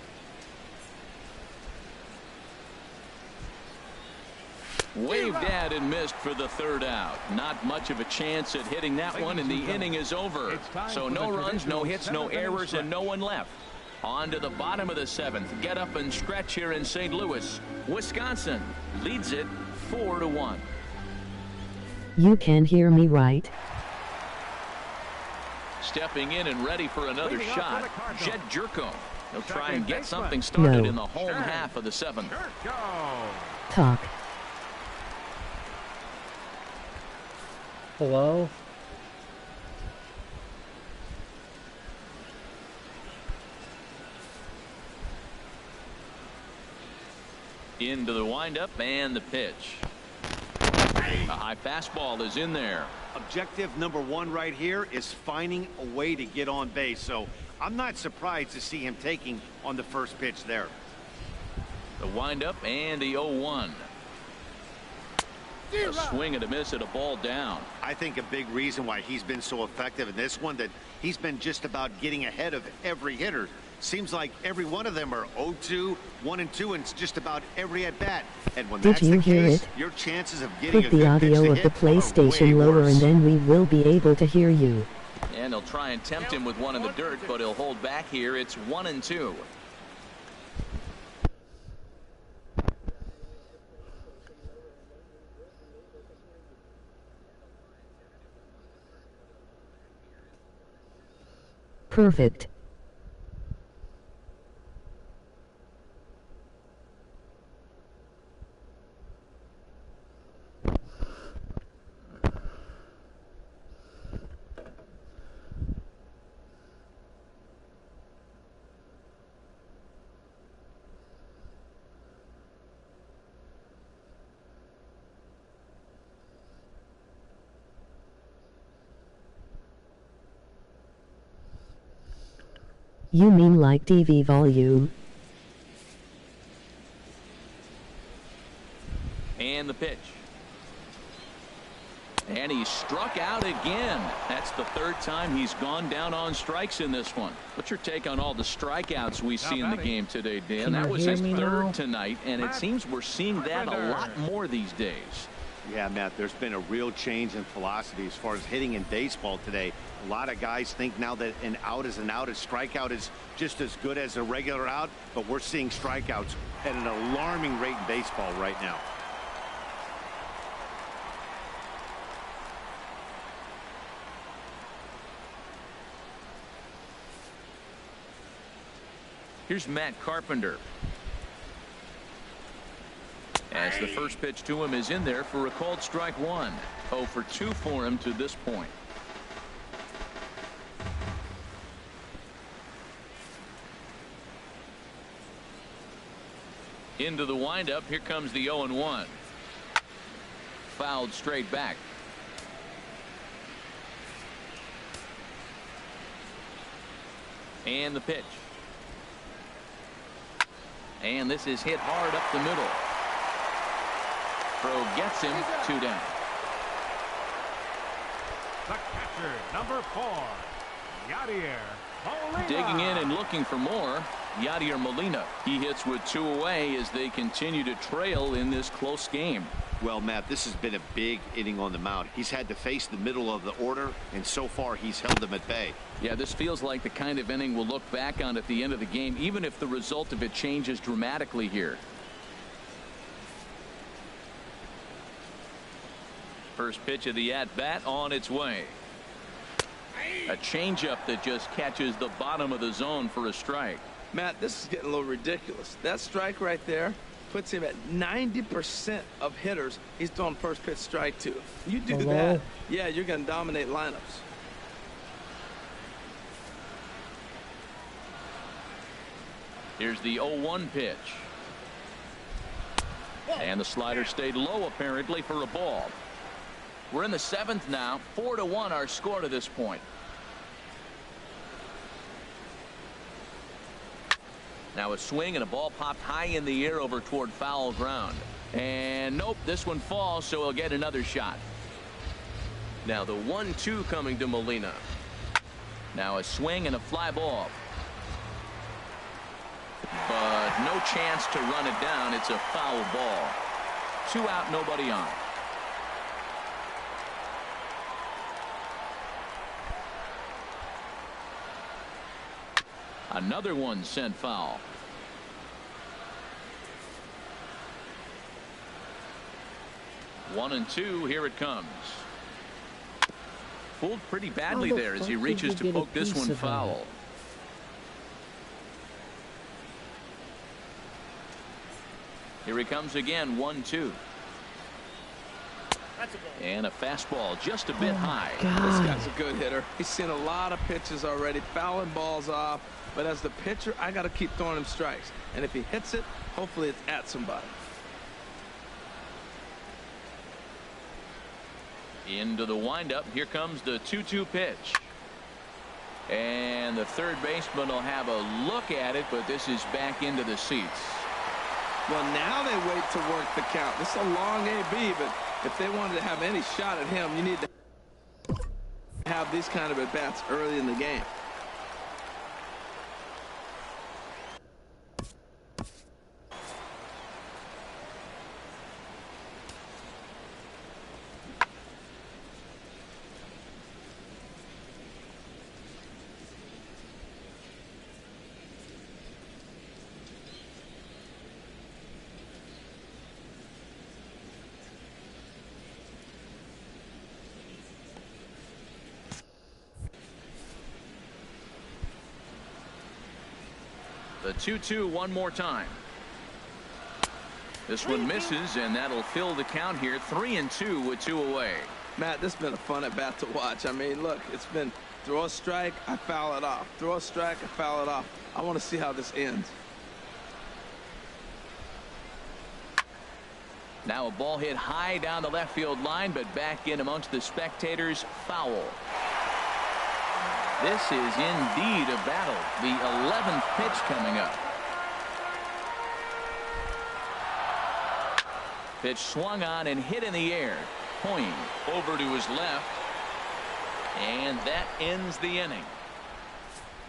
Waved at and missed for the 3rd out. Not much of a chance at hitting that one, and the inning is over. So no runs, no hits, no errors, and no one left. On to the bottom of the 7th. Get up and stretch here in St. Louis. Wisconsin leads it 4-1. You can hear me, right? stepping in and ready for another Leading off shot. for the Cardinals. Jed Jerko. He'll try and get Second something baseman. started No. in the home half of the 7th. Jerko. Talk. Hello? Into the windup and the pitch. A high fastball is in there. Objective number 1 right here is finding a way to get on base. So I'm not surprised to see him taking on the first pitch there. The windup and the 0-1. A swing and a miss at a ball down. I think a big reason why he's been so effective in this one, that he's been just about getting ahead of every hitter. Seems like every one of them are 0-2, 1-2, and it's just about every at bat. And when Did that's you the hear case, it? your chances of getting Put a the good pitch audio to of the hit are way PlayStation lower worse. and then we will be able to hear you. And they'll try and tempt him with one in the dirt, but he'll hold back here. It's 1-2. Perfect. You mean like TV volume? And the pitch. And he's struck out again. That's the 3rd time he's gone down on strikes in this one. What's your take on all the strikeouts we see in the game today, Dan? Can That you was hear his me 3rd now? tonight, and it seems we're seeing that a lot more these days. Yeah, Matt, there's been a real change in philosophy as far as hitting in baseball today. A lot of guys think now that an out is an out, a strikeout is just as good as a regular out, but we're seeing strikeouts at an alarming rate in baseball right now. Here's Matt Carpenter. As the first pitch to him is in there for a called strike 1. 0 for 2 for him to this point. Into the windup. Here comes the 0-1. Fouled straight back. And the pitch. And this is hit hard up the middle. Throw gets him 2 down. The catcher, number 4, Yadier Molina. Digging in and looking for more, Yadier Molina. He hits with 2 away as they continue to trail in this close game. Well, Matt, this has been a big inning on the mound. He's had to face the middle of the order, and so far he's held them at bay. Yeah, this feels like the kind of inning we'll look back on at the end of the game, even if the result of it changes dramatically here. First pitch of the at-bat on its way. A changeup that just catches the bottom of the zone for a strike. Matt, this is getting a little ridiculous. That strike right there puts him at 90% of hitters he's throwing first pitch strike to. You do Hello? that, yeah, you're going to dominate lineups. Here's the 0-1 pitch. And the slider stayed low apparently for a ball. We're in the 7th now. 4-1 our score to this point. Now a swing and a ball popped high in the air over toward foul ground. And nope, this one falls, so he'll get another shot. Now the 1-2 coming to Molina. Now a swing and a fly ball. But no chance to run it down. It's a foul ball. 2 out, nobody on. Another one sent foul. One and 2. Here it comes. fooled pretty badly How the there as fuck he did reaches you to get a poke this piece one of that? foul. Here he comes again, 1-2. And a fastball just a bit high. This guy's a good hitter. He's seen a lot of pitches already, fouling balls off. But as the pitcher, I got to keep throwing him strikes. And if he hits it, hopefully it's at somebody. Into the windup. Here comes the 2-2 pitch. And the third baseman will have a look at it, but this is back into the seats. Well, now they wait to work the count. This is a long AB, but if they wanted to have any shot at him, you need to have these kind of at-bats early in the game. The 2-2 one more time. This one misses, and that'll fill the count here. 3-2 with 2 away. Matt, this has been a fun at-bat to watch. I mean, look, it's been throw a strike, I foul it off. Throw a strike, I foul it off. I want to see how this ends. Now a ball hit high down the left field line, but back in amongst the spectators. Foul. This is indeed a battle. The 11th pitch coming up. Pitch swung on and hit in the air. Doin over to his left. And that ends the inning.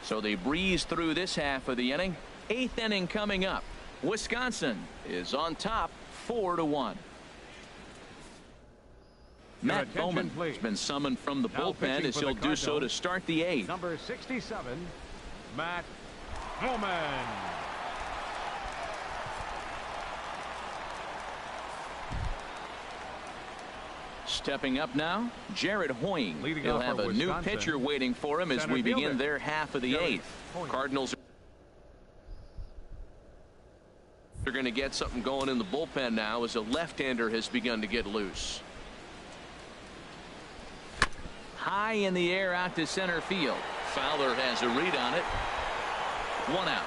So they breeze through this half of the inning. 8th inning coming up. Wisconsin is on top 4-1. Matt Bowman has been summoned from the bullpen as he'll do so to start the 8th. Number 67, Matt Bowman. Stepping up now, Jared Hoying. Leading He'll off have for a new Wisconsin, pitcher waiting for him as center we begin fielder, their half of the Jared 8th. Hoying. Cardinals are going to get something going in the bullpen now as a left-hander has begun to get loose. High in the air out to center field. Fowler has a read on it. 1 out.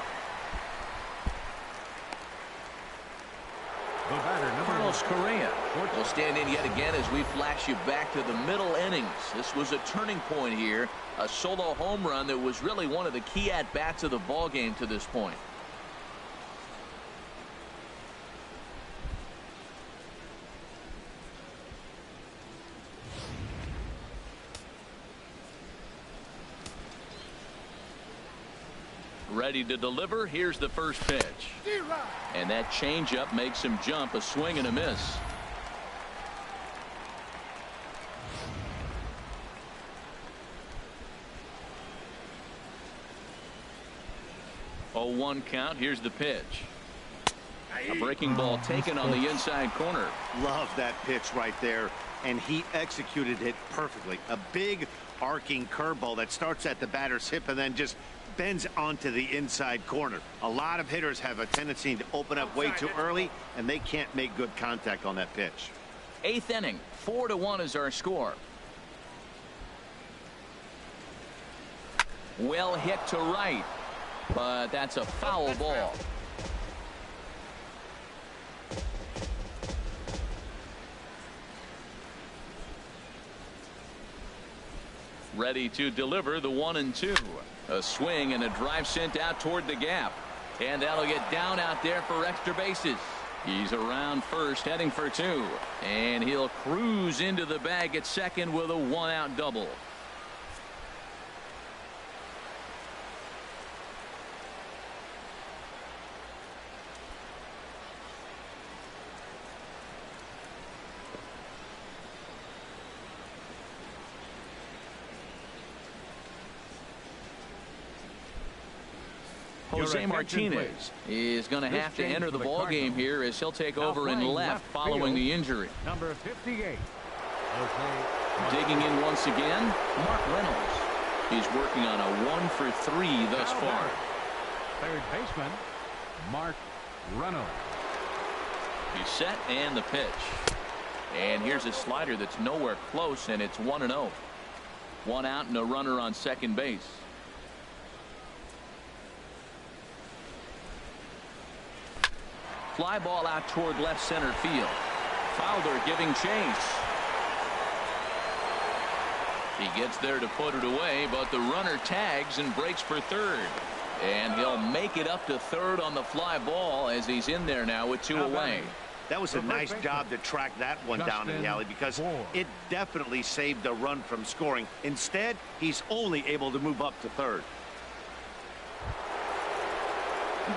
The batter, number Carlos Correa will stand in yet again as we flash you back to the middle innings. This was a turning point here. A solo home run that was really one of the key at-bats of the ball game to this point. Ready to deliver. Here's the first pitch. And that changeup makes him jump. A swing and a miss. Oh, 1 count. Here's the pitch. A breaking ball taken on the inside corner. Love that pitch right there, and he executed it perfectly. A big arcing curveball that starts at the batter's hip and then just bends onto the inside corner. A lot of hitters have a tendency to open up way too early, and they can't make good contact on that pitch. 8th inning, 4-1 is our score. Well hit to right, but that's a foul ball. Ready to deliver the 1-2. A swing and a drive sent out toward the gap. And that'll get down out there for extra bases. He's around first, heading for 2. And he'll cruise into the bag at second with a 1-out double. Jose Martinez is going to have to enter the ball game here as he'll take over in left following the injury. Number 58, Jose Digging in once again, Mark Reynolds. He's working on a 1-for-3 thus far. Third baseman, Mark Reynolds. He's set and the pitch. And here's a slider that's nowhere close, and it's 1-0. One out and a runner on second base. Fly ball out toward left center field. Fowler giving chase. He gets there to put it away, but the runner tags and breaks for third. And he'll make it up to third on the fly ball as he's in there now with two away. That was a nice job to track that one down in the alley, because it definitely saved the run from scoring. Instead, he's only able to move up to third.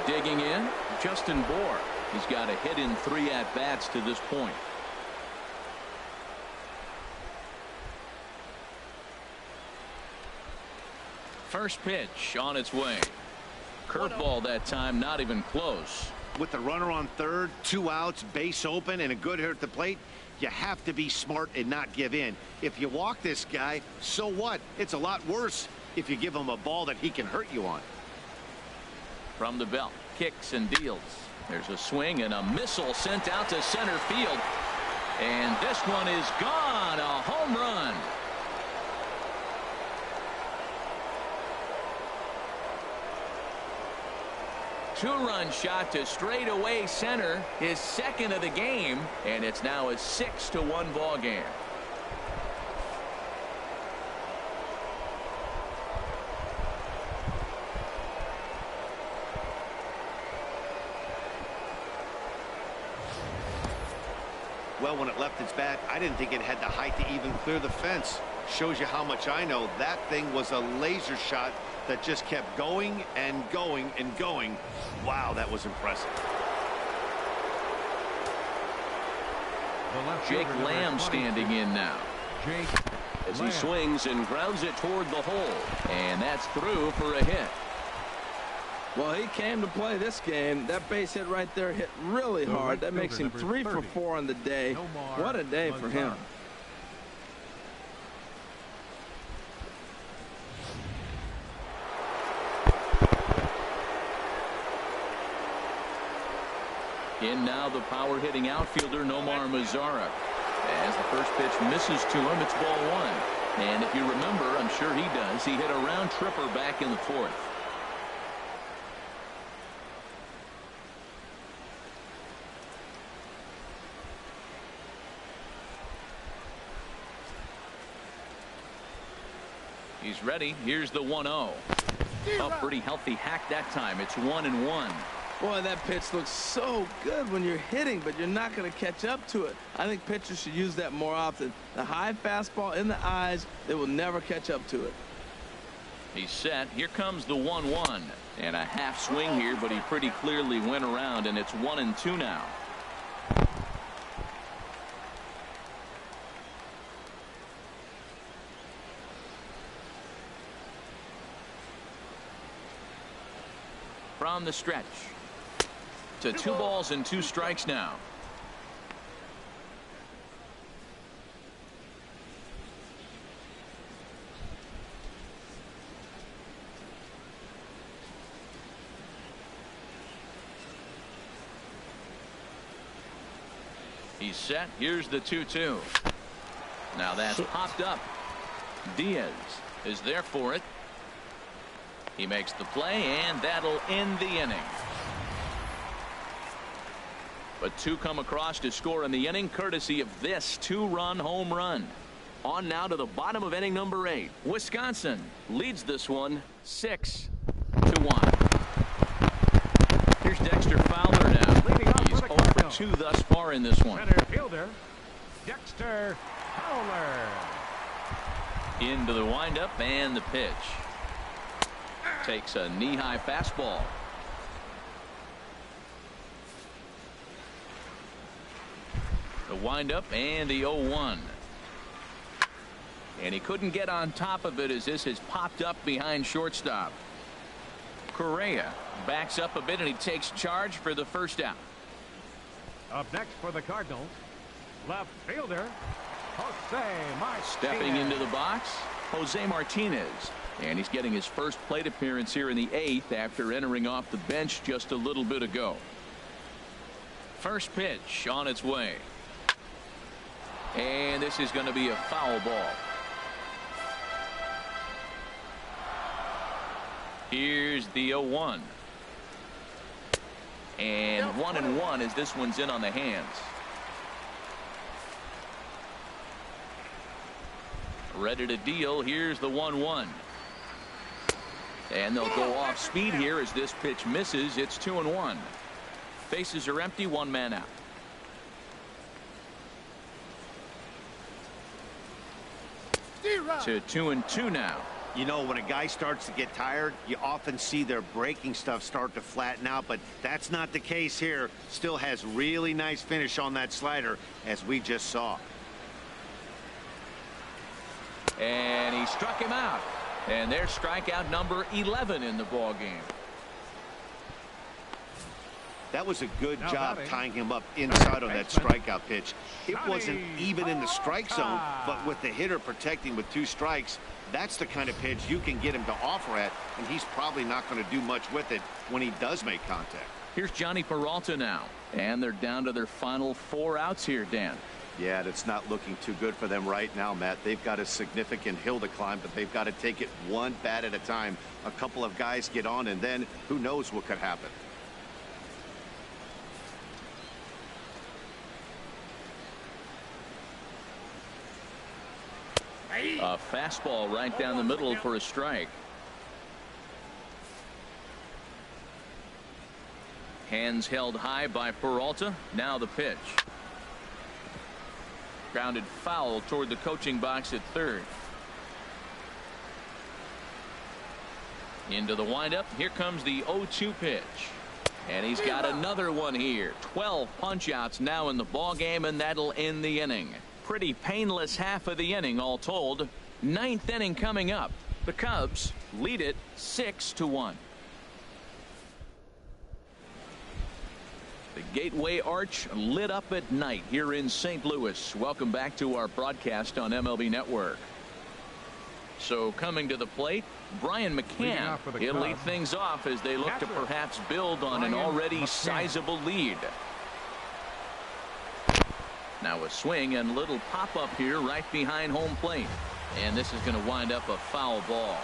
Digging in, Justin Bohr. He's got a hit in 3 at-bats to this point. First pitch on its way. Curveball that time, not even close. With the runner on third, 2 outs, base open, and a good hitter at the plate, you have to be smart and not give in. If you walk this guy, so what? It's a lot worse if you give him a ball that he can hurt you on. From the belt, kicks and deals. There's a swing and a missile sent out to center field. And this one is gone. A home run. Two-run shot to straightaway center, his second of the game, and it's now a 6-1 ball game. Well, when it left its bat, I didn't think it had the height to even clear the fence. Shows you how much I know. That thing was a laser shot that just kept going and going and going. Wow, that was impressive. Jake Lamb standing in now. Jake As he swings and grounds it toward the hole. And that's through for a hit. Well, he came to play this game. That base hit right there hit really hard. That makes him 3 for 4 on the day. What a day for him. In now the power hitting outfielder Nomar Mazara. As the first pitch misses to him, it's ball 1. And if you remember, I'm sure he does, he hit a round tripper back in the 4th. He's ready. Here's the 1-0. A pretty healthy hack that time. It's 1-1. Boy, that pitch looks so good when you're hitting, but you're not going to catch up to it. I think pitchers should use that more often. The high fastball in the eyes, they will never catch up to it. He's set. Here comes the 1-1. And a half swing here, but he pretty clearly went around, and it's 1-2 now. From the stretch. To 2 balls and 2 strikes now. He's set. Here's the 2-2. Now that's popped up. Diaz is there for it. He makes the play, and that'll end the inning. But 2 come across to score in the inning, courtesy of this 2-run home run. On now to the bottom of inning number 8. Wisconsin leads this one 6-1. Here's Dexter Fowler now. He's 0 for 2 thus far in this one. Center fielder, Dexter Fowler. Into the windup and the pitch. Takes a knee-high fastball. The windup and the 0-1. And he couldn't get on top of it as this has popped up behind shortstop. Correa backs up a bit and he takes charge for the first out. Up next for the Cardinals, left fielder Stepping into the box, Jose Martinez. And he's getting his first plate appearance here in the 8th after entering off the bench just a little bit ago. First pitch on its way. And this is going to be a foul ball. Here's the 0-1. And 1-1 as this one's in on the hands. Ready to deal. Here's the 1-1. And they'll go off speed here as this pitch misses. It's 2-1. Bases are empty, one man out. To 2-2 now. You know, when a guy starts to get tired, you often see their breaking stuff start to flatten out, but that's not the case here. Still has really nice finish on that slider, as we just saw. And he struck him out. And there's strikeout number 11 in the ball game. That was a good job tying him up inside on that strikeout pitch. It wasn't even in the strike zone, but with the hitter protecting with 2 strikes, that's the kind of pitch you can get him to offer at, and he's probably not going to do much with it when he does make contact. Here's Johnny Peralta now, and they're down to their final 4 outs here, Dan. Yeah, it's not looking too good for them right now, Matt. They've got a significant hill to climb, but they've got to take it one bat at a time. A couple of guys get on, and then who knows what could happen. A fastball right down the middle for a strike. Hands held high by Peralta. Now the pitch. Grounded foul toward the coaching box at third. Into the windup. Here comes the 0-2 pitch. And he's got another one here. 12 punch outs now in the ball game, and that'll end the inning. Pretty painless half of the inning all told. 9th inning coming up. The Cubs lead it 6-1. The Gateway Arch lit up at night here in St. Louis. Welcome back to our broadcast on MLB Network. So coming to the plate, Brian McCann. He'll lead things off as they look to perhaps build on an already sizable lead. Now a swing and little pop-up here right behind home plate. And this is going to wind up a foul ball.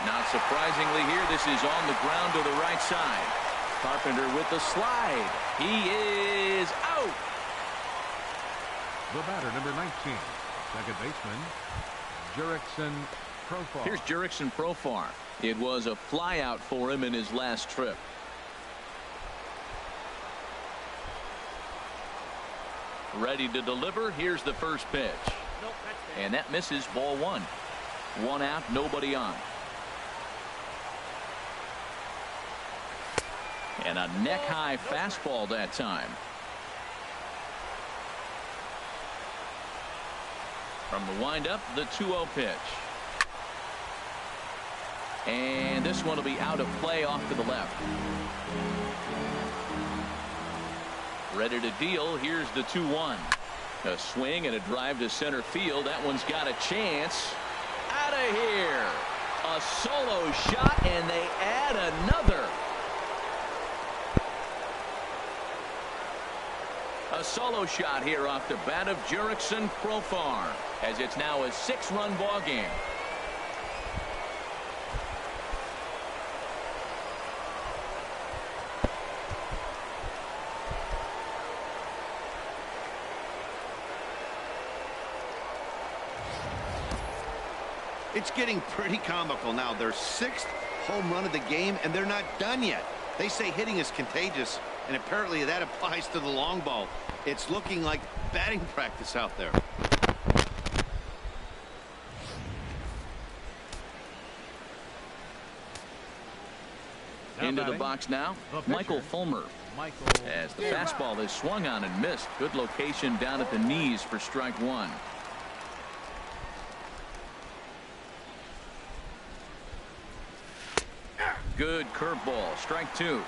Not surprisingly here, this is on the ground to the right side. Carpenter with the slide. He is out. The batter, number 19, second baseman, Jurickson Profar. Here's Jurickson Profar. It was a flyout for him in his last trip. Ready to deliver. Here's the first pitch. And that misses, ball 1. 1 out, nobody on. And a neck-high fastball that time. From the windup, the 2-0 pitch. And this one will be out of play off to the left. Ready to deal. Here's the 2-1. A swing and a drive to center field. That one's got a chance. Out of here. A solo shot, and they add another. A solo shot here off the bat of Jurickson Profar, as it's now a 6-run ball game. It's getting pretty comical now. Their 6th home run of the game, and they're not done yet. They say hitting is contagious, and apparently that applies to the long ball. It's looking like batting practice out there. Into the box now, Michael Fulmer. As the fastball is swung on and missed. Good location down at the knees for strike 1. Good curveball, strike 2.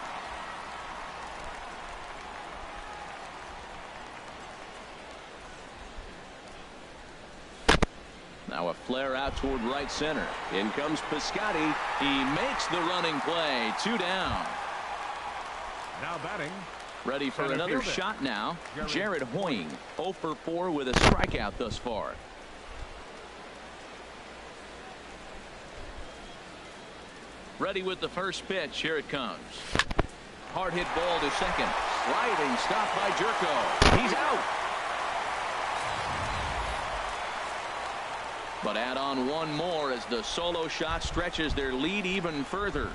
Flare out toward right center. In comes Piscotty. He makes the running play. 2 down. Now batting. Ready for Center another fielder. shot now. Jared Hoying, 0 for 4 with a strikeout thus far. Ready with the first pitch. Here it comes. Hard hit ball to second. Sliding stop by Jerko. He's out. But add on one more as the solo shot stretches their lead even further.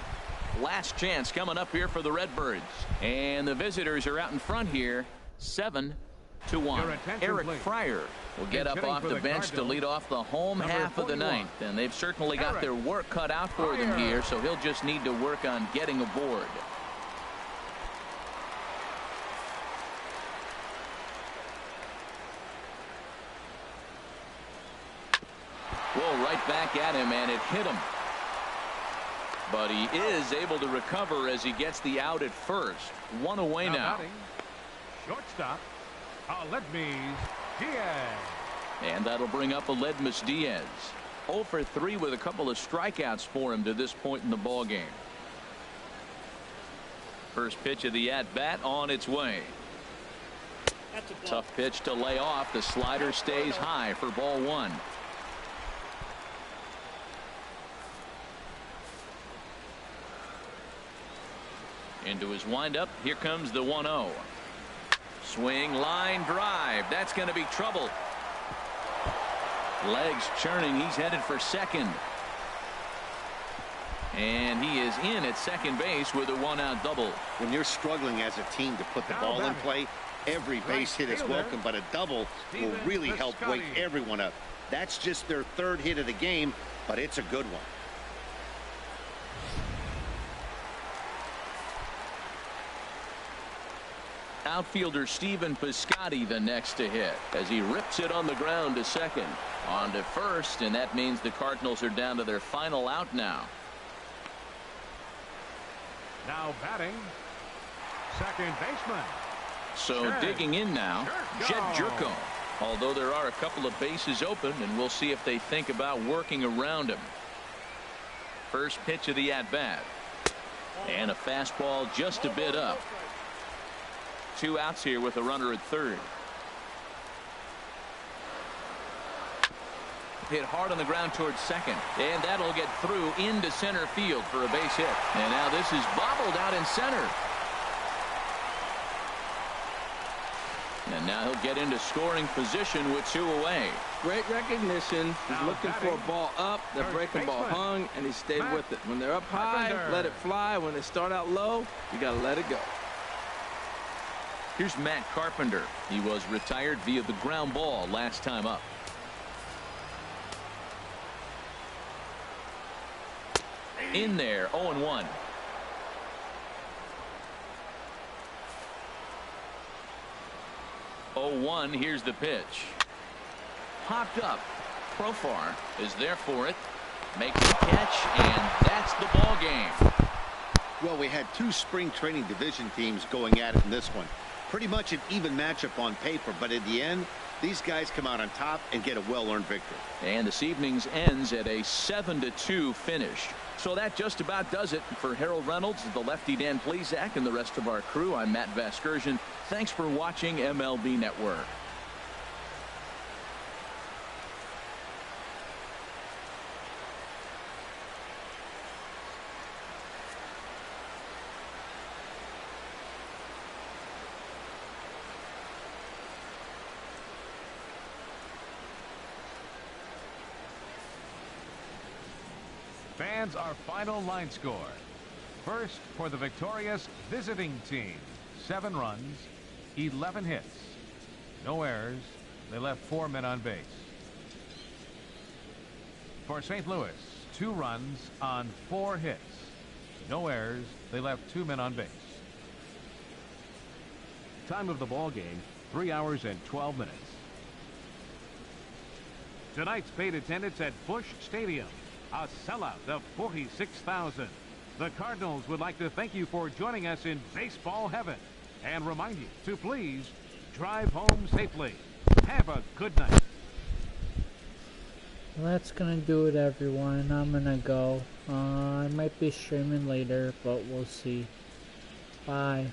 Last chance coming up here for the Redbirds. And the visitors are out in front here, 7-1. Eric please. Fryer will get up off the bench to lead off the home half of the ninth. And they've certainly got their work cut out for them here, so he'll just need to work on getting aboard. Whoa, right back at him, and it hit him. But he is able to recover as he gets the out at first. 1 away now. Batting. Shortstop. Aledmys Diaz. And that'll bring up Aledmys Diaz. 0 for 3 with a couple of strikeouts for him to this point in the ball game. First pitch of the at-bat on its way. Tough pitch to lay off. The slider stays high for ball 1. Into his windup. Here comes the 1-0. Swing, line drive. That's going to be trouble. Legs churning. He's headed for second. And he is in at second base with a 1-out double. When you're struggling as a team to put the ball in play, every base hit is welcome, but a double will really help wake everyone up. That's just their 3rd hit of the game, but it's a good one. Outfielder Stephen Piscotty the next to hit as he rips it on the ground to second. On to first, and that means the Cardinals are down to their final out now. Now batting. Second baseman. So digging in now, Jed Jerko. Although there are a couple of bases open, and we'll see if they think about working around him. First pitch of the at-bat. And a fastball just a bit up. 2 outs here with a runner at third. Hit hard on the ground towards second, and that'll get through into center field for a base hit. And now this is bobbled out in center. And now he'll get into scoring position with 2 away. Great recognition. He's looking for a ball up. The breaking ball hung, and he stayed with it. When they're up high, let it fly. When they start out low, you got to let it go. Here's Matt Carpenter. He was retired via the ground ball last time up. In there, 0-1. Here's the pitch. Popped up. Profar is there for it. Makes the catch, and that's the ball game. Well, we had 2 spring training division teams going at it in this one. Pretty much an even matchup on paper, but in the end, these guys come out on top and get a well-earned victory. And this evening's ends at a 7-2 finish. So that just about does it for Harold Reynolds, the lefty Dan Plesac, and the rest of our crew. I'm Matt Vasgersian. Thanks for watching MLB Network. Fans, our final line score. First for the victorious visiting team. 7 runs, 11 hits. No errors. They left 4 men on base. For St. Louis, 2 runs on 4 hits. No errors. They left 2 men on base. Time of the ball game, 3 hours and 12 minutes. Tonight's paid attendance at Busch Stadium. A sellout of 46,000. The Cardinals would like to thank you for joining us in baseball heaven and remind you to please drive home safely. Have a good night. Well, that's gonna do it, everyone. I'm gonna go. I might be streaming later, but we'll see. Bye.